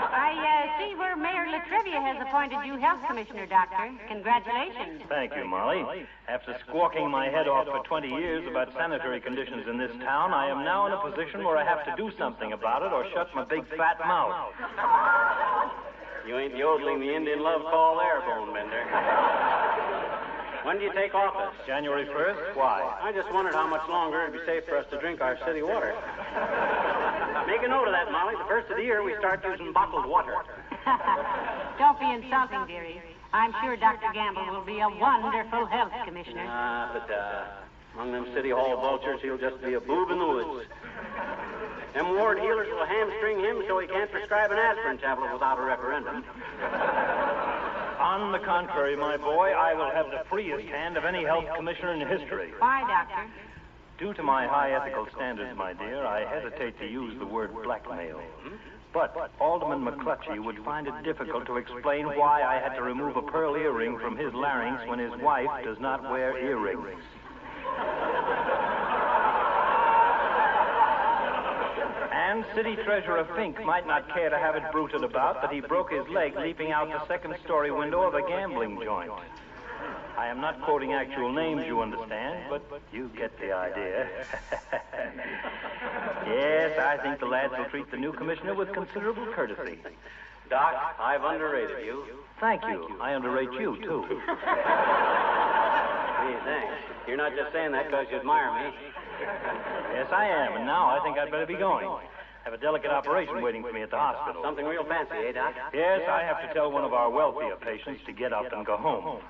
C: I see where Mayor Latrivia has appointed you health commissioner, Doctor. Congratulations.
K: Thank you, Molly. After squawking my head off for 20 years about sanitary conditions in this town, I am now in a position where I have to do something about it or shut my big fat mouth.
O: You ain't yodeling the Indian love call there, Bone Bender. When do you take office?
K: January 1st? Why?
O: I just wondered how much longer it'd be safe for us to drink our city water. Make a note of that, Molly. The first of the year, we start using bottled water.
C: Don't be insulting, dearie. I'm sure Dr. Gamble will be a wonderful health commissioner.
O: But among them city hall vultures, he'll just be a boob in the woods. Them ward healers will hamstring him so he can't prescribe an aspirin tablet without a referendum.
K: On the contrary, my boy, I will have the freest hand of any health commissioner in history.
C: Why, Doctor?
K: Due to my high ethical standards, my dear, I hesitate to use the word blackmail. But Alderman McClutchy would find it difficult to explain why I had to remove a pearl earring from his larynx when his wife does not wear earrings. And City Treasurer Fink might not care to have it bruited about that he broke his leg leaping out the second-story window of a gambling joint. I am not quoting actual names, you understand, but you get the idea. Yes, I think the lads will treat the new commissioner with considerable courtesy.
O: Doc, I've underrated you.
K: Thank you. I underrate you, too.
O: Gee, thanks. You're not just saying that because you admire me.
K: Yes, I am, and now I think I'd better be going. I have a delicate operation waiting for me at the hospital.
O: Something real fancy, eh, Doc?
K: Yes, I have to tell one of our wealthier patients to get up and go home.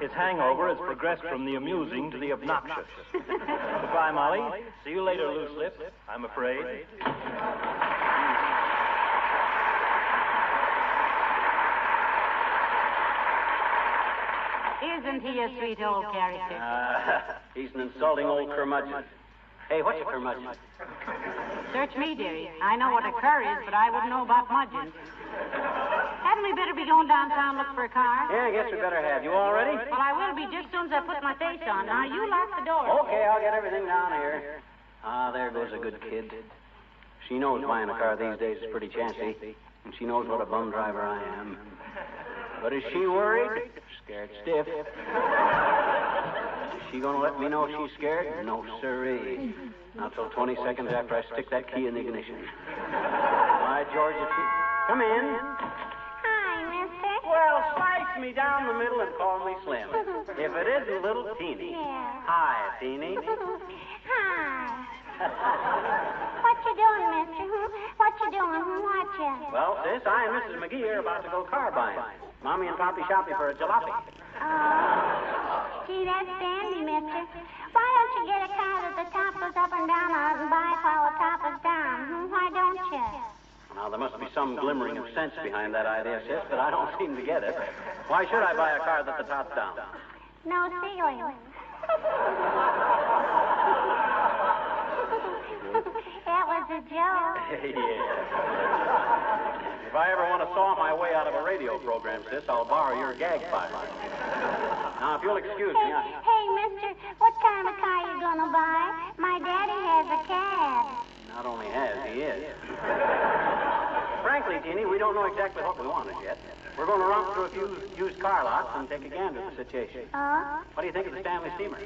K: His hangover has progressed from the amusing to the obnoxious. Goodbye, Molly. See you later, loose lip, I'm afraid.
C: Isn't he a sweet old character?
O: He's an insulting old curmudgeon. Hey, what's a curmudgeon?
C: Search me, dearie. I know what a cur is, but I wouldn't know about mudgeons. Hadn't we better be going downtown look for a car?
O: Yeah, I guess we better have. You all ready?
C: Well, I will be just as soon as I put my face on. Now, you lock the door.
O: Okay, I'll get everything down here. Ah, there goes a good kid. She knows buying a car these days is pretty chancy, and she knows what a bum driver I am. But is she worried? Scared stiff. Is she gonna let me know she's scared? No, sirree. Not till 20 seconds after I stick that key in the ignition. By George, if she... Come in.
H: Hi, mister.
O: Well, slice me down the middle and call me Slim. If it isn't little Teeny.
H: Yeah.
O: Hi, Teeny.
H: Hi. What you doing, mister? What you doing? What you?
O: Well, sis, I and Mrs. McGee are about to go car buying. Mommy and Poppy shopping for a jalopy.
H: Oh, gee, that's dandy, mister. Why don't you get a car that the top goes up and down on it and buy it while the top is down? Why don't you?
O: Now, there must be some glimmering of sense behind that idea, sis, but I don't seem to get it. Why should I buy a car that the top's down?
H: No ceiling. That was a joke.
O: Yeah. If I ever want to saw my way out of a radio program, sis, I'll borrow your gag file. Now, if you'll excuse me,
H: Hey, mister, what kind of car you gonna buy? My daddy has a cab.
O: Not only has, he is. Frankly, Teeny, we don't know exactly what we want as yet. We're going to romp through a few used car lots and take a gander at the situation. What do you think of the Stanley steamer?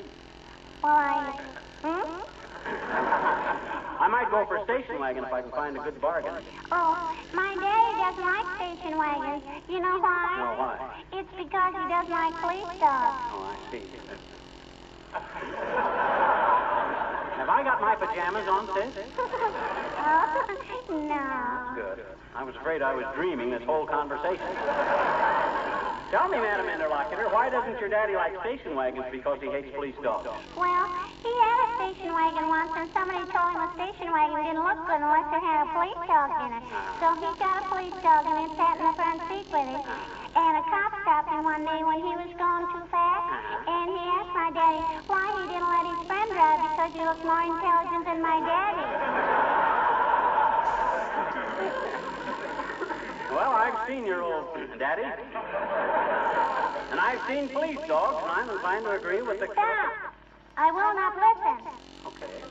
H: Well,
O: I might go for a station wagon if I can find a good bargain.
H: Oh, my daddy doesn't like station wagons. You know why?
O: No, why?
H: It's because he doesn't like police dogs.
O: Oh, I see. Have I got my pajamas on, sis?
H: No.
O: Good. I was afraid I was dreaming this whole conversation. Tell me, Madam Interlocutor, why doesn't your daddy like station wagons because he hates police dogs?
H: Well, he had a station wagon once, and somebody told him a station wagon didn't look good unless it had a police dog in it. So he got a police dog and he sat in the front seat with it. And a cop stopped him one day when he was going too fast, and he asked my daddy why he didn't let his friend drive because he looked more intelligent than my daddy.
O: Well, I've seen your old daddy. And I've seen police dogs, and I'm inclined to agree with the...
H: Stop! I will not listen.
O: Okay.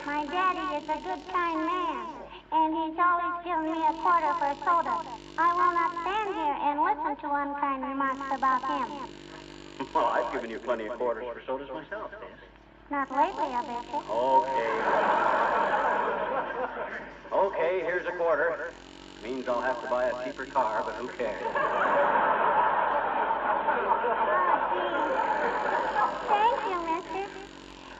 H: My daddy is a good, kind man, and he's always given me a quarter for a soda. I will not stand here and listen to unkind remarks about him.
O: Well, I've given you plenty of quarters for sodas myself, yes.
H: Not lately, I bet you.
O: Okay. Okay, here's a quarter. Means I'll have to buy a cheaper car, but who cares?
H: Thank you, mister.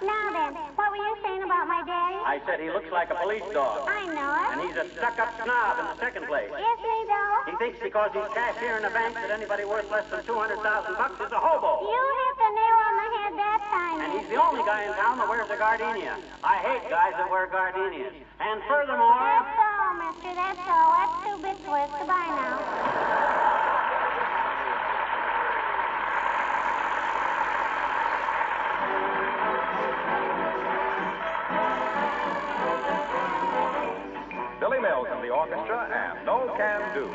H: Now then, what were you saying about my daddy?
O: I said he looks like a police dog.
H: I know it.
O: And he's a stuck-up snob in the second place.
H: Is he, though?
O: He thinks because he's cashier in a bank that anybody worth less than $200,000 is a hobo.
H: You hit the nail on the head that time.
O: And he's the only guy in town that wears a gardenia. I hate guys that wear gardenias. And furthermore...
H: That's all, mister. That's all. That's 2 bits worth. Goodbye now.
J: Billy Mills and the orchestra and No Can Do.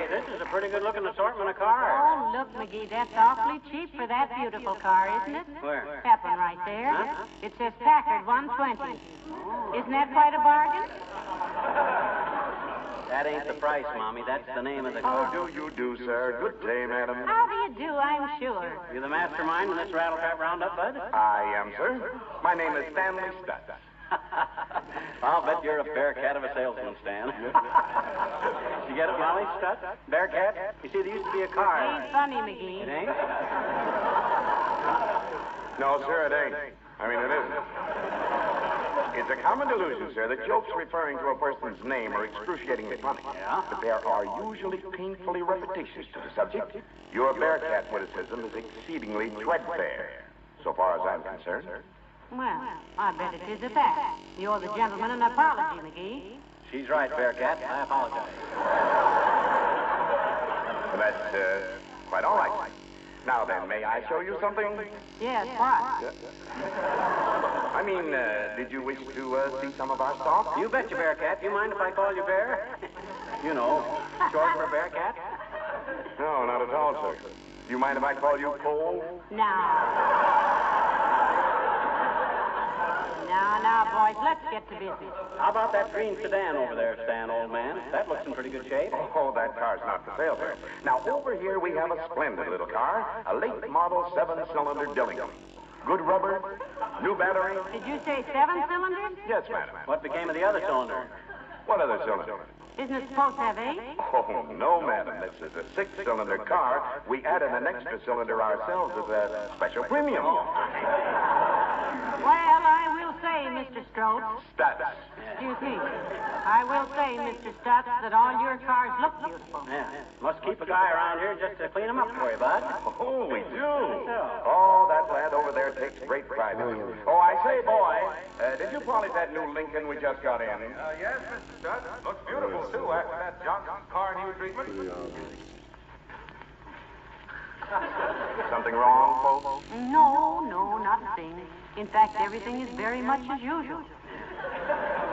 O: This is a pretty good-looking assortment of cars.
C: Oh, look, McGee, that's awfully cheap for that beautiful car, isn't it?
O: Where?
C: Happen right there.
O: Huh?
C: It says Packard 120. Isn't that quite a bargain?
O: That ain't the price, Mommy. That's the name of the car.
L: How do you do, sir? Good day, madam.
C: How do you do, I'm sure.
O: You the mastermind in this rattletrap roundup, Bud?
L: I am, sir. My name is Stanley Stutz.
O: I'll bet you're a bearcat of a salesman, Stan. You get it, Molly? Stutz? Bearcat? You see, there used to be a car.
C: Ain't funny, McGee.
O: It ain't?
L: No, sir, it ain't. I mean, it isn't. It's a common delusion, sir, that jokes referring to a person's name are excruciatingly funny.
O: Yeah?
L: But there are usually painfully repetitious to the subject. Your bearcat witticism is exceedingly threadbare, so far as I'm concerned.
C: Well, I bet it is at that. You're the gentleman, an apology, McGee.
O: She's right, Bearcat. I apologize.
L: Well, that's quite all right. Now then, may I show you something?
C: Yes, what?
L: I mean, did you wish to see some of our stock?
O: You betcha, Bearcat. You mind if I call you Bear? You know, short for Bearcat?
L: No, not at all, sir. Do you mind if I call you Cole?
C: Now, boys, let's get to business.
O: How about that green sedan over there, Stan, old man? That looks in pretty good shape.
L: Oh, that car's not for sale, sir. Now, over here we have a splendid little car, a late model 7-cylinder Dillingham. Good rubber, new battery.
C: Did you say 7 cylinders?
L: Yes, madam.
O: What became of the other cylinder?
L: What other cylinder?
C: Isn't it supposed to have 8?
L: Oh, no, madam. This is a 6-cylinder car. We added an extra cylinder ourselves as a special premium.
C: Well, I will say, Mr. Strode.
L: Stats.
C: Excuse me. I will say, Mr. Stutz, that all your cars look beautiful.
O: Yeah. Must keep a guy around here just to clean them up for you, Bud.
L: Oh, we do. Oh, that lad over there takes great pride in it. Oh, I say, boy, did you polish that new Lincoln we just got in?
J: Yes, Mr. Studd. Looks beautiful, too, after that Johnson car new treatment.
L: Something wrong, folks?
C: No, not a thing. In fact, everything is very much as usual.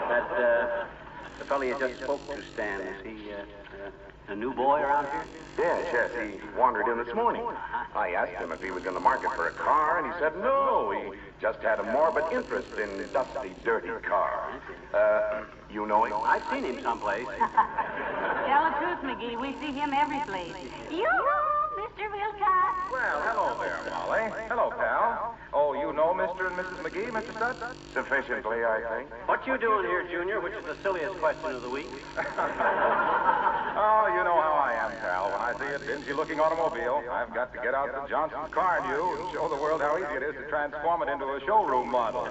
O: That, the fellow you just spoke to, Stan, is he, a new boy around here?
L: Yes, he wandered in this morning. I asked him if he was in the market for a car, and he said no. He just had a morbid interest in dusty, dirty cars. You know him?
O: I've seen him someplace.
C: Tell the truth, McGee. We see him every place. Yoo-hoo, Mr. Wilcox.
J: Well, hello there, Molly. Hello, pal. Oh, you know Mr. and Mrs. McGee, Mr. Studd?
L: Sufficiently, I think.
O: What you doing here, Junior? Which is the silliest question of the week?
J: Oh, you know how I am, pal. When I see a dingy-looking automobile, I've got to get out the Johnson's car new and show the world how easy it is to transform it into a showroom model.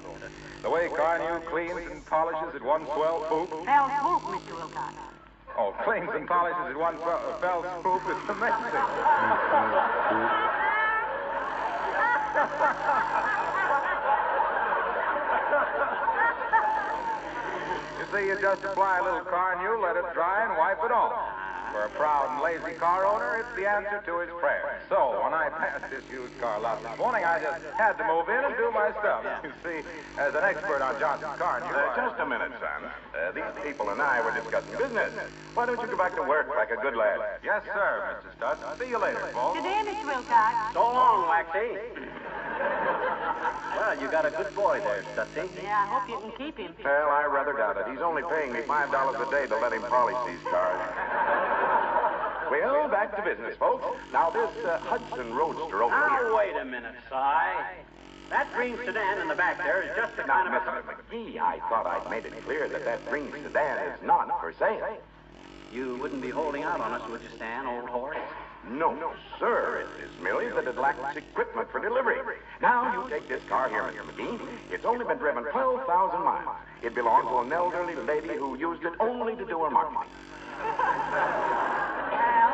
J: The way Carnew cleans and polishes at one swell swoop.
C: Fell swoop, Mr. Wilcox.
J: Oh, cleans and polishes at one fell swoop. It's amazing. You see, you just apply a little Carnew, let it dry, and wipe it off. For a proud and lazy car owner, it's the answer to his prayer. So, when I passed this used car lot this morning, I just had to move in and do my stuff. You see, as an expert on Johnson's Carnew...
L: Just a minute, son. These people and I were discussing business. Why don't you go back to work like a good lad?
J: Yes, sir, Mr. Studd. See you later, folks.
C: Good day, Mr. Wilcox.
O: So long, Waxy. Well, you got a good boy there, Stutzy.
C: Yeah, I hope you can keep him.
L: Well, I rather doubt it. He's only paying me $5 a day to let him polish these cars. Well, back to business, folks. Now, this Hudson Roadster over here...
O: Now, wait a minute, Si. That green sedan in the back there is just the kind of...
L: Mr. McGee, I thought I'd made it clear that green sedan is not for sale.
O: You wouldn't be holding out on us, would you, Stan, old horse?
L: No, sir. It is merely that it lacks equipment for delivery. Now, you take this car here, Mr. McGee. It's only been driven 12,000 miles. It belongs to an elderly lady who used it only to do her marketing.
C: Well,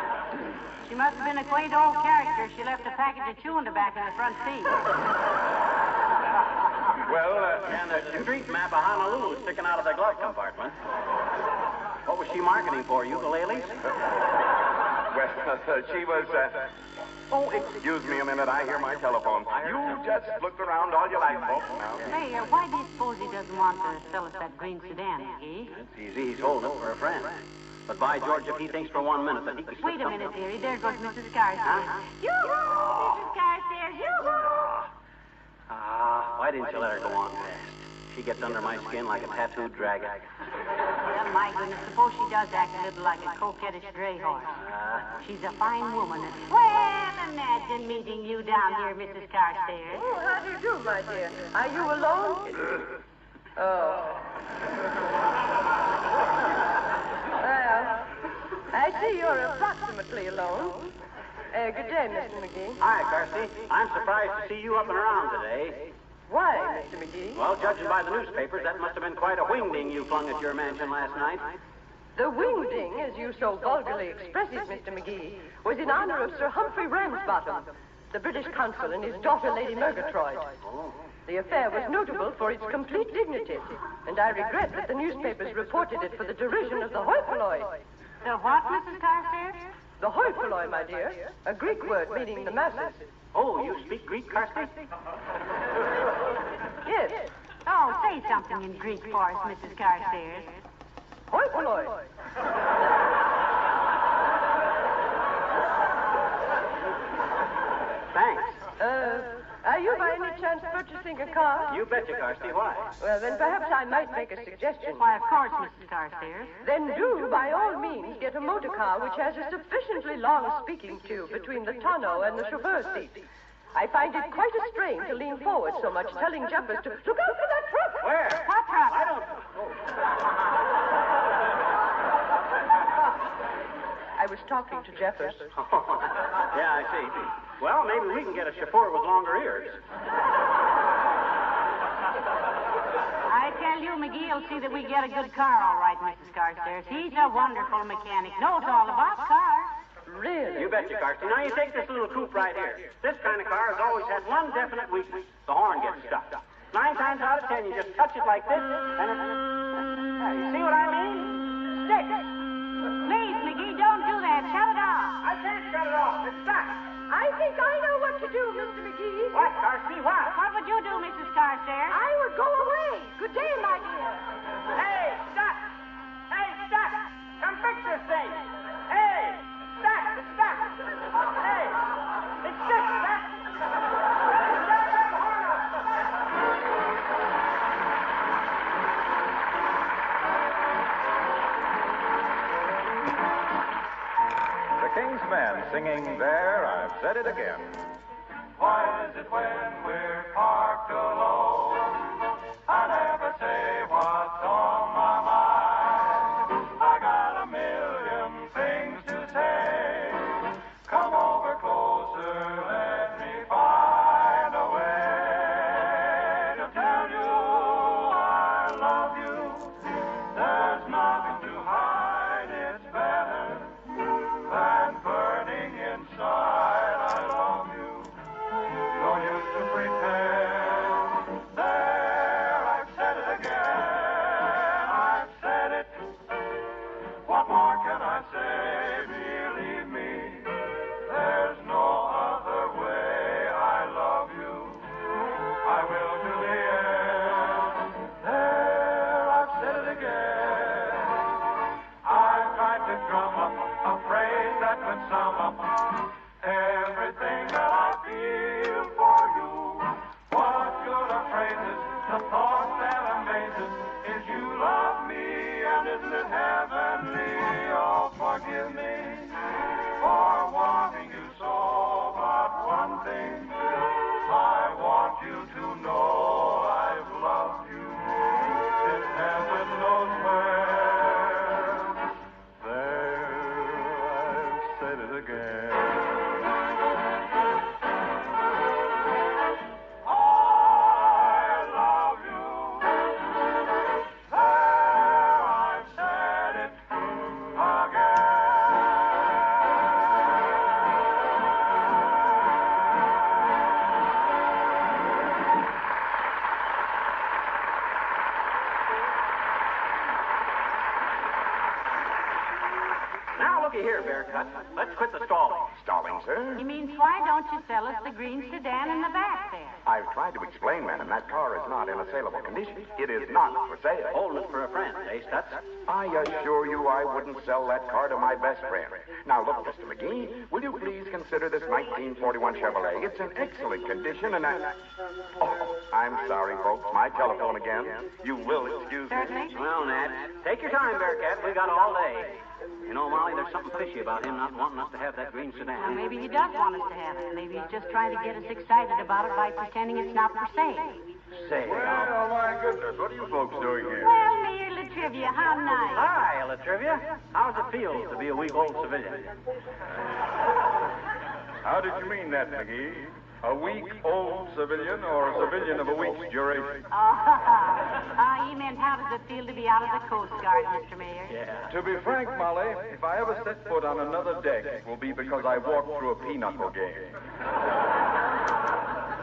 C: she must have been a quaint old character. She left a package of chewing tobacco in the front seat.
O: Well, and the street map of Honolulu sticking out of the glove compartment. What was she marketing for, ukuleles?
L: Well, she was, Oh, excuse me a minute. I hear my telephone. You just look around all you like, folks.
C: Hey, why do you suppose he doesn't want to sell us that green sedan, McGee?
O: It's easy. He's holding it for a friend. But by George, if he thinks for 1 minute that he can...
C: Wait a minute, dearie. There goes Mrs. Carstairs. Yoo-hoo, Mrs. Carstairs, yoo-hoo!
O: Why didn't you let her go on fast? She gets under my skin like a tattooed dragon.
C: Well, my goodness, suppose she does act a little like a coquettish gray horse. She's a fine woman. Well, imagine meeting you down here, Mrs. Carstairs.
B: Oh, how do you do, my dear? Are you alone? Oh. Well, I see you're approximately alone. Good day, Mr. McGee.
O: Hi, Carsty. I'm surprised to see you up and around today.
B: Why, Mr. McGee?
O: Well, judging by the newspapers, that must have been quite a wingding you flung at your mansion last night.
B: The wingding, as you so vulgarly express it, Mr. McGee, was in honor of Sir Humphrey Ramsbottom, the British consul, and his daughter, Lady Murgatroyd. The affair was notable for its complete dignity, and I regret that the newspapers reported it for the derision of the hoi polloi.
C: The what, Mrs. Carstairs?
B: The hoi polloi, my dear, a Greek word meaning the masses.
O: Oh, you speak Greek, Carsty?
B: Yes.
C: Oh, say something in Greek for us, Mrs. Carstairs.
B: Hoi polloi.
O: Thanks.
B: Are you by any chance purchasing a car?
O: You betcha, Carsty. Why?
B: Well, then perhaps I might make a suggestion.
C: Why, of course, Mrs. Carstairs.
B: Then do, by all means, get a motor car which has a sufficiently long speaking tube between the tonneau and the chauffeur's seat. I find it quite a strain to lean forward so much, telling jumpers to look out for that truck.
O: Where?
C: What truck?
O: I don't... Oh.
B: was talking to Jeffers.
M: Yeah, I see. Well, maybe we can get a chauffeur with longer ears.
C: I tell you, McGee will see that we get a good car, all right, Mrs. Carstairs. He's a wonderful mechanic. Knows all about cars.
B: Really?
M: You betcha, Carsty. Now, you take this little coupe right here. This kind of car has always had one definite weakness. The horn gets stuck. 9 times out of 10, you just touch it like this, and it... You see what I mean? Stick.
C: Please, McGee, don't do that. Shut it off.
M: I can't shut it off. It's stuck.
B: I think I know what to do, Mr. McGee.
M: What, Carsty? What?
C: What would you do, Mrs. Carstairs?
B: I would go away. Good day, my dear.
M: Hey, stuck. Hey, stuck. Come fix this thing. Hey, stuck. It's stuck. Hey, it's stuck. Stuck.
J: The King's Men singing There, I've Said It Again.
F: Why is it when we're parked alone, I never say what's on my mind? I got a million things to say. Come over closer, let me find a way to tell you I love you. There's nothing to hide, it's better than burning inside. I love you. No use to pretend. There, I've said it again. I've said it. What more can I say? Believe me, there's no other way. I love you. I will to the end. There, I've said it again. I've tried to drum up a phrase that could sum up everything that I feel for you. What good are phrases? The thought that amazes is you love me, and isn't it heavenly? Oh, forgive me for wanting you so, but one thing I want you to know: I've loved you since heaven knows where. There, I've said it again.
M: Looky here, Bearcut. Let's quit the stalling.
I: Stalling, sir?
C: He means, why don't you sell us the green sedan in the back there?
I: I've tried to explain, madam, that car is not in a saleable condition. It is not for sale.
M: Holding it for a friend, eh, Stutz?
I: I assure you I wouldn't sell that car to my best friend. Now, look, Mr. McGee, will you please consider this 1941 Chevrolet? It's in excellent condition, and Oh, I'm sorry, folks. My telephone again. You will excuse me.
C: Certainly.
M: Well, Nat, take your time, Bearcat. We got all day. You know, Molly, there's something fishy about him not wanting us to have that green sedan.
C: Well, maybe he does want us to have it. Maybe he's just trying to get us excited about it by pretending it's not for sale.
M: Say,
F: Well, my goodness, what are you folks doing here?
C: Well, Mayor Latrivia, how nice.
M: Hi, Latrivia. How's it feel to be a weak old civilian?
F: How did you mean that, McGee? A weak, old civilian, or a civilian of a week's duration?
C: He meant, how does it feel to be out of the Coast Guard, Mr. Mayor?
M: Yeah.
F: To be frank, Molly, if I ever set foot on another deck, it will be because I walked through a pinochle game.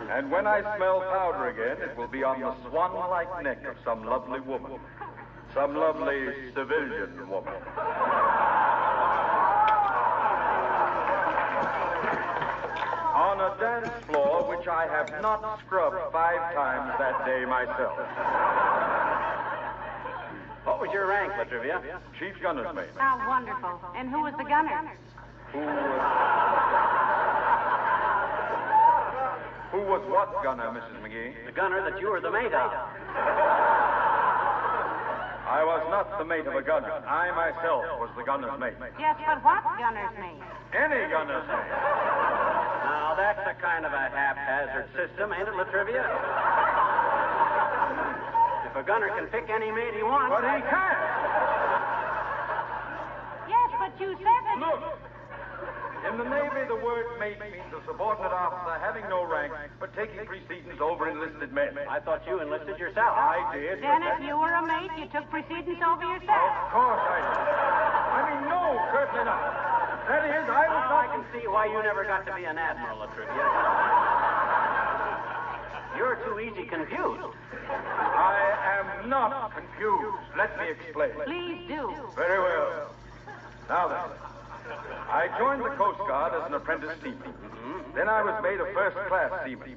F: And when I smell powder again, it will be on the swan-like neck of some lovely woman. Some lovely civilian woman. On a dance floor which I have not scrubbed 5 times that day myself.
M: What was your rank, Latrivia?
F: Chief gunner's mate.
C: How wonderful. And who was the gunner?
F: Who was what gunner, Mrs. McGee?
M: The gunner that you were the mate of.
F: I was not the mate of a gunner. I myself was the gunner's mate.
C: Yes, but what gunner's mate?
F: Any gunner's mate.
M: Now, that's a kind of a haphazard system, ain't it, Latrivia? If a gunner can pick any mate he wants...
F: But he can't.
C: Yes, but you said that...
F: Look,
L: In the Navy, the word mate means a subordinate officer having no rank, but taking precedence over enlisted men.
O: I thought you enlisted yourself.
L: I did.
C: Then if you were a mate, you took precedence over yourself.
L: Of course I did. I mean, no, certainly not. That is, I was not...
O: I can see why you never got to be an admiral, Latrivia. You're too easy confused.
L: I am not confused. Let me explain.
C: Please do.
L: Very well. Now then, I joined the Coast Guard as an apprentice seaman. Then I was made a first-class seaman.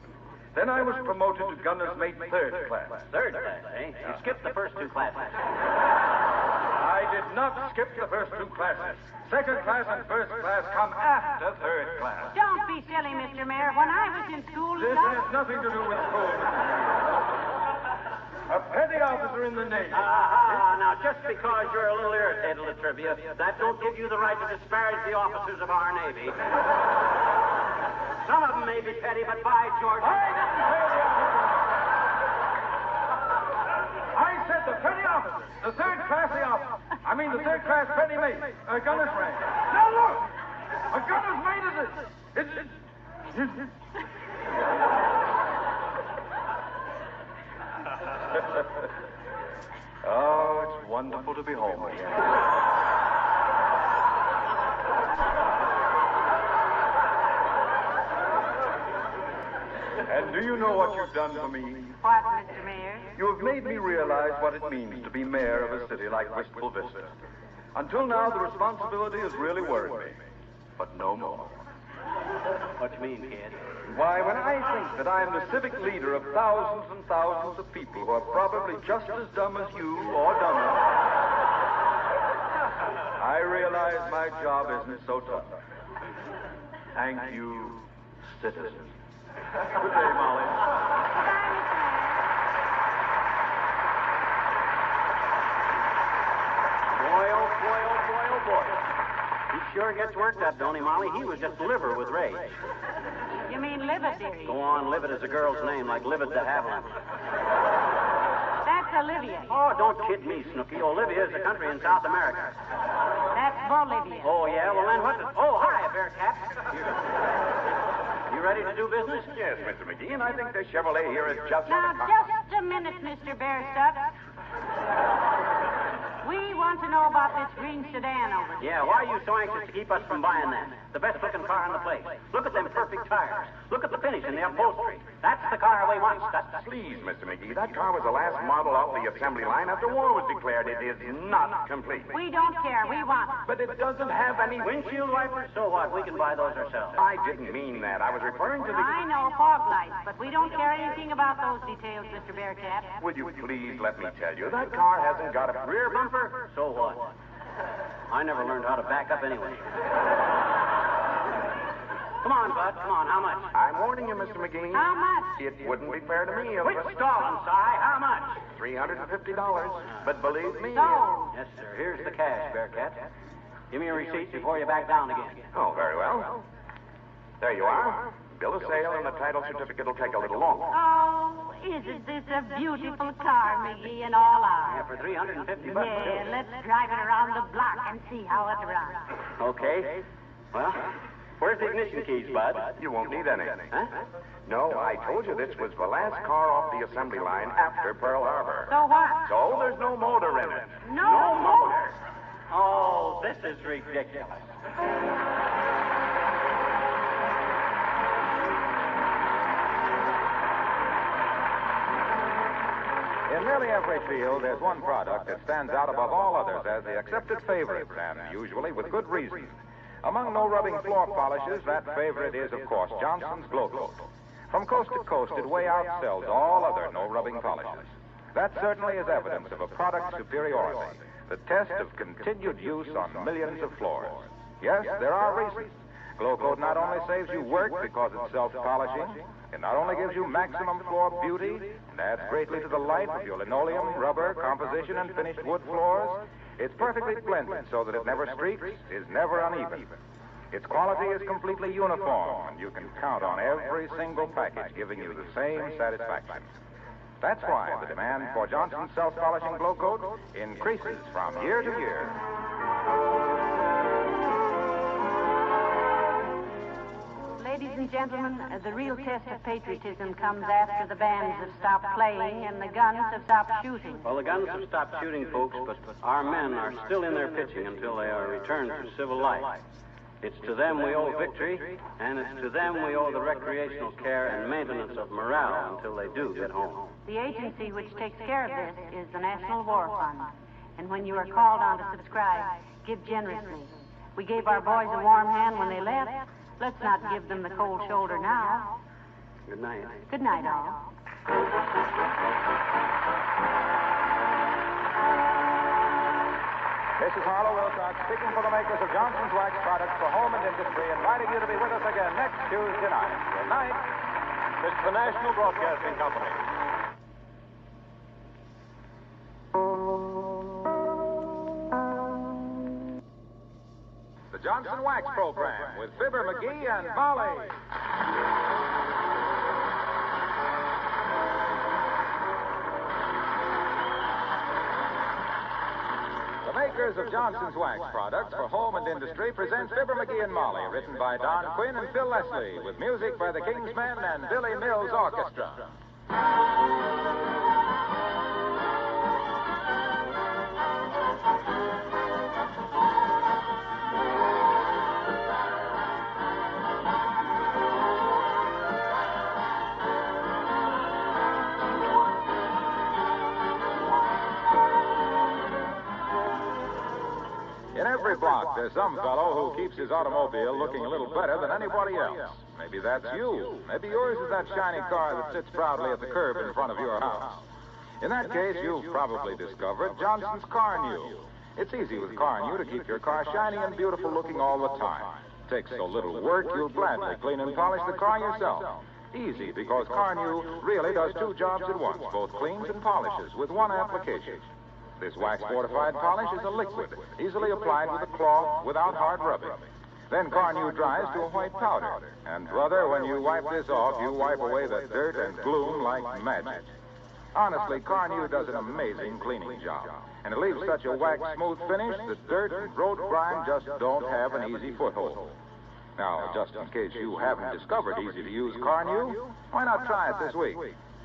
L: Then I was promoted to gunner's mate third class.
O: Third class, eh? You skipped the first two classes.
L: I did not skip the first two classes. Second class and first class come after third class.
C: Don't be silly, Mr. Mayor. When I was in school...
L: This has nothing to do with school. A petty officer in the Navy.
O: Now, just because you're a little irritated, Latrivia, that don't give you the right to disparage the officers of our Navy. Some of them may be petty, but by George...
L: I said the petty officer, the third classy officer. I mean the third class petty mate, a gunner's rank. Now look, a gunner's mate is Oh, it's wonderful to be home again. And do you know what you've done for me?
C: What, Mr. Mayor?
L: You have made me realize what it means to be mayor of a city like Wistful Vista. Until now, the responsibility has really worried me. But no more.
O: What you mean, kid?
L: Why, when I think that I am the civic leader of thousands and thousands of people who are probably just as dumb as you or dumber, I realize my job isn't so tough. Thank you, citizens. Good day, Molly.
O: Boy. He sure gets worked up, don't he, Molly? He was just liver with rage.
C: You mean livid, dearie?
O: Go on, Livid is a girl's name, like Livid de Havilland.
C: That's Olivia.
O: Oh, don't kid me, Snooky. Olivia is a country in South America.
C: That's Bolivia.
O: Oh, yeah? Well, then what? Oh, hi, Bearcat. You ready to do business?
I: Yes, Mr. McGee, and I think this Chevrolet here is just...
C: Now, just a minute, Mr. Bearstuff. We want to know about this green sedan over there.
O: Yeah, why are you so anxious to keep us from buying that? The best-looking car in the place. Look at them perfect tires. Look at the finish and the upholstery. That's the car we want.
I: Please, Mr. McGee, that car was the last model off the assembly line after war was declared. It is not complete.
C: We don't care. We want it.
I: But it doesn't have any...
O: Windshield wipers? So what? We can buy those ourselves.
I: I didn't mean that. I was referring to the...
C: I know, fog lights, but we don't care anything about those details, Mr. Bearcat.
I: Will you please let me tell you, that car hasn't got a
O: rear bumper? So what? I never learned how to back up anyway. Come on, Bud. Come on. How much?
I: I'm warning you, Mr. McGee.
C: How much?
I: It wouldn't be fair to me.
O: Quit stalling, Si. How much?
I: $350. But believe me...
C: No.
O: Yes, sir. Here's the cash, Bearcat. Give me a receipt before you back down again.
I: Oh, very well. There you are. Bill of sale and the title certificate will take a little longer.
C: Oh, isn't this a beautiful car, McGee, and all ours?
O: Yeah, for $350.
C: Yeah, let's drive it around the block and see how it runs.
O: Okay. Well, where's the ignition keys, Bud?
I: You won't need any.
O: Huh?
I: No, I told you this was the last car off the assembly line after Pearl Harbor.
C: So what?
I: So there's no motor in it.
C: No motor?
O: Oh, this is ridiculous.
J: In nearly every field, there's one product that stands out above all others as the accepted favorite, and usually with good reason. Among no-rubbing floor polishes, that favorite is, of course, Johnson's Glow Coat. From coast to coast, it way outsells all other no-rubbing polishes. That certainly is evidence of a product's superiority, the test of continued use on millions of floors. Yes, there are reasons. Glow Coat not only saves you work because it's self-polishing, it not only gives you maximum floor beauty and adds greatly to the life of your linoleum, rubber, composition, and finished wood floors, it's perfectly blended so that it never streaks, is never uneven. Its quality is completely uniform, and you can count on every single package giving you the same satisfaction. That's why the demand for Johnson's self-polishing Glow Coat increases from year to year.
C: Ladies and gentlemen, the real test of patriotism comes after the bands have stopped playing and the guns have stopped shooting.
O: Well, the guns have stopped shooting, folks, but our men are still in there pitching until they are returned to civil life. It's to them we owe victory, and it's to them we owe the recreational care and maintenance of morale until they do get home.
C: The agency which takes care of this is the National War Fund. And when you are called on to subscribe, give generously. We gave our boys a warm hand when they left. Let's not give them the cold shoulder now.
O: Good night.
C: Good night, all.
J: This is Harlow Wilcox speaking for the makers of Johnson's Wax Products for Home and Industry, inviting you to be with us again next Tuesday night. Good night.
T: This is the National Broadcasting Company.
J: The Johnson Wax Program with Fibber McGee and Molly. The makers of Johnson's Wax Products for Home and Industry present Fibber McGee and Molly, written by Don Quinn and Phil Leslie, with music by the Kingsmen and Billy Mills Orchestra. In every block, there's some fellow who keeps his automobile looking a little better than anybody else. Maybe that's you. Maybe yours is that shiny car that sits proudly at the curb in front of your house. In that case, you've probably discovered Johnson's Car New. It's easy with Car New to keep your car shiny and beautiful looking all the time. Takes so little work, you'll gladly clean and polish the car yourself. Easy, because Car New really does two jobs at once, both cleans and polishes with one application. This wax-fortified polish is a liquid, easily applied with a cloth without hard rubbing. Then Car New dries to a white powder. And, brother, when you wipe this off, you wipe away the dirt and gloom like magic. Honestly, Car New does an amazing cleaning job. And it leaves such a wax-smooth finish that dirt and road grime just don't have an easy foothold. Now, just in case you haven't discovered easy-to-use Car New, why not try it this week?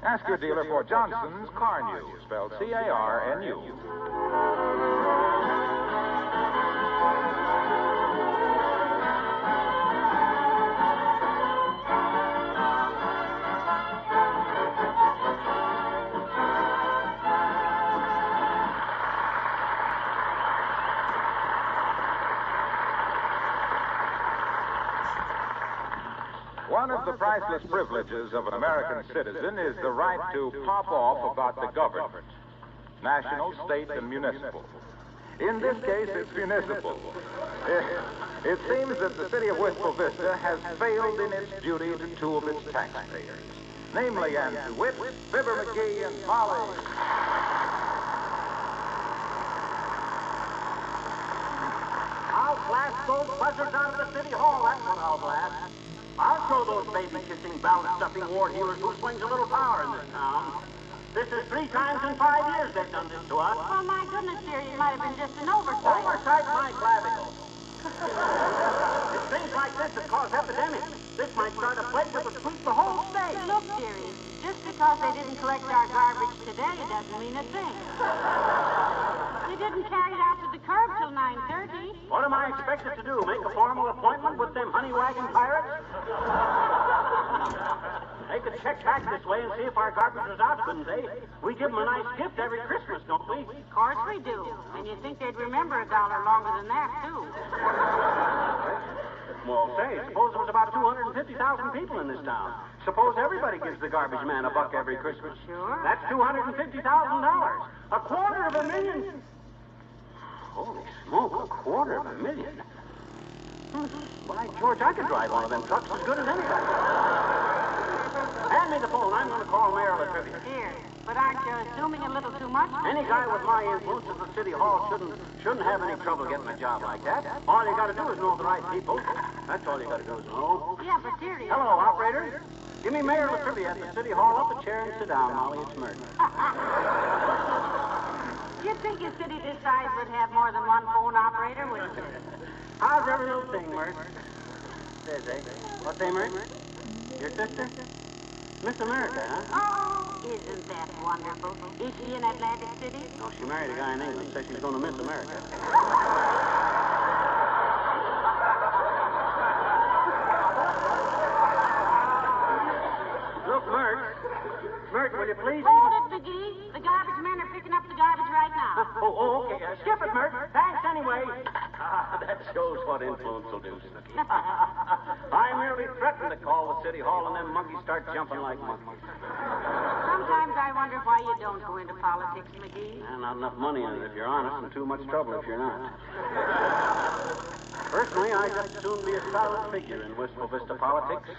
J: Ask your dealer for Johnson's Car New, spelled C-A-R-N-U. One of the priceless privileges of an American citizen is the right to pop off about the government, national, state, and municipal. In this case, it's municipal. It seems that the city of Wistful Vista has failed in its duty to two of its taxpayers, namely, and to wit, Fibber McGee and Molly.
M: I'll blast those buzzards out of the city hall, that's what I'll blast. I'll show those baby-kissing, ballad-stuffing ward healers who swings a little power in this town. This is 3 times in 5 years they've done this to us.
C: Oh, my goodness, dear, it might have been just an oversight.
M: Oversight my clavicle. It's things like this that cause epidemics. This might start a plague that would sweep the whole state.
C: Look, dearie, just because they didn't collect our garbage today doesn't mean a thing. They didn't carry it out to the curb till 9:30.
M: What am I expected to do? Make a formal appointment with them honey wagon pirates? They could check back this way and see if our garbage is out, couldn't they? We give them a nice gift every Christmas, don't we?
C: Of course we do. And you'd think they'd remember $1 longer than that, too.
M: Well, say, suppose there was about 250,000 people in this town. Suppose everybody gives the garbage man $1 every Christmas.
C: Sure.
M: That's $250,000. $250,000. Holy smoke, $250,000. By George, I could drive one of them trucks as good as anybody. Hand me the phone. I'm going to call Mayor Latrivia.
C: Here. But aren't you assuming a little too much?
M: Any guy with my influence at the city hall shouldn't have any trouble getting a job like that. All you got to do is know the right people. That's all you got to do is know.
C: Yeah, but dearie...
M: Hello, operator. Give me Mayor Latrivia at the city hall. Up a chair and sit down, Molly. It's murder.
C: You'd think a city this size would have more than one phone operator, wouldn't you?
M: How's every little thing, Mert?
O: Says, eh? What's the name, Mert? Your sister? Miss America, huh?
C: Oh, isn't that wonderful? Is she in Atlantic City?
O: No, she married a guy in England. Says she's going to Miss America. Look, Mert, will you please...
C: Hold it, McGee. The garbage men are picking up the garbage right now.
O: Okay. Skip it, Mert. Thanks anyway. That shows what influence will do, Snooky. I merely threatened to call the city hall and them monkeys start jumping like monkeys.
C: Sometimes I wonder why you don't go into politics, McGee.
O: Not enough money in it if you're honest, and too much trouble if you're not. Personally, I'd just as soon be a silent figure in Wistful Vista politics.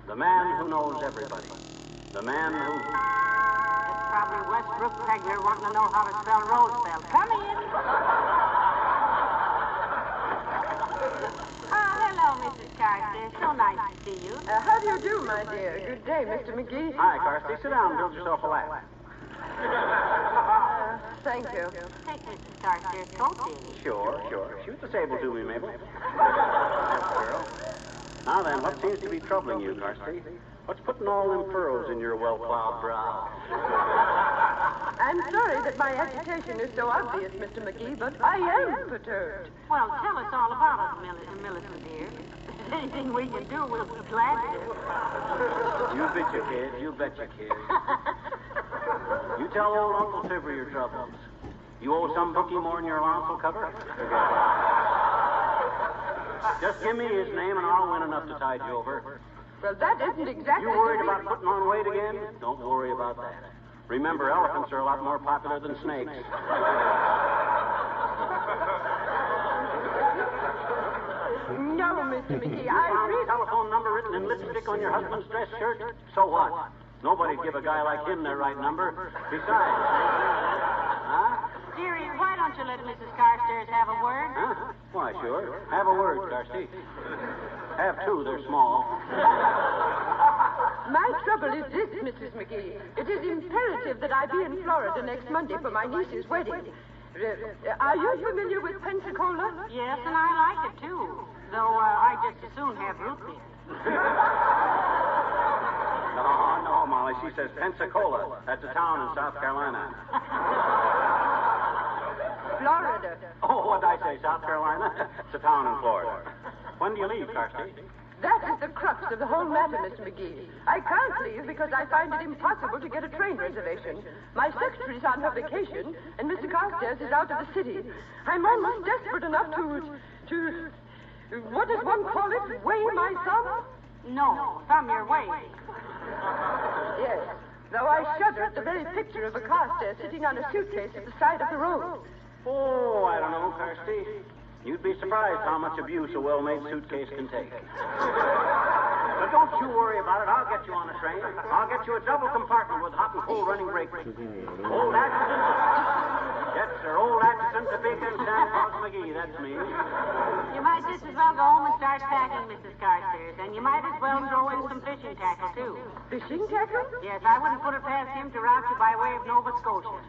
O: The man who knows everybody. The man who...
C: That's probably Westbrook Pegler wanting to know how to spell Roosevelt. Come in. Hello, Mrs. Carstairs. So nice to see you.
B: How do you do, my dear? Good day, Mr. McGee.
O: Hi, Carstairs. Sit down and build yourself a lap.
B: Thank you.
C: Take Mrs. Carstairs' coat in.
O: Sure. Shoot the table to me, Mabel. Yes, girl. Now then, what seems to be troubling you, Carstairs? What's putting all them furrows in your well-plowed brow?
B: I'm sorry that my agitation is so obvious, Mr. McGee, but I am perturbed.
C: Well, tell us all about it, Millicent, dear. If there's anything we can do, we'll be glad to.
O: You bet you kid. You tell old Uncle Fibber your troubles. You owe some bookie more than your allowance will cover? Just give me his name and I'll win enough to tide you over.
B: Well, that isn't exactly...
O: You worried about putting on weight again? Don't worry about that. Remember, elephants are a lot more popular than snakes.
B: No, Mr. McGee,
O: I found a telephone number written in lipstick on your husband's dress shirt. So what? Nobody'd give a guy like him their right number. Besides... Huh?
C: Dearie, why don't you let Mrs. Carstairs have a word?
O: Huh? Why, sure. Have a word, Darcy. Have two, they're small.
B: My trouble is this, Mrs. McGee. It is imperative that I be in Florida next Monday for my niece's wedding. Are you familiar with Pensacola?
C: Yes, and I like it, too. Though I just as soon have root beer.
O: No, Molly. She says Pensacola. That's a town in South Carolina.
B: Florida.
O: Oh, what did I say? South Carolina? It's a town in Florida. When do you leave, Carstairs?
B: That is the crux of the whole matter, Mr. McGee. I can't leave because I find it impossible to get a train reservation. My secretary's on her vacation, and Mr. Carstairs is out of the city. I'm almost desperate enough to what does one call it? Weigh my thumb?
C: No, thumb your way.
B: Yes, though I shudder at the very picture of a Carstairs sitting on a suitcase at the side of the road.
O: Oh, I don't know, Carstairs. You'd be surprised how much abuse a well-made suitcase can take. But don't you worry about it. I'll get you on a train. I'll get you a double compartment with hot and cold running break. Old Atchison. Yes, sir. Old Atchison, Topeka, and Santa Claus McGee. That's me.
C: You might just as well go home and start packing, Mrs. Carstairs. And you might as well throw in some fishing tackle, too.
B: Fishing tackle?
C: Yes, I wouldn't put it past him to route you by way of Nova Scotia.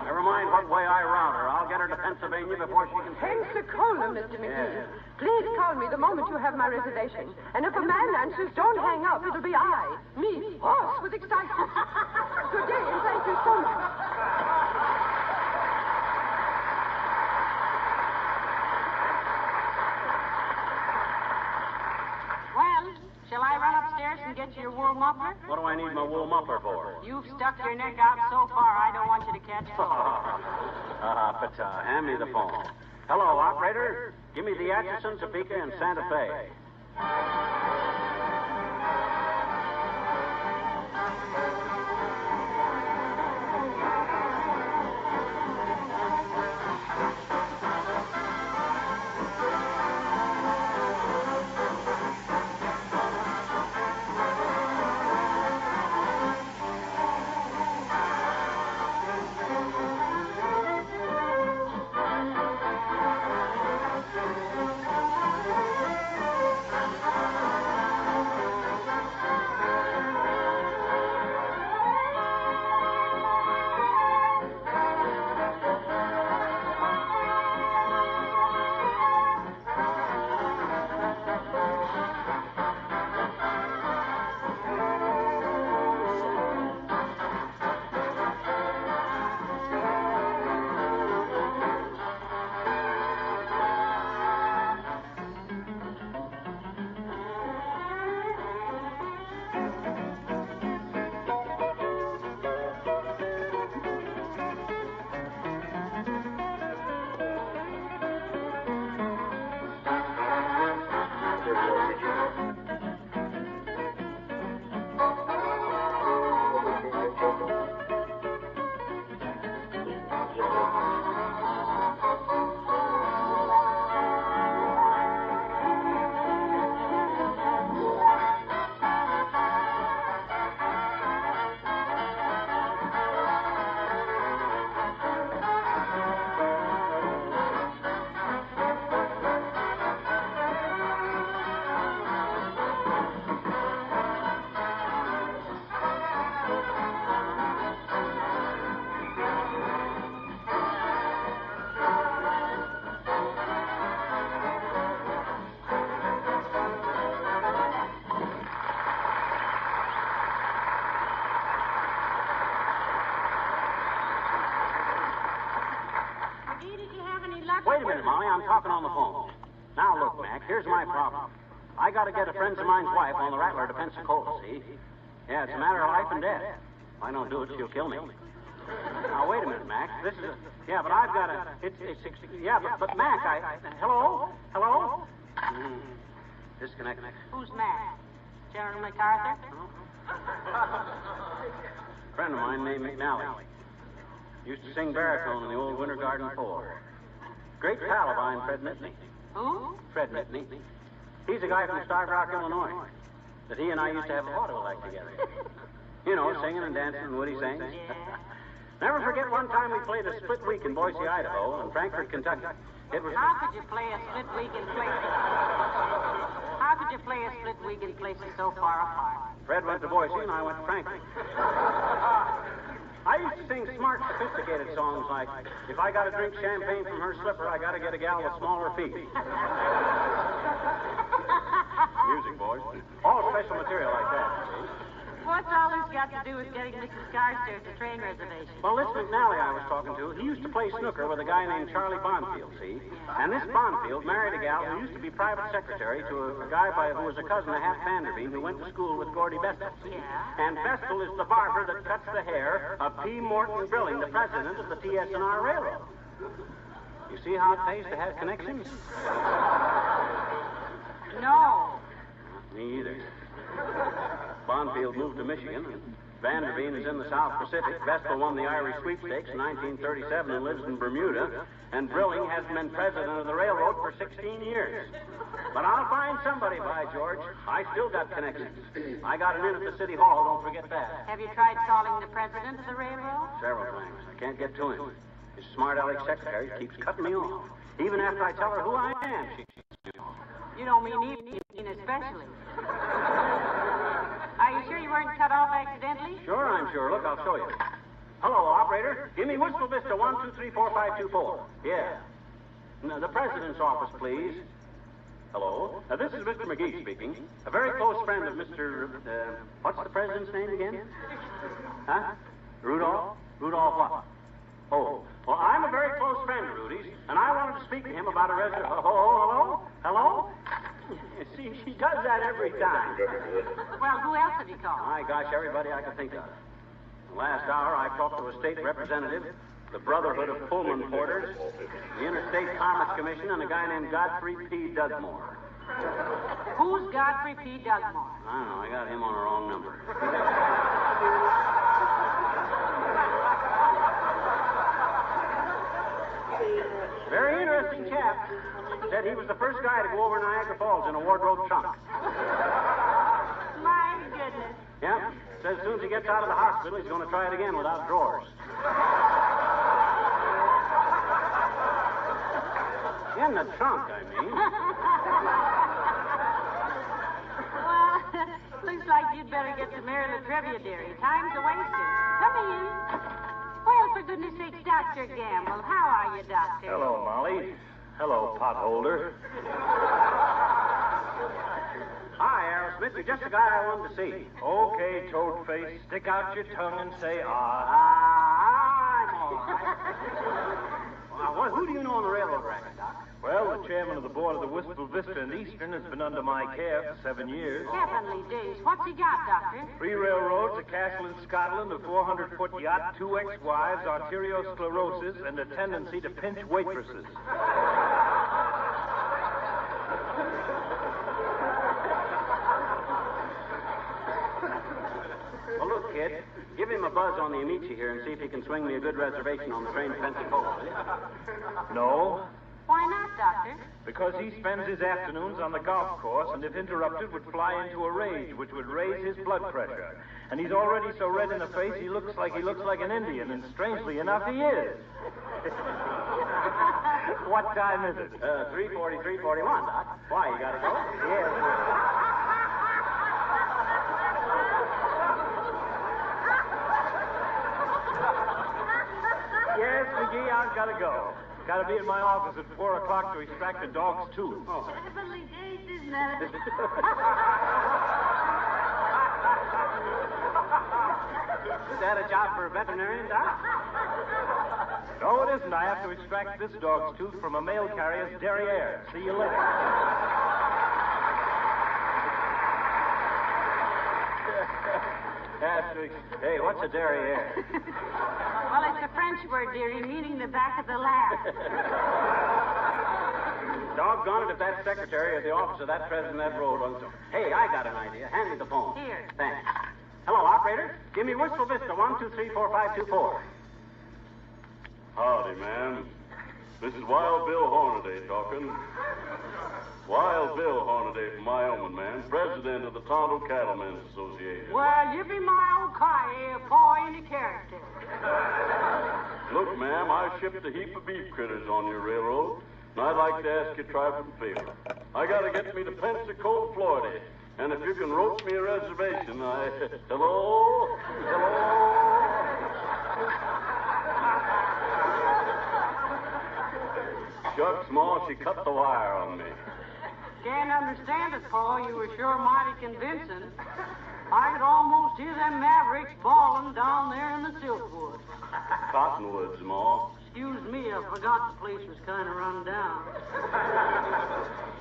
O: Never mind what way I route her. I'll get her to Pennsylvania before she can...
B: Pensacola, Mr. McGee.
O: Yes.
B: Please call me the moment you have my reservation. And if a man answers, don't hang up. It'll be I. Me, hoarse with excitement. Good day, and thank you so much.
C: Well, shall I run upstairs and get you your wool muffler?
O: What do I need my wool muffler for?
C: You've stuck your neck out so far, I don't want you to catch cold.
O: But hand me the phone. Hello, operator. Give me the Atchison, Topeka, and Santa Fe. Wait a minute, Molly. I'm talking on the phone. Now, look, Mac, here's my problem. I got to get a friend of mine's wife on the Rattler to Pensacola, see? Yeah, it's a matter of life and death. If I don't do it, she'll kill me. Now, wait a minute, Mac. This is a... Yeah, but I've got a... Yeah, but Mac, Hello? Hello? Disconnect.
C: Who's Mac? General MacArthur?
O: Friend of mine named McNally. Used to sing baritone in the old Winter Garden 4. Great pal of mine, Fred Mitney.
C: Who?
O: Fred Mitney. He's a guy from Starved Rock, Illinois. That he and I used to have a vaudeville act together. You know, singing and dancing and Woody sings. Never forget one time we played a split week in Boise, Idaho, and Frankfort, Kentucky. It was...
C: How could you play a split week in places? How could you play a split week in places so far apart?
O: Fred went to Boise and I went to Frankfort. I used to sing smart, sophisticated songs like, if I got to drink champagne from her slipper, I got to get a gal with smaller feet. Music, boys. All special material like that, see?
C: What's all this got to do with getting Mrs. Carstairs a train reservation?
O: Well, this McNally I was talking to, he used to play snooker with a guy named Charlie Bonfield, see? And this Bonfield married a gal who used to be private secretary to a guy who was a cousin of Hap Vanderveen who went to school with Gordy Vestal, see?
C: Yeah.
O: And Vestal is the barber that cuts the hair of P. Morton Brilling, the president of the TS&R Railroad. You see how it pays to have connections?
C: No.
O: Me either. Bonfield moved to Michigan, and Vanderveen is in the South Pacific. Vestal won the Irish sweepstakes in 1937 and lives in Bermuda. And Brilling hasn't been president of the railroad for 16 years. But I'll find somebody, by George. I still got connections. I got an in at the city hall, don't forget that.
C: Have you tried calling the president of the railroad?
O: Several times. I can't get to him. His smart aleck secretary keeps cutting me off. Even after I tell her who I am, she keeps me off.
C: You don't mean even, you mean especially. Are you sure you weren't cut off accidentally?
O: Sure, I'm sure. Look, I'll show you. Hello, operator. Give me Wistful Vista 1234524. Yeah. No, the president's office, please. Hello. This is Mr. McGee speaking. A very close friend of Mr. What's the president's name again? Huh? Rudolph? Rudolph what? Oh. Well, I'm a very close friend of Rudy's, and I wanted to speak to him about a reservation. Hello? Hello? See, she does that every time.
C: Well, who else have you called?
O: My gosh, everybody I could think of. The last hour, I talked to a state representative, the Brotherhood of Pullman Porters, the Interstate Commerce Commission, and a guy named Godfrey P. Dugmore.
C: Who's Godfrey P. Dugmore?
O: I don't know. I got him on the wrong number. Very interesting chap. Said he was the first guy to go over Niagara Falls in a wardrobe trunk.
C: My goodness.
O: Yeah. Says as soon as he gets out of the hospital, he's going to try it again without drawers. In the trunk, I mean.
C: Well, looks like you'd better get to Mary the Trivia, dearie. Time's a-wasting. Come in. Well, for goodness sakes, Dr. Gamble, how are you, Doctor?
K: Hello, Molly. Hello, potholder.
O: Hi, Aerosmith. You're just the guy I wanted to see.
K: Okay, toad-face, stick out your tongue and say,
O: I'm all right. Who do you know on the railroad racket, Doc?
K: Well, the chairman of the board of the Wistful Vista and Eastern has been under my care for 7 years.
C: Heavenly days. What's he got, Doctor?
K: 3 railroads, a castle in Scotland, a 400-foot yacht, 2 ex-wives, arteriosclerosis, and a tendency to pinch waitresses.
O: Well, look, kid, give him a buzz on the Amici here and see if he can swing me a good reservation on the train to Pensacola.
K: No,
C: Why not, Doctor?
K: because he spends his afternoons on the golf course and if interrupted would fly into a rage which would raise his blood pressure. And he's already so red in the face he looks like an Indian, and strangely enough he is. What time is it?
O: 3:40, 3:41, Doc. Why, you gotta go?
K: Yes. Yes, McGee, I've got to go. Got to be in my office at 4 o'clock to extract a dog's tooth.
C: Heavenly days, isn't that?
O: to add a job for a veterinarian, Doc?
K: No, it isn't. I have to extract this dog's tooth from a mail carrier's derriere. See you later. Hey, what's a derriere?
C: Well, it's a French word, dearie, meaning the back of the lap.
O: Doggone it if that secretary at the office of that president of that road wants to. Hey, I got an idea. Hand me the phone.
C: Here.
O: Thanks. Hello, operator. Give me Wistful Vista 1234524.
U: Howdy, ma'am. This is Wild Bill Hornaday talking. Wild Bill Hornaday from Wyoming, ma'am. President of the Tonto Cattlemen's Association.
C: Well, you be my old Kai, boy in the character.
U: Look, ma'am, I shipped a heap of beef critters on your railroad, and I'd like to ask you a trifling favor. I gotta get me to Pensacola, Florida, and if you can roach me a reservation, Hello? Shucks, Ma, she cut the wire on me.
C: Can't understand it, Paul. You were sure mighty convincing. I could almost hear them mavericks bawling down there in the Silkwood.
U: Cottonwoods, Ma.
C: Excuse me, I forgot the place was kind of run down.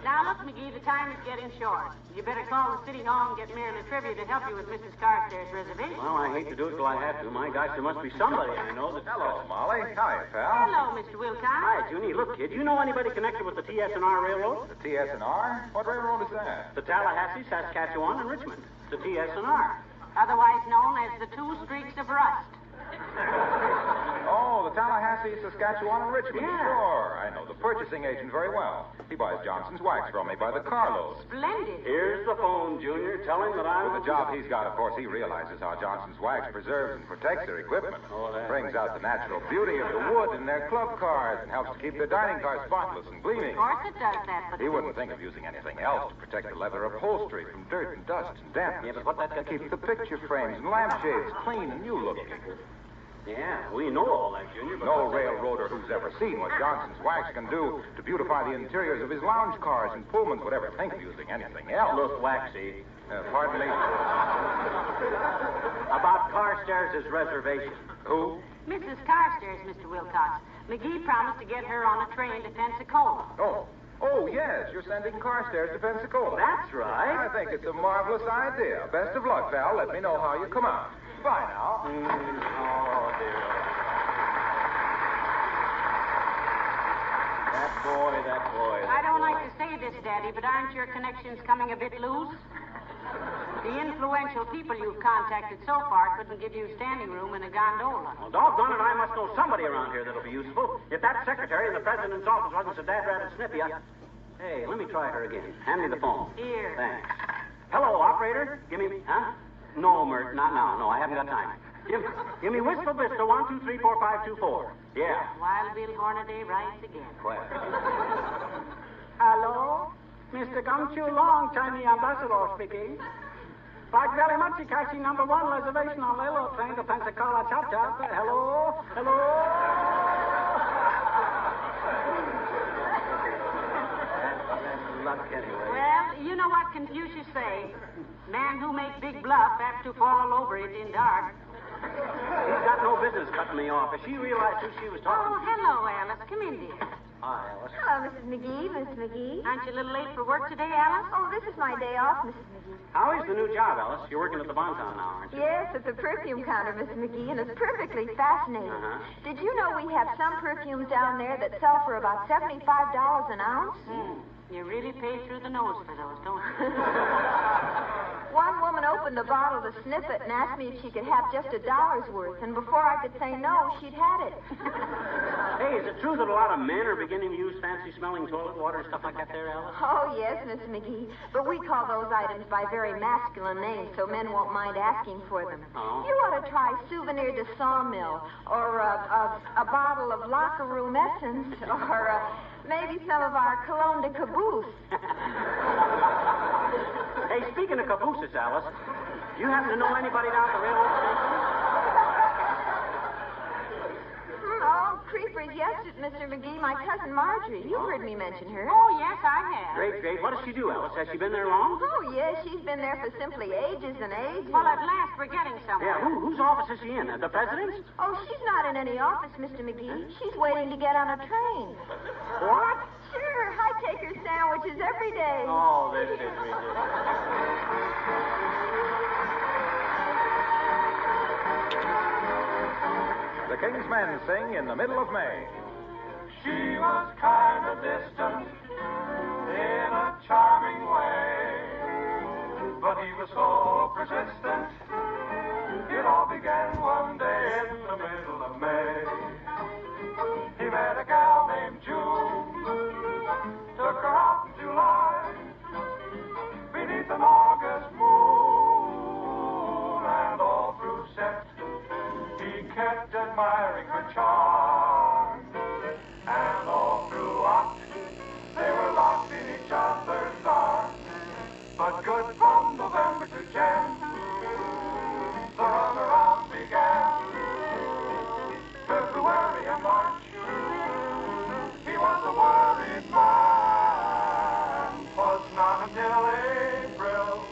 C: Now, look, McGee, the time is getting short. You better call the City Hall and get Mary Latrivia to help you with Mrs. Carstairs' reservation.
O: Well, I hate to do it till I have to. My gosh, there must be somebody I know that...
J: Hello, Molly. Hi, pal.
C: Hello, Mr. Wilcox.
O: Hi, Junie. Look, kid, you know anybody connected with the TS&R Railroad?
J: The TS&R? What railroad is that?
O: The Tallahassee, Saskatchewan, and Richmond. The TS&R.
C: Otherwise known as the Two Streaks of Rust.
J: Oh, the Tallahassee, Saskatchewan, and Richmond.
O: Yeah.
J: Sure. I know the purchasing agent very well. He buys Johnson's wax from me by the carload.
C: Splendid.
O: Here's the phone, Junior. Tell him that I'm...
J: With the job he's got, of course, he realizes how Johnson's wax preserves and protects their equipment. Brings out the natural beauty of the wood in their club cars and helps to keep their dining cars spotless and gleaming.
C: Of course it does that, but...
J: He wouldn't think of using anything else to protect the leather upholstery from dirt and dust and damp.
O: Yeah, but what that...
J: Keeps the picture frames and lampshades clean and new looking.
O: Yeah, we know all that, Junior, but...
J: No railroader who's ever seen what Johnson's wax can do to beautify the interiors of his lounge cars and Pullmans would ever think of using anything else.
O: Look, Waxy.
J: Pardon me?
O: About Carstairs' reservation.
J: Who?
C: Mrs. Carstairs, Mr. Wilcox. McGee promised to get her on a train to Pensacola.
J: Oh, yes, you're sending Carstairs to Pensacola.
O: That's right.
J: I think it's a marvelous idea. Best of luck, pal. Let me know how you come out. Bye now.
O: Oh, dear. That boy.
C: I don't like to say this, Daddy, but aren't your connections coming a bit loose? The influential people you've contacted so far couldn't give you standing room in a gondola.
O: Well, doggone it, I must know somebody around here that'll be useful. If that secretary in the president's office wasn't so dad-ratted snippy, Hey, let me try her again. Hand me the phone.
C: Here.
O: Thanks. Hello, operator. Give me... Huh? No, Mert, not now. No, I haven't got time. Give me Wistful Vista 1234524. Yeah.
C: Wild Bill Hornaday writes again.
O: Well.
G: Hello? Mr. Gumshoe Long, Chinese ambassador speaking. Like very much, Kashi number 1 reservation on railroad train to Pensacola, Chop Chop. Hello?
O: Luck anyway.
C: Well, you know what Confucius say. Man who makes big bluff have to fall over it in dark.
O: He's got no business cutting me off. If she realized who she was talking
C: Oh, hello, Alice. Come in, dear.
O: Hi, Alice.
B: Hello, Mrs. McGee. Miss McGee.
C: Aren't you a little late for work today, Alice?
B: Oh, this is my day off, Mrs. McGee.
O: How is the new job, Alice? You're working at the Bonton now, aren't you?
B: Yes, at the perfume counter, Mrs. McGee, and it's perfectly fascinating. Did you know we have some perfumes down there that sell for about $75 an ounce?
C: You really pay through the nose for those, don't you?
B: One woman opened the bottle to sniff it and asked me if she could have just $1's worth, and before I could say no, she'd had it.
O: Hey, is it true that a lot of men are beginning to use fancy-smelling toilet water and stuff like that there, Alice?
B: Oh, yes, Miss McGee. But we call those items by very masculine names, so men won't mind asking for them.
O: Oh?
B: You ought to try Souvenir de Sawmill, or a bottle of locker room essence, or maybe some of our cologne de caboose.
O: Hey, speaking of cabooses, Alice, you happen to know anybody down at the railroad station?
B: Oh, creepers papers yesterday, Mr. McGee. My cousin Marjorie. You heard me mention her.
C: Oh, yes, I have.
A: Great, great. What does she do, Alice? Has she been there long?
B: Oh, yes. She's been there for simply ages and ages.
C: Well, at last we're getting somewhere.
A: Yeah, whose office is she in? The president's?
B: Oh, she's not in any office, Mr. McGee. She's waiting to get on a train.
A: What?
B: Sure. I take her sandwiches every day.
A: Oh, this is ridiculous.
J: The King's Men sing In the Middle of May.
F: She was kind of distant in a charming way, but he was so persistent. It all began one day in the middle of May. He met a gal named June, took her out in July, beneath an August moon, and all through Sept, he kept admiring her charm. And all through Oct, they were locked in each other's arms. But good from November to Jan, the runaround began. February and March, he was a worried man. 'Twas not until April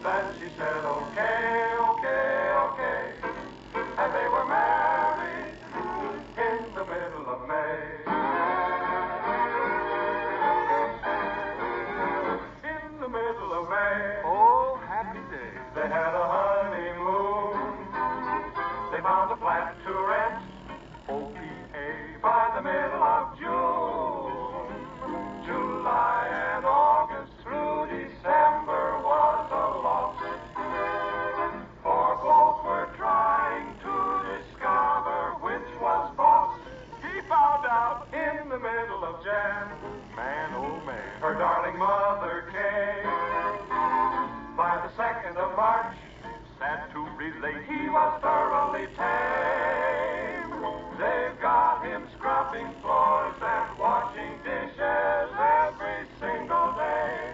F: that she said, okay, okay, okay. And they were married in the middle of May. In the middle of May. Oh, happy day. They had a honeymoon. They found a flat to rent. OPA by the middle of June. July and August through December was a loss. For both were trying to discover which was boss. He found out in the middle of Jan. Man, oh man. Her darling mother came. By the 2nd of March, sad to relate, he was thoroughly tame. They've got him scrubbing floors and washing dishes every single day.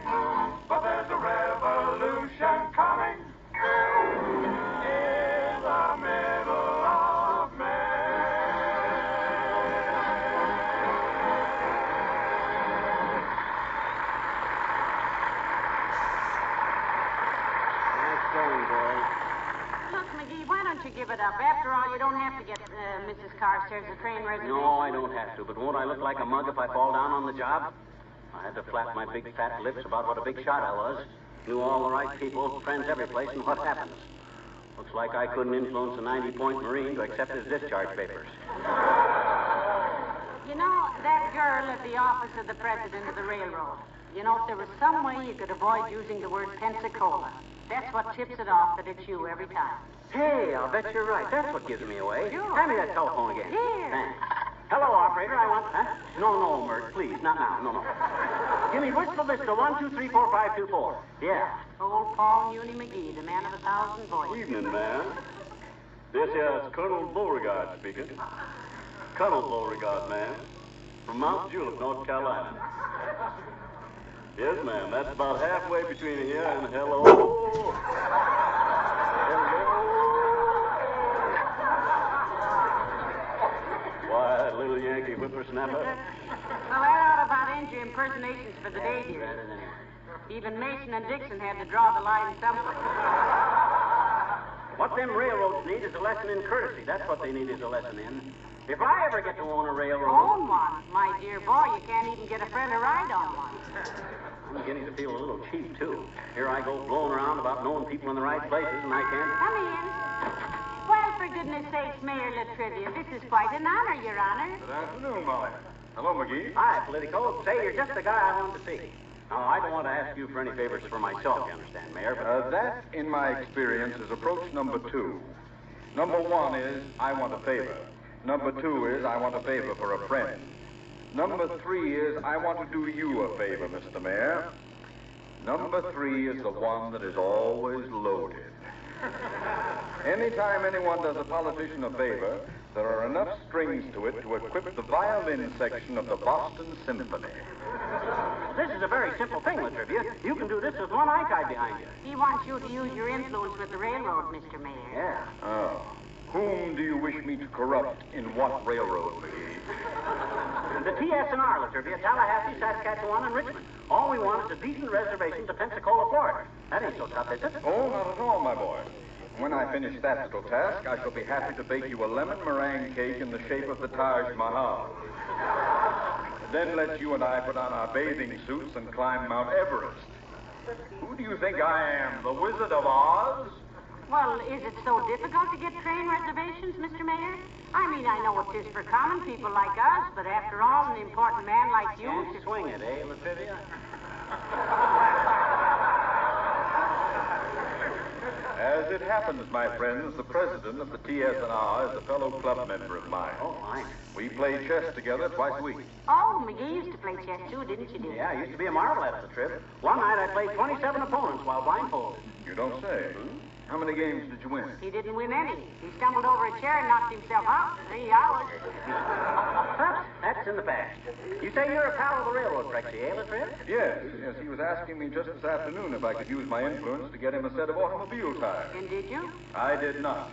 F: But there's a revolution coming in the middle of
A: Nice going, boys.
C: Look, McGee, why don't you give it up? After all, you don't have to get Mrs. Carstairs a train reservation.
A: No, I don't have to, but won't I look like a mug if I fall down on the job? I had to flap my big fat lips about what a big shot I was. Knew all the right people, friends every place, and what happens? Looks like I couldn't influence a 90-point Marine to accept his discharge papers.
C: You know, that girl at the office of the president of the railroad. You know, if there was some way you could avoid using the word Pensacola, that's what tips it off that it's you every time.
A: Hey, I'll bet you're right. That's what gives me away.
C: Sure.
A: Hand me that telephone again.
C: Here.
A: Thanks. Hello, operator. I want... Huh? No, Mert, please. Not now. No. Give me whistle Vista 1234524. Yeah.
C: Old Paul Uni McGee, the man of 1,000 voices.
U: Evening, man. This here is Colonel Beauregard speaking. Colonel Beauregard, man. From Mount Julep, North Carolina. Yes, ma'am. That's about halfway between here and hello. Why, little Yankee whippersnapper.
C: Well, that ought about end your impersonations for the day, dear. Even Mason and Dixon had to draw the line somewhere.
A: What them railroads need is a lesson in courtesy. That's what they need is a lesson in. If I ever get to own a railroad...
C: Own one? My dear boy, you can't even get a friend to ride on one.
A: I'm beginning to feel a little cheap, too. Here I go blowing around about knowing people in the right places, and I can't...
C: Come in. Well, for goodness sakes, Mayor Latrivia, this is quite an honor, Your Honor.
J: Good afternoon, Molly. Hello, McGee.
A: Hi, Politico. Say, you're just the guy I wanted to see. Now, I don't want to ask you for any favors for myself, you understand, Mayor, but...
J: That, in my experience, is approach number 2. Number 1 is, I want a favor. Number 2 is, I want a favor for a friend. Number 3 is, I want to do you a favor, Mr. Mayor. Number 3 is the one that is always loaded. Anytime anyone does a politician a favor, there are enough strings to it to equip the violin section of the Boston Symphony.
A: This is a very simple thing, Latrivia. You can do this with one eye tied behind you.
C: He wants you to use your influence with the railroad, Mr. Mayor.
A: Yeah.
J: Oh. Whom name do you wish me to corrupt in what railroad, McGee?
O: The TS&R, Latrivia, Tallahassee, Saskatchewan, and Richmond. All we want is a decent reservation to Pensacola, Florida. That ain't so tough, is it?
J: Oh, not at all, my boy. When I finish that little task, I shall be happy to bake you a lemon meringue cake in the shape of the Taj Mahal. Then let you and I put on our bathing suits and climb Mount Everest. Who do you think I am, the Wizard of Oz?
C: Well, is it so difficult to get train reservations, Mr. Mayor? I mean, I know it is for common people like us, but after all, an important man like you...
O: Can't swing it, eh, Latrivia?
J: As it happens, my friends, the president of the TS&R is a fellow club member of mine.
O: Oh, fine.
J: We play chess together twice a week.
C: Oh, McGee used to play chess too, didn't you, dear?
O: Yeah, I used to be a marvel at the trip. One night I played 27 opponents while blindfolded.
J: You don't say. How many games did you win?
C: He didn't win any. He stumbled over a chair and knocked himself out for 3 hours.
O: That's in the past. You say you're a pal of the railroad, Prexy, eh, Latrip?
J: Yes. He was asking me just this afternoon if I could use my influence to get him a set of automobile tires.
C: And did you?
J: I did not.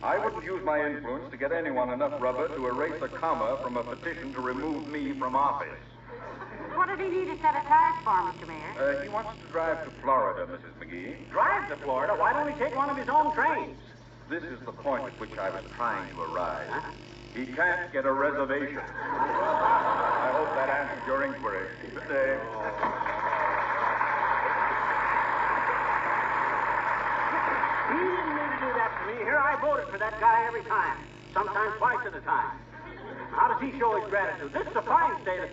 J: I wouldn't use my influence to get anyone enough rubber to erase a comma from a petition to remove me from office.
C: What did he need a set of tires for, Mr. Mayor?
J: He wants to drive to Florida, Mrs. McGee.
O: Drive to Florida? Why don't he take one of his own trains?
J: This is the point at which I was trying to arrive. He can't get a reservation. I hope that answers your inquiry. Good day.
O: He didn't need to do that to me. Here, I voted for that guy every time. Sometimes twice at a time. How does he show his gratitude? This is a fine state of...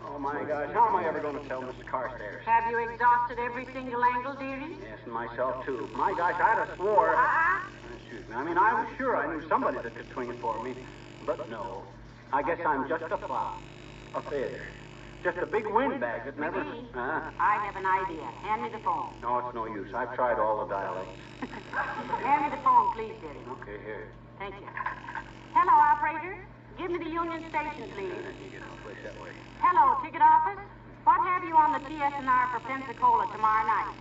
O: Oh, my gosh, how am I ever going to tell Mr. Carstairs?
C: Have you exhausted every single angle, dearie?
O: Yes, and myself, too. My gosh, I'd have swore... Excuse me. I mean, I was sure I knew somebody that could swing it for me. But no. I guess I'm just a flop. A failure. Just a big windbag that never...
C: I have an idea. Hand me the phone.
O: No, it's no use. I've tried all the dialects.
C: Hand me the phone, please, dearie.
O: Okay, here.
C: Thank you. Hello, operator. Give me the Union Station, please.
O: That way.
C: Hello, ticket office. What have you on the TS&R for Pensacola tomorrow night?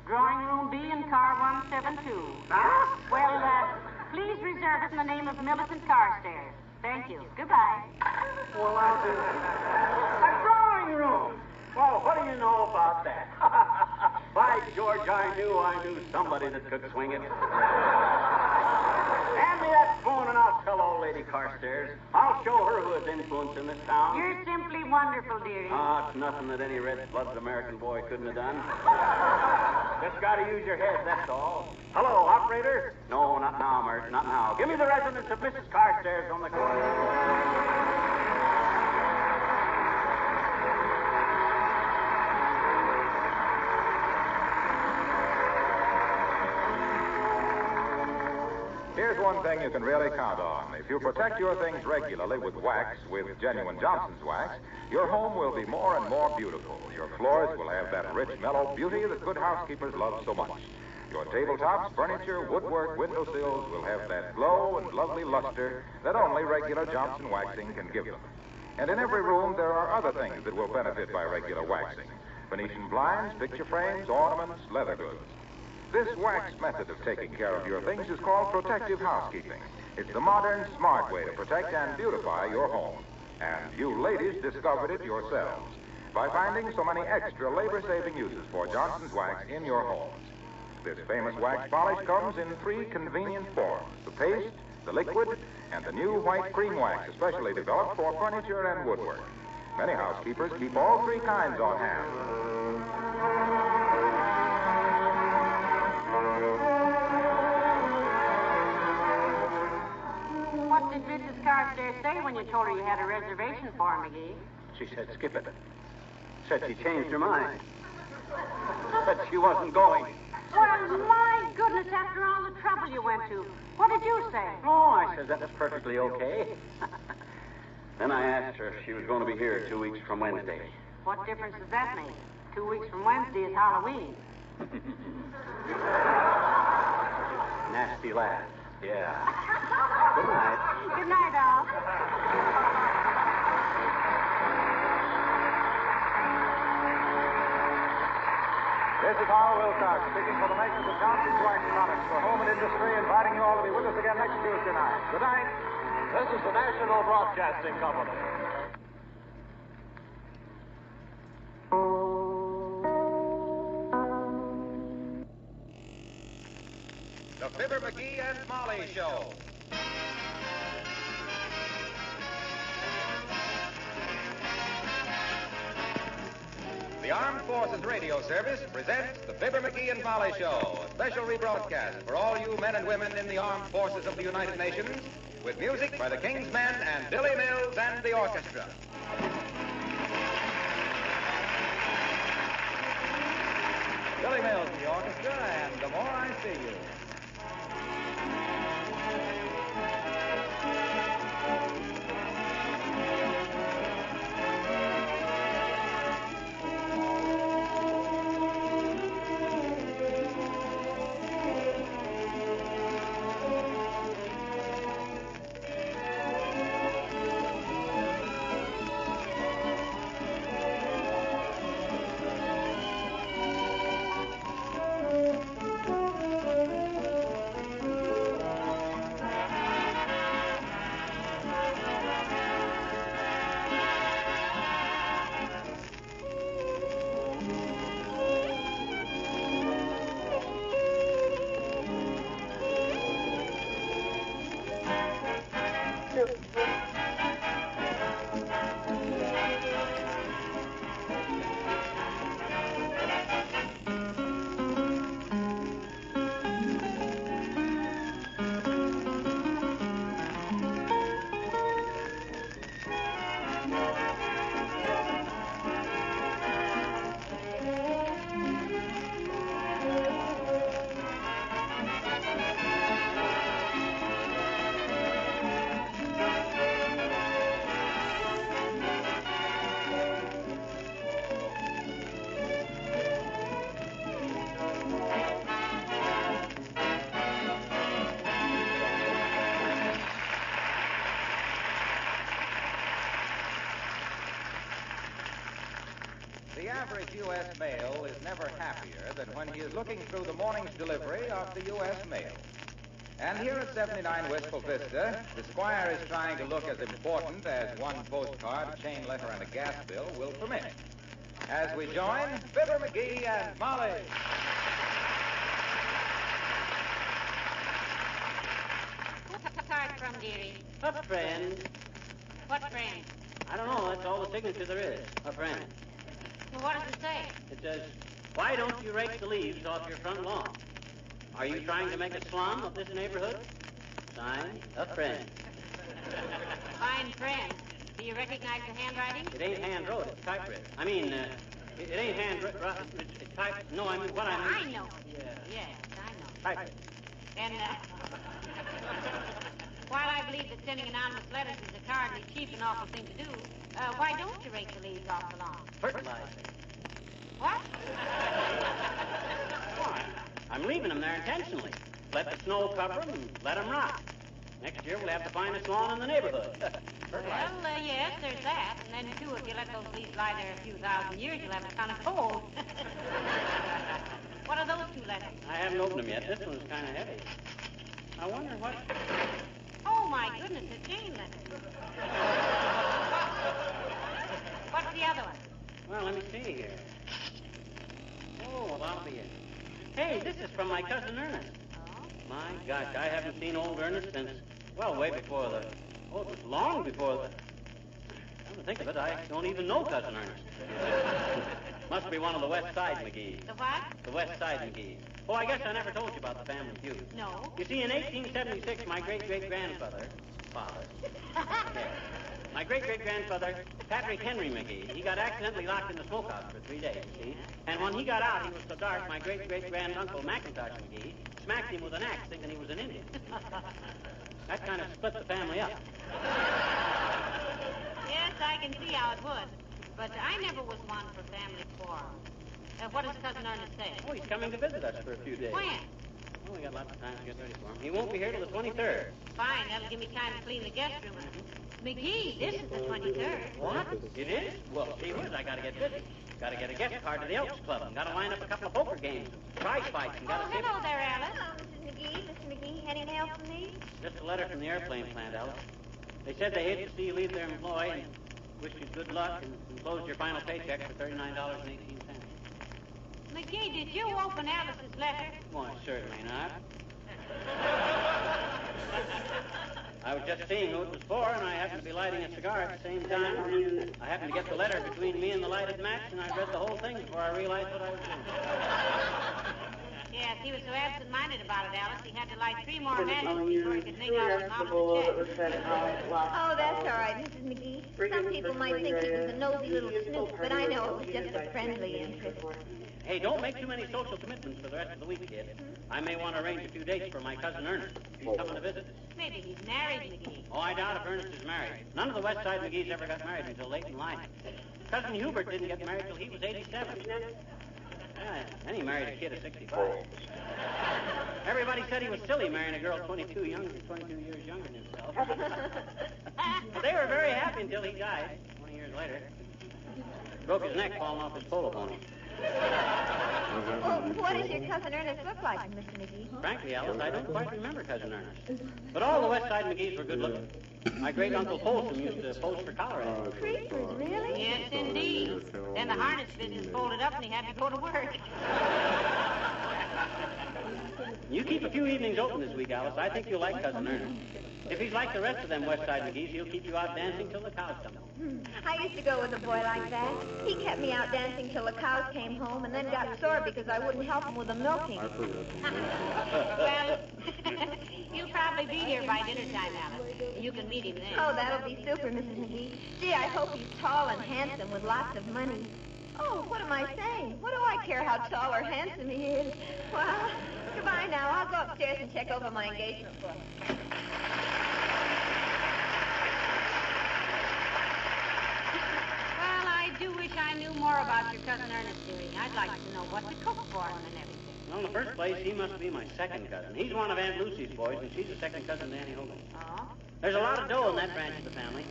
C: Drawing room B in car 172. Well, please reserve it in the name of Millicent Carstairs. Thank you. Goodbye.
O: Well, a drawing room. Well, what do you know about that? By George, I knew somebody that could swing it. Hand me that phone and I'll tell old Lady Carstairs. I'll show her who has influence in this town.
C: You're simply wonderful, dearie.
O: It's nothing that any red-blooded American boy couldn't have done. Just got to use your head, that's all. Hello, operator? No, not now, Mert, not now. Give me the residence of Mrs. Carstairs on the corner.
J: Here's one thing you can really count on. If you protect your things regularly with wax, with genuine Johnson's wax, your home will be more and more beautiful. Your floors will have that rich, mellow beauty that good housekeepers love so much. Your tabletops, furniture, woodwork, windowsills will have that glow and lovely luster that only regular Johnson waxing can give them. And in every room, there are other things that will benefit by regular waxing. Venetian blinds, picture frames, ornaments, leather goods. This wax method of taking care of your things is called protective housekeeping. It's the modern, smart way to protect and beautify your home. And you ladies discovered it yourselves by finding so many extra labor-saving uses for Johnson's wax in your homes. This famous wax polish comes in 3 convenient forms: the paste, the liquid, and the new white cream wax, especially developed for furniture and woodwork. Many housekeepers keep all 3 kinds on hand.
C: What did Mrs. Carstairs say when you told her you had a reservation for her, McGee?
O: She said skip it. Said she changed her mind. Said she wasn't going.
C: Well, my goodness, after all the trouble you went to, what did you say?
O: Oh, I said that was perfectly okay. Then I asked her if she was going to be here 2 weeks from Wednesday.
C: What difference does that make? 2 weeks from Wednesday is Halloween.
O: Nasty laugh. Yeah. Good night.
C: Good night, Al.
J: This is Howell Wilcox speaking for the makers of Johnson's Wax Products for home and industry, inviting you all to be with us again next Tuesday night. Good night.
T: This is the National Broadcasting Company.
P: The Fibber McGee and Molly Show. The Armed Forces Radio Service presents the Fibber McGee and Molly Show, a special rebroadcast for all you men and women in the Armed Forces of the United Nations, with music by the King's Men and Billy Mills and the orchestra. Billy Mills, the orchestra, and The More I See You. The average U.S. male is never happier than when he is looking through the morning's delivery of the U.S. mail. And here at 79 Wistful Vista, the squire is trying to look as important as one postcard, a chain letter, and a gas bill will permit. As we join Fibber McGee and Molly.
C: What's the card from, dearie?
A: A friend.
C: What friend?
A: I don't know. That's all the signature there is. A friend.
C: Well, what does it say?
A: It says, why don't you rake the leaves off your front lawn? Are you trying to make a slum of this neighborhood? Signed, a friend.
C: Fine friend. Do you recognize the handwriting?
A: It ain't hand-wrote, it's typewritten. I mean, it ain't hand-written, it's typed. No, I mean, what I mean...
C: I know.
A: Yeah.
C: Yes, I know.
A: Typewritten.
C: And, while I believe that sending anonymous letters is a cowardly, cheap, and awful thing to do, why don't you rake the leaves off the lawn?
A: Fertilizing.
C: What?
A: Why? I'm leaving them there intentionally. Let the snow cover them and let them rot. Next year we'll have the finest lawn in the neighborhood.
C: Well, yes, there's that. And then, too, if you let those leaves lie there a few thousand years, you'll have it kind of cold. What are those two letters?
A: I haven't opened them yet. This one's kind of heavy. I wonder what...
C: Oh, my goodness, a chain letter. What's the other one?
A: Well, let me see here. Oh, well, that'll be it. Hey, this is from my cousin Ernest.
C: Oh?
A: My gosh, I haven't seen old Ernest since, well, way before the... Oh, it was long before the... Come to think of it, I don't even know Cousin Ernest. Must be one of the West Side McGees.
C: The what?
A: The West Side McGees. Oh, I guess I never told you about the family feud.
C: No.
A: You see, in 1876, my great-great-grandfather... My great-great-grandfather, Patrick Henry McGee, he got accidentally locked in the smokehouse for 3 days, you see? And when he got out, he was so dark, my great-great-granduncle, McIntosh McGee, smacked him with an axe thinking he was an Indian. That kind of split the family up.
C: Yes, I can see how it would. But I never was one for family quarrels. What does Cousin Ernest say?
A: Oh, he's coming to visit us for a few days.
C: When?
A: Oh, we got lots of time to get ready for him. He won't be here till the 23rd.
C: Fine, that'll give me time to clean the guest room. McGee, this is the 23rd.
A: What? It is? Well, gee whiz, I gotta get busy. Got to get a guest card to the Elks Club. And got to line up a couple of poker games, prize fights, and got to see...
C: Hello there, Alice.
H: Hello, Mrs. McGee. Mr. McGee, any help from me?
A: Just a letter from the airplane plant, Alice. They said they hate to see you leave their employ and wish you good luck and enclosed your final paycheck for $39.18.
C: McGee, did you open Alice's letter?
A: Why, certainly not. I was just seeing who it was for, and I happened to be lighting a cigar at the same time. I happened to get the letter between me and the lighted match, and I read the whole thing before I realized what I was doing.
C: Yes, he was so absent-minded about it, Alice. He had to light 3 more matches before he could make out the amount of the check.
H: Oh, that's all right, Mrs. McGee. Some people might think he was a nosy little snoop, but I know it was just a friendly interest.
A: Hey, don't make too many social commitments for the rest of the week, kid. I may want to arrange a few dates for my cousin Ernest. He's coming to visit us.
C: Maybe he's married, McGee.
A: Oh, I doubt if Ernest is married. None of the West Side McGees ever got married until late in life. Cousin Hubert didn't get married till he was 87. Yeah, and he married a kid of 65. Everybody said he was silly marrying a girl 22 years younger than himself. But they were very happy until he died 20 years later. Broke his neck falling off his polo pony.
H: Well, what does your cousin Ernest look like, Mr. McGee?
A: Frankly, Alice, I don't quite remember Cousin Ernest. But all the West Side McGees were good looking. My great-uncle Folsom used to pose for Colorado.
H: Creepers, really?
C: Yes, indeed. Then the harness business folded up and he had to go to work.
A: You keep a few evenings open this week, Alice. I think you'll like Cousin Ernest. If he's like the rest of them West Side McGees, he'll keep you out dancing till the cows come home.
H: I used to go with a boy like that. He kept me out dancing till the cows came home and then got sore because I wouldn't help him with the milking.
C: Well, he'll probably be here by dinner time, Alice. You can meet him then.
H: Oh, that'll be super, Mrs. McGee. Gee, I hope he's tall and handsome with lots of money. Oh, what am I saying? What do I care how tall or handsome he is? Well, goodbye now. I'll go upstairs and check over my engagement book.
C: Well, I do wish I knew more about your cousin Ernest, dearie. I'd like to know what to cook for him and everything.
A: Well, in the first place, he must be my second cousin. He's one of Aunt Lucy's boys, and she's a second cousin to Annie Hobo.
C: Oh?
A: There's a lot of dough in that branch of the family.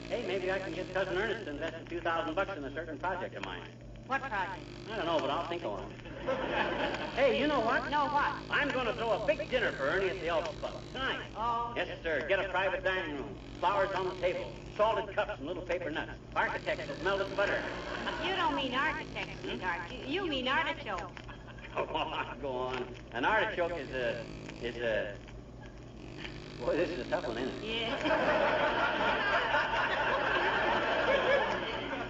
A: Hey, maybe I can get Cousin Ernest to invest a few $1,000 in a certain project of mine.
C: What project?
A: I don't know, but I'll think on it. Hey, you know what?
C: No, what?
A: I'm going to throw a big dinner for Ernie at the Elks Club tonight.
C: Oh.
A: Yes, sir. Get a private dining room. Flowers on the table. Salted cups and little paper nuts. Architects with melted butter.
C: You don't mean architects, sweetheart. You mean artichokes.
A: Go on. An artichoke is a... Boy, this is a tough one, isn't it?
C: Yeah.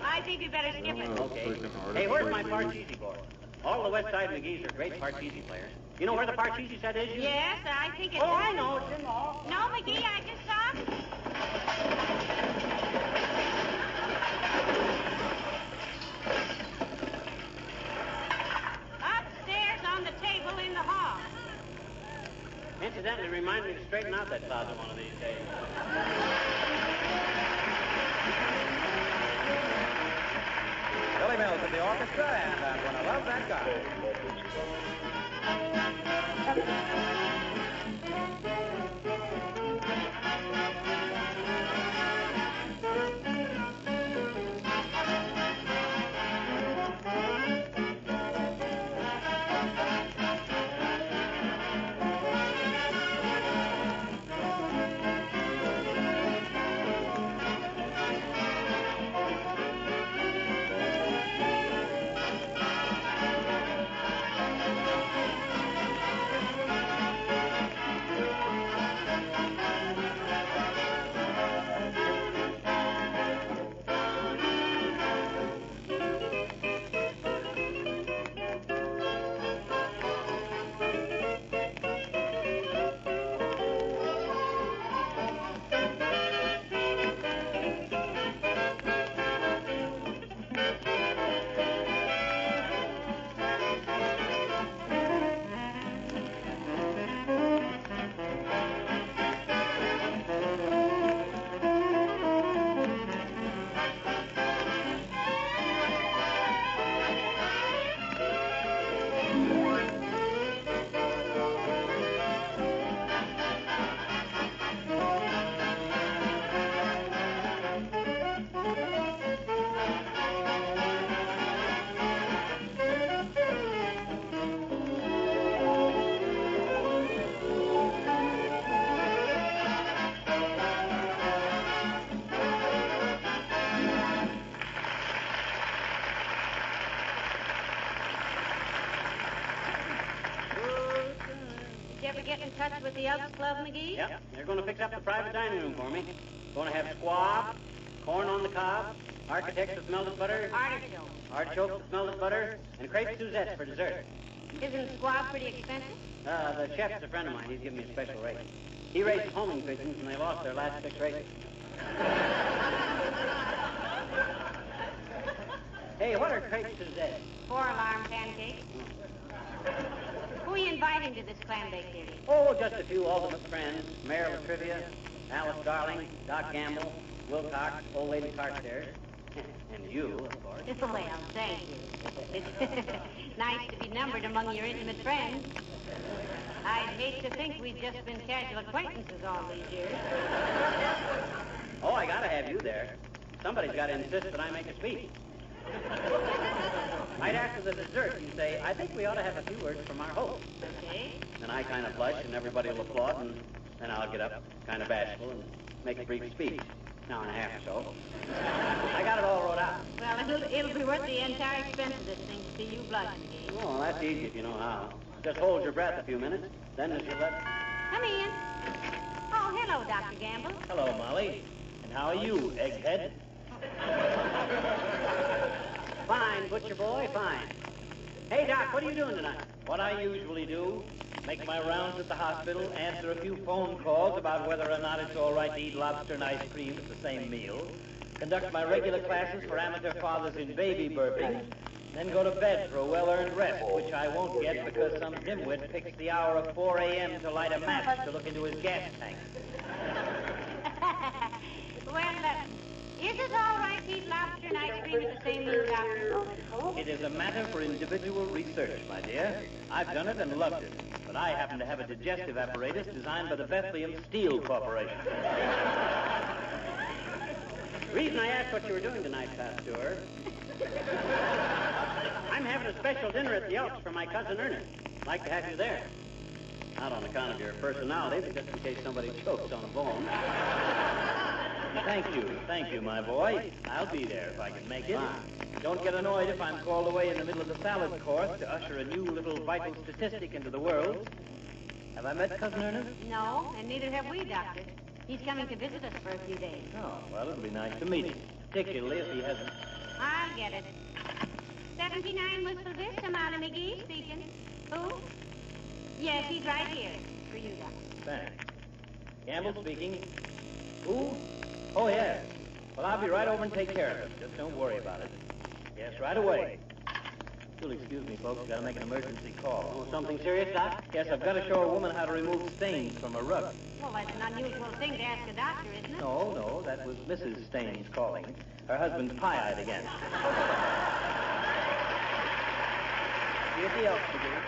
C: I think we better skip it.
A: Okay. Hey, where's my Parcheesi board? All the West Side McGees are great Parcheesi players. You know where the Parcheesi set is?
C: Yes, I think it's...
A: Oh, I know. It's in the hall.
C: No, McGee, I just saw it. Upstairs on the table in the hall.
A: Incidentally, remind me to straighten out that closet one of these days.
P: Billy Mills at the orchestra, and I'm going to love that guy.
C: touch with the Elks Club, McGee?
A: Yep, they're going to fix up the private dining room for me. Going to have squab, corn on the cob, architects with melted butter, artichokes with melted butter, and crepe Suzette for dessert.
C: Isn't squab pretty expensive?
A: The chef's a friend of mine. He's giving me a special rate. He raises homing pigeons, and they lost their last 6 races. Hey, what are crepe Suzette?
C: 4-alarm pancakes. Who are you inviting to this clam bake party?
A: Oh, just a few ultimate friends. Mayor of Trivia, Alice Darling, Doc Gamble, Wilcox, Old Lady Carstairs, and you, of course.
C: Well, thank you. It's nice to be numbered among your intimate friends. I'd hate to think we've just been casual acquaintances all these years.
A: Oh, I gotta have you there. Somebody's got to insist that I make a speech. Right after the dessert, you say, I think we ought to have a few words from our host.
C: Okay.
A: And I kind of blush, and everybody will applaud, and then I'll get up, kind of bashful, and make a brief speech. An hour and a half or so. I got it all wrote out.
C: Well, it'll be worth the entire expense of this thing to see you blush, McGee.
A: Oh, well, that's easy if you know how. Just hold your breath a few minutes, then as you let...
C: Come in. Oh, hello, Dr. Gamble.
E: Hello, Molly. And how are you, egghead?
A: Fine, butcher boy, fine. Hey, Doc, what are you doing tonight?
E: What I usually do, make my rounds at the hospital, answer a few phone calls about whether or not it's all right to eat lobster and ice cream at the same meal, conduct my regular classes for amateur fathers in baby burping, then go to bed for a well-earned rest, which I won't get because some dimwit picks the hour of 4 a.m. to light a match to look into his gas tank.
C: Well, is it all right to eat lobster and ice cream at the same meal, Doctor?
E: It is a matter for individual research, my dear. I've done it and loved it. But I happen to have a digestive apparatus designed by the Bethlehem Steel Corporation.
A: The reason I asked what you were doing tonight, Pasteur, I'm having a special dinner at the Elks for my cousin Ernest. I'd like to have you there. Not on account of your personality, but just in case somebody chokes on a bone.
E: Thank you, my boy. I'll be there if I can make it. Don't get annoyed if I'm called away in the middle of the salad course to usher a new little vital statistic into the world. Have I met Cousin Ernest?
C: No, and neither have we, Doctor. He's coming to visit us for a few days.
E: Oh, well, it'll be nice to meet him, particularly if he hasn't...
C: I'll get it. 79 Whistle Vista, Molly McGee speaking. Who? Yes, he's right here. For you, Doctor.
E: Thanks. Gamble speaking. Who? Oh, yes. Well, I'll be right over and take care of it. Just don't worry about it. Yes, right away. You'll excuse me, folks. Got to make an emergency call.
A: Oh, something serious, Doc?
E: Yes, I've got to show a woman how to remove stains from a rug.
C: Well, that's an unusual thing to ask a doctor, isn't it?
E: No, that was Mrs. Staines calling. Her husband's pie-eyed again. See you at the Elks, McGee.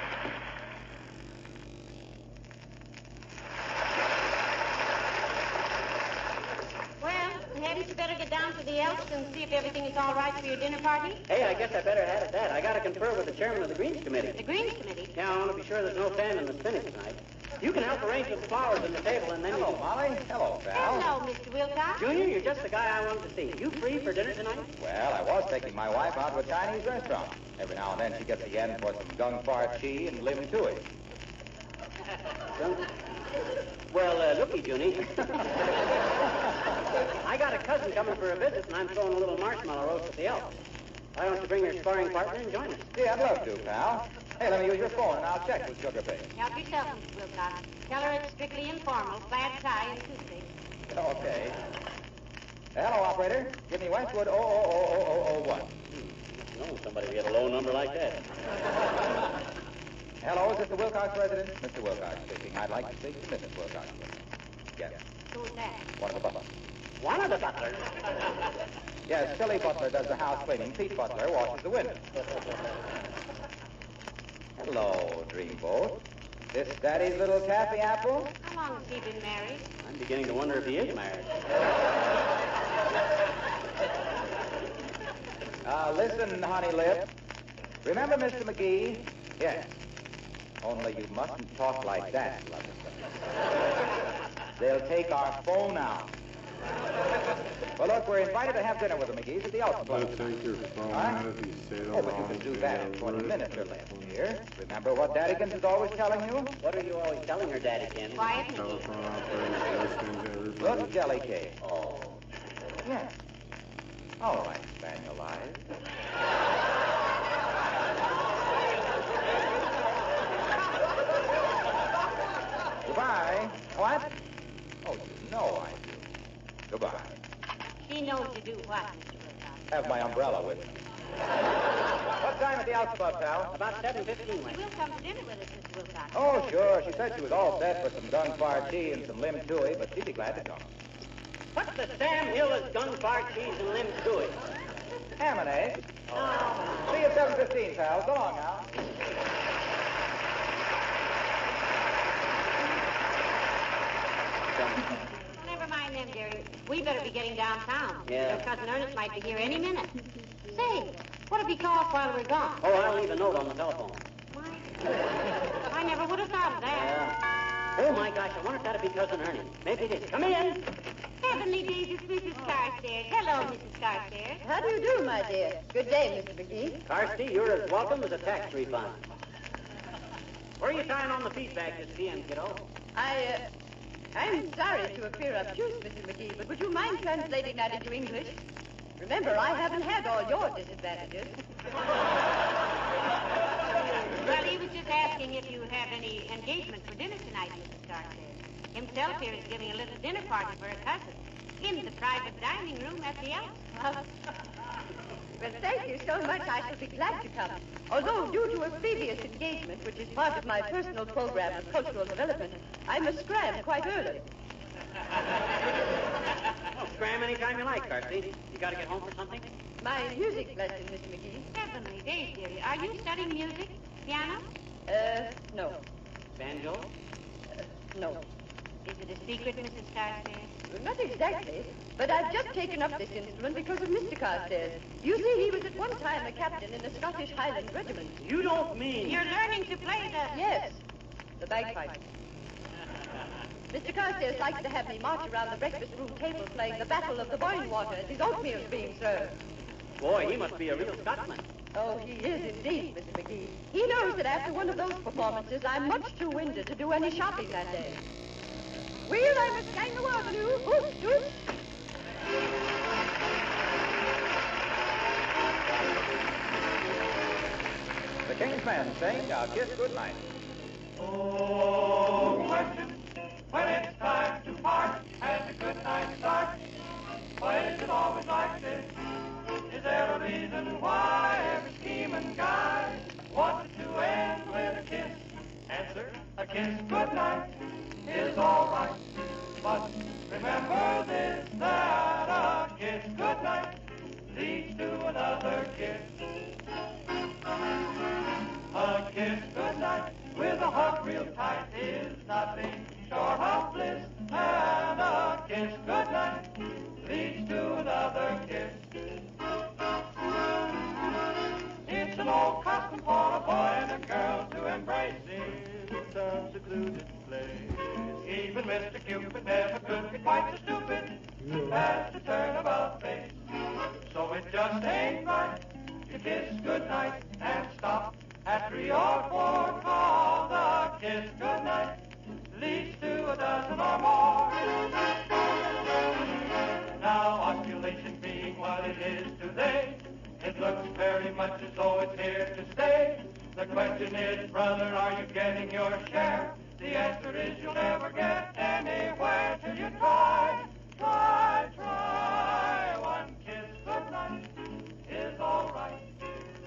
C: Hadn't you better get down to the Elks and see if everything is all right for your dinner party?
A: Hey, I guess I better have at that. I got to confer with the chairman of the Greens Committee.
C: The Greens Committee?
A: Yeah, I want to be sure there's no sand in the spinach tonight. You can help arrange with the flowers on the table, and then
J: Hello, Molly. Hello, pal.
C: Hello, Mr. Wilcox.
A: Junior, you're just the guy I wanted to see. You free for dinner tonight?
J: Well, I was taking my wife out to a Chinese restaurant. Every now and then she gets the yen for some gung far chi and lim tui.
A: Well, looky, Junie. I got a cousin coming for a visit, and I'm throwing a little marshmallow roast at the Elks. Why don't you bring your sparring partner and join us?
J: Yeah, I'd love to, pal. Hey, let me use your phone, and I'll check with Sugar Pig.
C: Help yourself, Mr. Wilcox. Tell her it's strictly informal, plaid tie and toothpaste.
J: Okay. Hello, operator. Give me Westwood 00001.
A: No, somebody would get a low number like that.
J: Hello, is this the Wilcox residence? Mr. Wilcox speaking. I'd like to speak to Mrs. Wilcox. Yes.
C: Who's that?
J: One of the butlers.
A: One of the butlers?
J: Yes, Silly Butler does the house cleaning. Pete Butler washes the windows. Hello, Dreamboat. This Daddy's little taffy apple?
C: How long has he been married?
A: I'm beginning to wonder if he is married.
J: Listen, honey lip. Remember Mr. McGee? Yes. Only you mustn't talk like that, Love. They'll take our phone out.
P: Well, look, we're invited to have dinner with the McGees at the Elks Club.
N: Take your phone
P: Huh?
N: out if you stay
P: Oh, but you can do that in 20 minutes or less, dear. Remember what Daddykins is always telling you?
A: What are you always telling her, Daddykins?
C: Quiet.
N: Telephone operators listening to everybody.
P: Look, jelly cake.
A: Oh.
P: Yes. All right, Spaniel Eyes. Goodbye. What? Oh, you know I do. Goodbye.
C: She knows you do what, Mr. Wilcox?
P: Have my umbrella with me. What time at the Elks Club, pal?
A: About 7:15.
C: She will come to dinner with us, Mr. Wilcox.
P: Oh, sure. She said she was all set for some gunfire tea and some lim tui, but she'd be glad to come.
A: What's the Sam Hill is gunfire cheese and lim tui?
P: Ham and eggs. See you at 7:15, pal. So long now.
C: Never mind them, dearie. We better be getting downtown.
A: Yeah.
C: Your cousin Ernest might be here any minute. Say, what'll be called while we're gone?
A: Oh, I'll leave a note on the telephone.
C: I never would have thought of that.
A: Yeah. Oh, my gosh, I wonder if that'd be Cousin Ernie. Maybe it is. Come in.
C: Heavenly days, it's Mrs. Carstairs. Hello, Mrs. Carstairs.
B: How do you do, my dear? Good day, Mr. McGee.
A: Carsty, you're as welcome as a tax refund. Where are you tying on the feed bag this PM, kiddo?
B: I'm sorry to appear obtuse, Mr. McGee, but would you mind translating that into English? Remember, I haven't had all your disadvantages.
C: Well, he was just asking if you have any engagement for dinner tonight, Mrs. Carstairs. Himself here is giving a little dinner party for a cousin in the private dining room at the Elks.
B: Well, thank you so much. I shall be glad to come. Although, due to a previous engagement, which is part of my personal program of cultural development, I must scram quite early.
A: Oh, scram anytime you like, Carsty. You got to get home for something?
B: My music lesson, Mr. McGee.
C: Heavenly days, dearie. Are you studying music? Piano?
B: No.
A: Banjo?
B: No.
C: Is it a secret, Mrs. Carstairs?
B: Not exactly, but I've just taken up this instrument because of Mr. Carstairs. You see, he was at one time a captain in the Scottish Highland Regiment.
A: You don't mean...
C: You're learning to play the...
B: Yes, the bagpipe. Mr. Carstairs likes to have me march around the breakfast room table playing the Battle of the Boyne Water as his oatmeal's being served.
A: Boy, he must be a real Scotsman.
B: Oh, he is indeed, Mr. McGee. He knows that after one of those performances, I'm much too winded to do any shopping that day. Well, I must gang the avenue. Hoot, hoot.
P: The King's Men sing Our Kiss Goodnight.
F: Oh, question, when it's time to part and the good night starts, why is it always like this? Is there a reason why every scheming guy wants to end with a kiss? Answer, a kiss goodnight is all right, but remember this, that a kiss goodnight leads to another kiss. A kiss goodnight with a hug real tight is nothing short of bliss, and a kiss goodnight leads to another kiss. It's an old custom for a boy and a girl to embrace in some secluded place. Even Mr. Cupid never could be quite so stupid as to turn about face. So it just ain't right to kiss goodnight and stop at 3 or 4, 'cause a kiss goodnight leads to a dozen or more. Now, osculation being what it is today, it looks very much as though it's here to stay. The question is, brother, are you getting your share? The answer is you'll never get anywhere till you try. Try, try. One kiss goodnight is all right.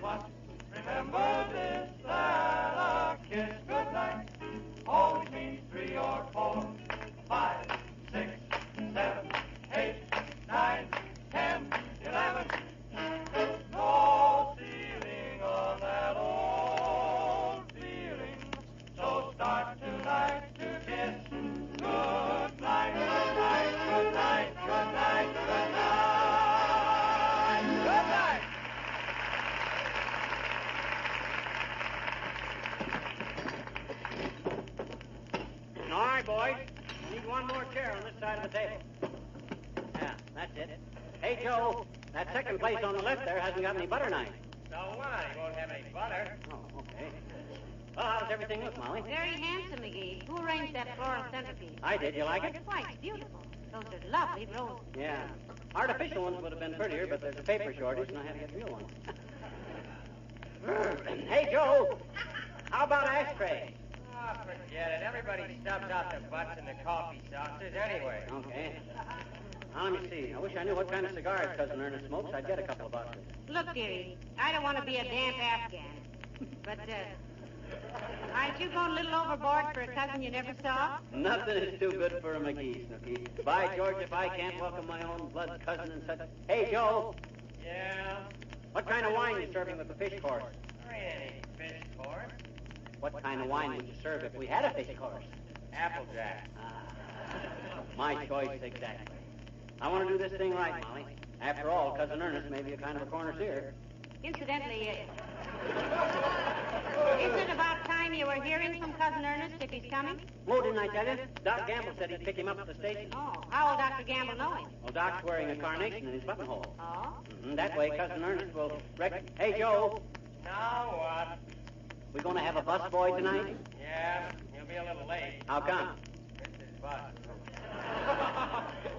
F: But remember this, that a kiss goodnight always means 3 or 4, 5, 6, 7, 8, 9, 10, 11. No ceiling on that old feeling. So start tonight to kiss. Good night, good night, good night, good night, good night. Good night.
A: All right, boys. I need one more chair on this side of the table. that's it. Hey, Joe, that second place on the left there hasn't got any butter knife.
M: So what? He won't have any butter.
A: Oh, okay. Well, how does everything look, Molly?
C: Very handsome, McGee. Who arranged that floral centerpiece?
A: I did. You like it?
C: Quite beautiful. Those are lovely roses.
A: Yeah. Artificial ones would have been prettier, but there's a paper shortage, and I had to get real ones. Hey, Joe, how about ashtrays?
M: Oh, forget it. Everybody stubs out their butts in the coffee saucers anyway.
A: Okay. Now, let me see. I wish I knew what kind of cigars Cousin Ernest smokes. I'd get a couple of boxes.
C: Look, dearie, I don't want to be a damp Afghan, but, aren't you going a little overboard for a cousin you never saw?
A: Nothing is too good for a McGee, Snooky. By George, if I can't welcome my own blood cousin and such... Hey, Joe.
M: Yeah?
A: What kind of wine you serving with the fish course?
M: There ain't any fish course.
A: What kind of wine would you serve if we had a fish course?
M: Applejack.
A: My choice, exactly. I want to do this thing right, Molly. After all, Cousin Ernest may be a kind of a connoisseur.
C: Incidentally, isn't it about time you were hearing from Cousin Ernest if he's coming?
A: Oh, didn't I tell you? Doc Gamble said he'd pick him up at the station.
C: Oh, how will Dr. Gamble know him?
A: Well, Doc's wearing a carnation in his buttonhole.
C: Oh?
A: That way, Cousin Ernest will... Hey, Joe.
M: Now what?
A: We going to have a bus boy tonight?
M: Yeah, he'll be a little late.
A: How come?
M: Missed his bus.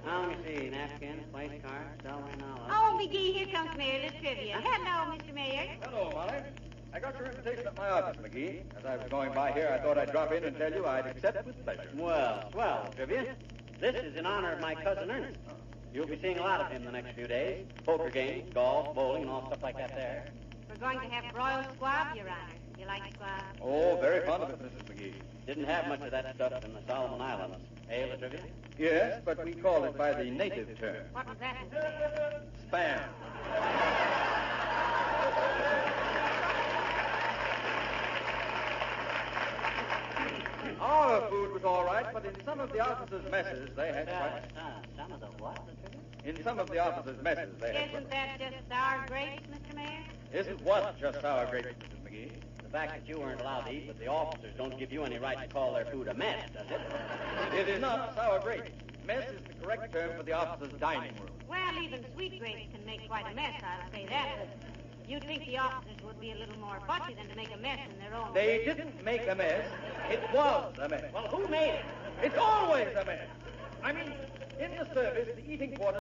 A: Now, let me see. Napkins, place cards, celery, and all.
C: Oh, McGee, here comes Mayor Trivia. Hello, Mr. Mayor.
D: Hello, Molly. I got your invitation at my office, McGee. As I was going by here, I thought I'd drop in and tell you I'd accept with pleasure.
A: Well, Trivia. This is in honor of my Cousin Ernest. You'll be seeing a lot of him the next few days. Poker games, golf, bowling, and all stuff like that there.
C: We're going to have broiled squab, Your Honor. You like squab?
D: Oh, very fond of it, Mrs. McGee.
A: Didn't have much of that stuff in the Solomon Islands. Eh, La Trivia?
D: Yes, but we call it by the native term.
C: What was that, Mr. Mayor?
D: Spam. Our food was all right, but in some of the officers' messes, they had quite...
A: Some of the what, La Trivia?
D: In some of the officers' messes, they had...
C: Isn't that just sour grapes, Mr. Mayor?
D: Isn't what just sour grapes, Mrs. McGee?
A: The fact that you weren't allowed to eat with the officers don't give you any right to call their food a mess, does it?
D: It is not sour grapes. Mess is the correct term for the officers' dining room.
C: Well, even sweet grapes can make quite a mess, I'll say that. But you'd think the officers would be a little more fussy than to make a mess in their own...
D: They didn't make a mess. It was a mess.
A: Well, who made it?
D: It's always a mess. I mean, in the service, the eating quarters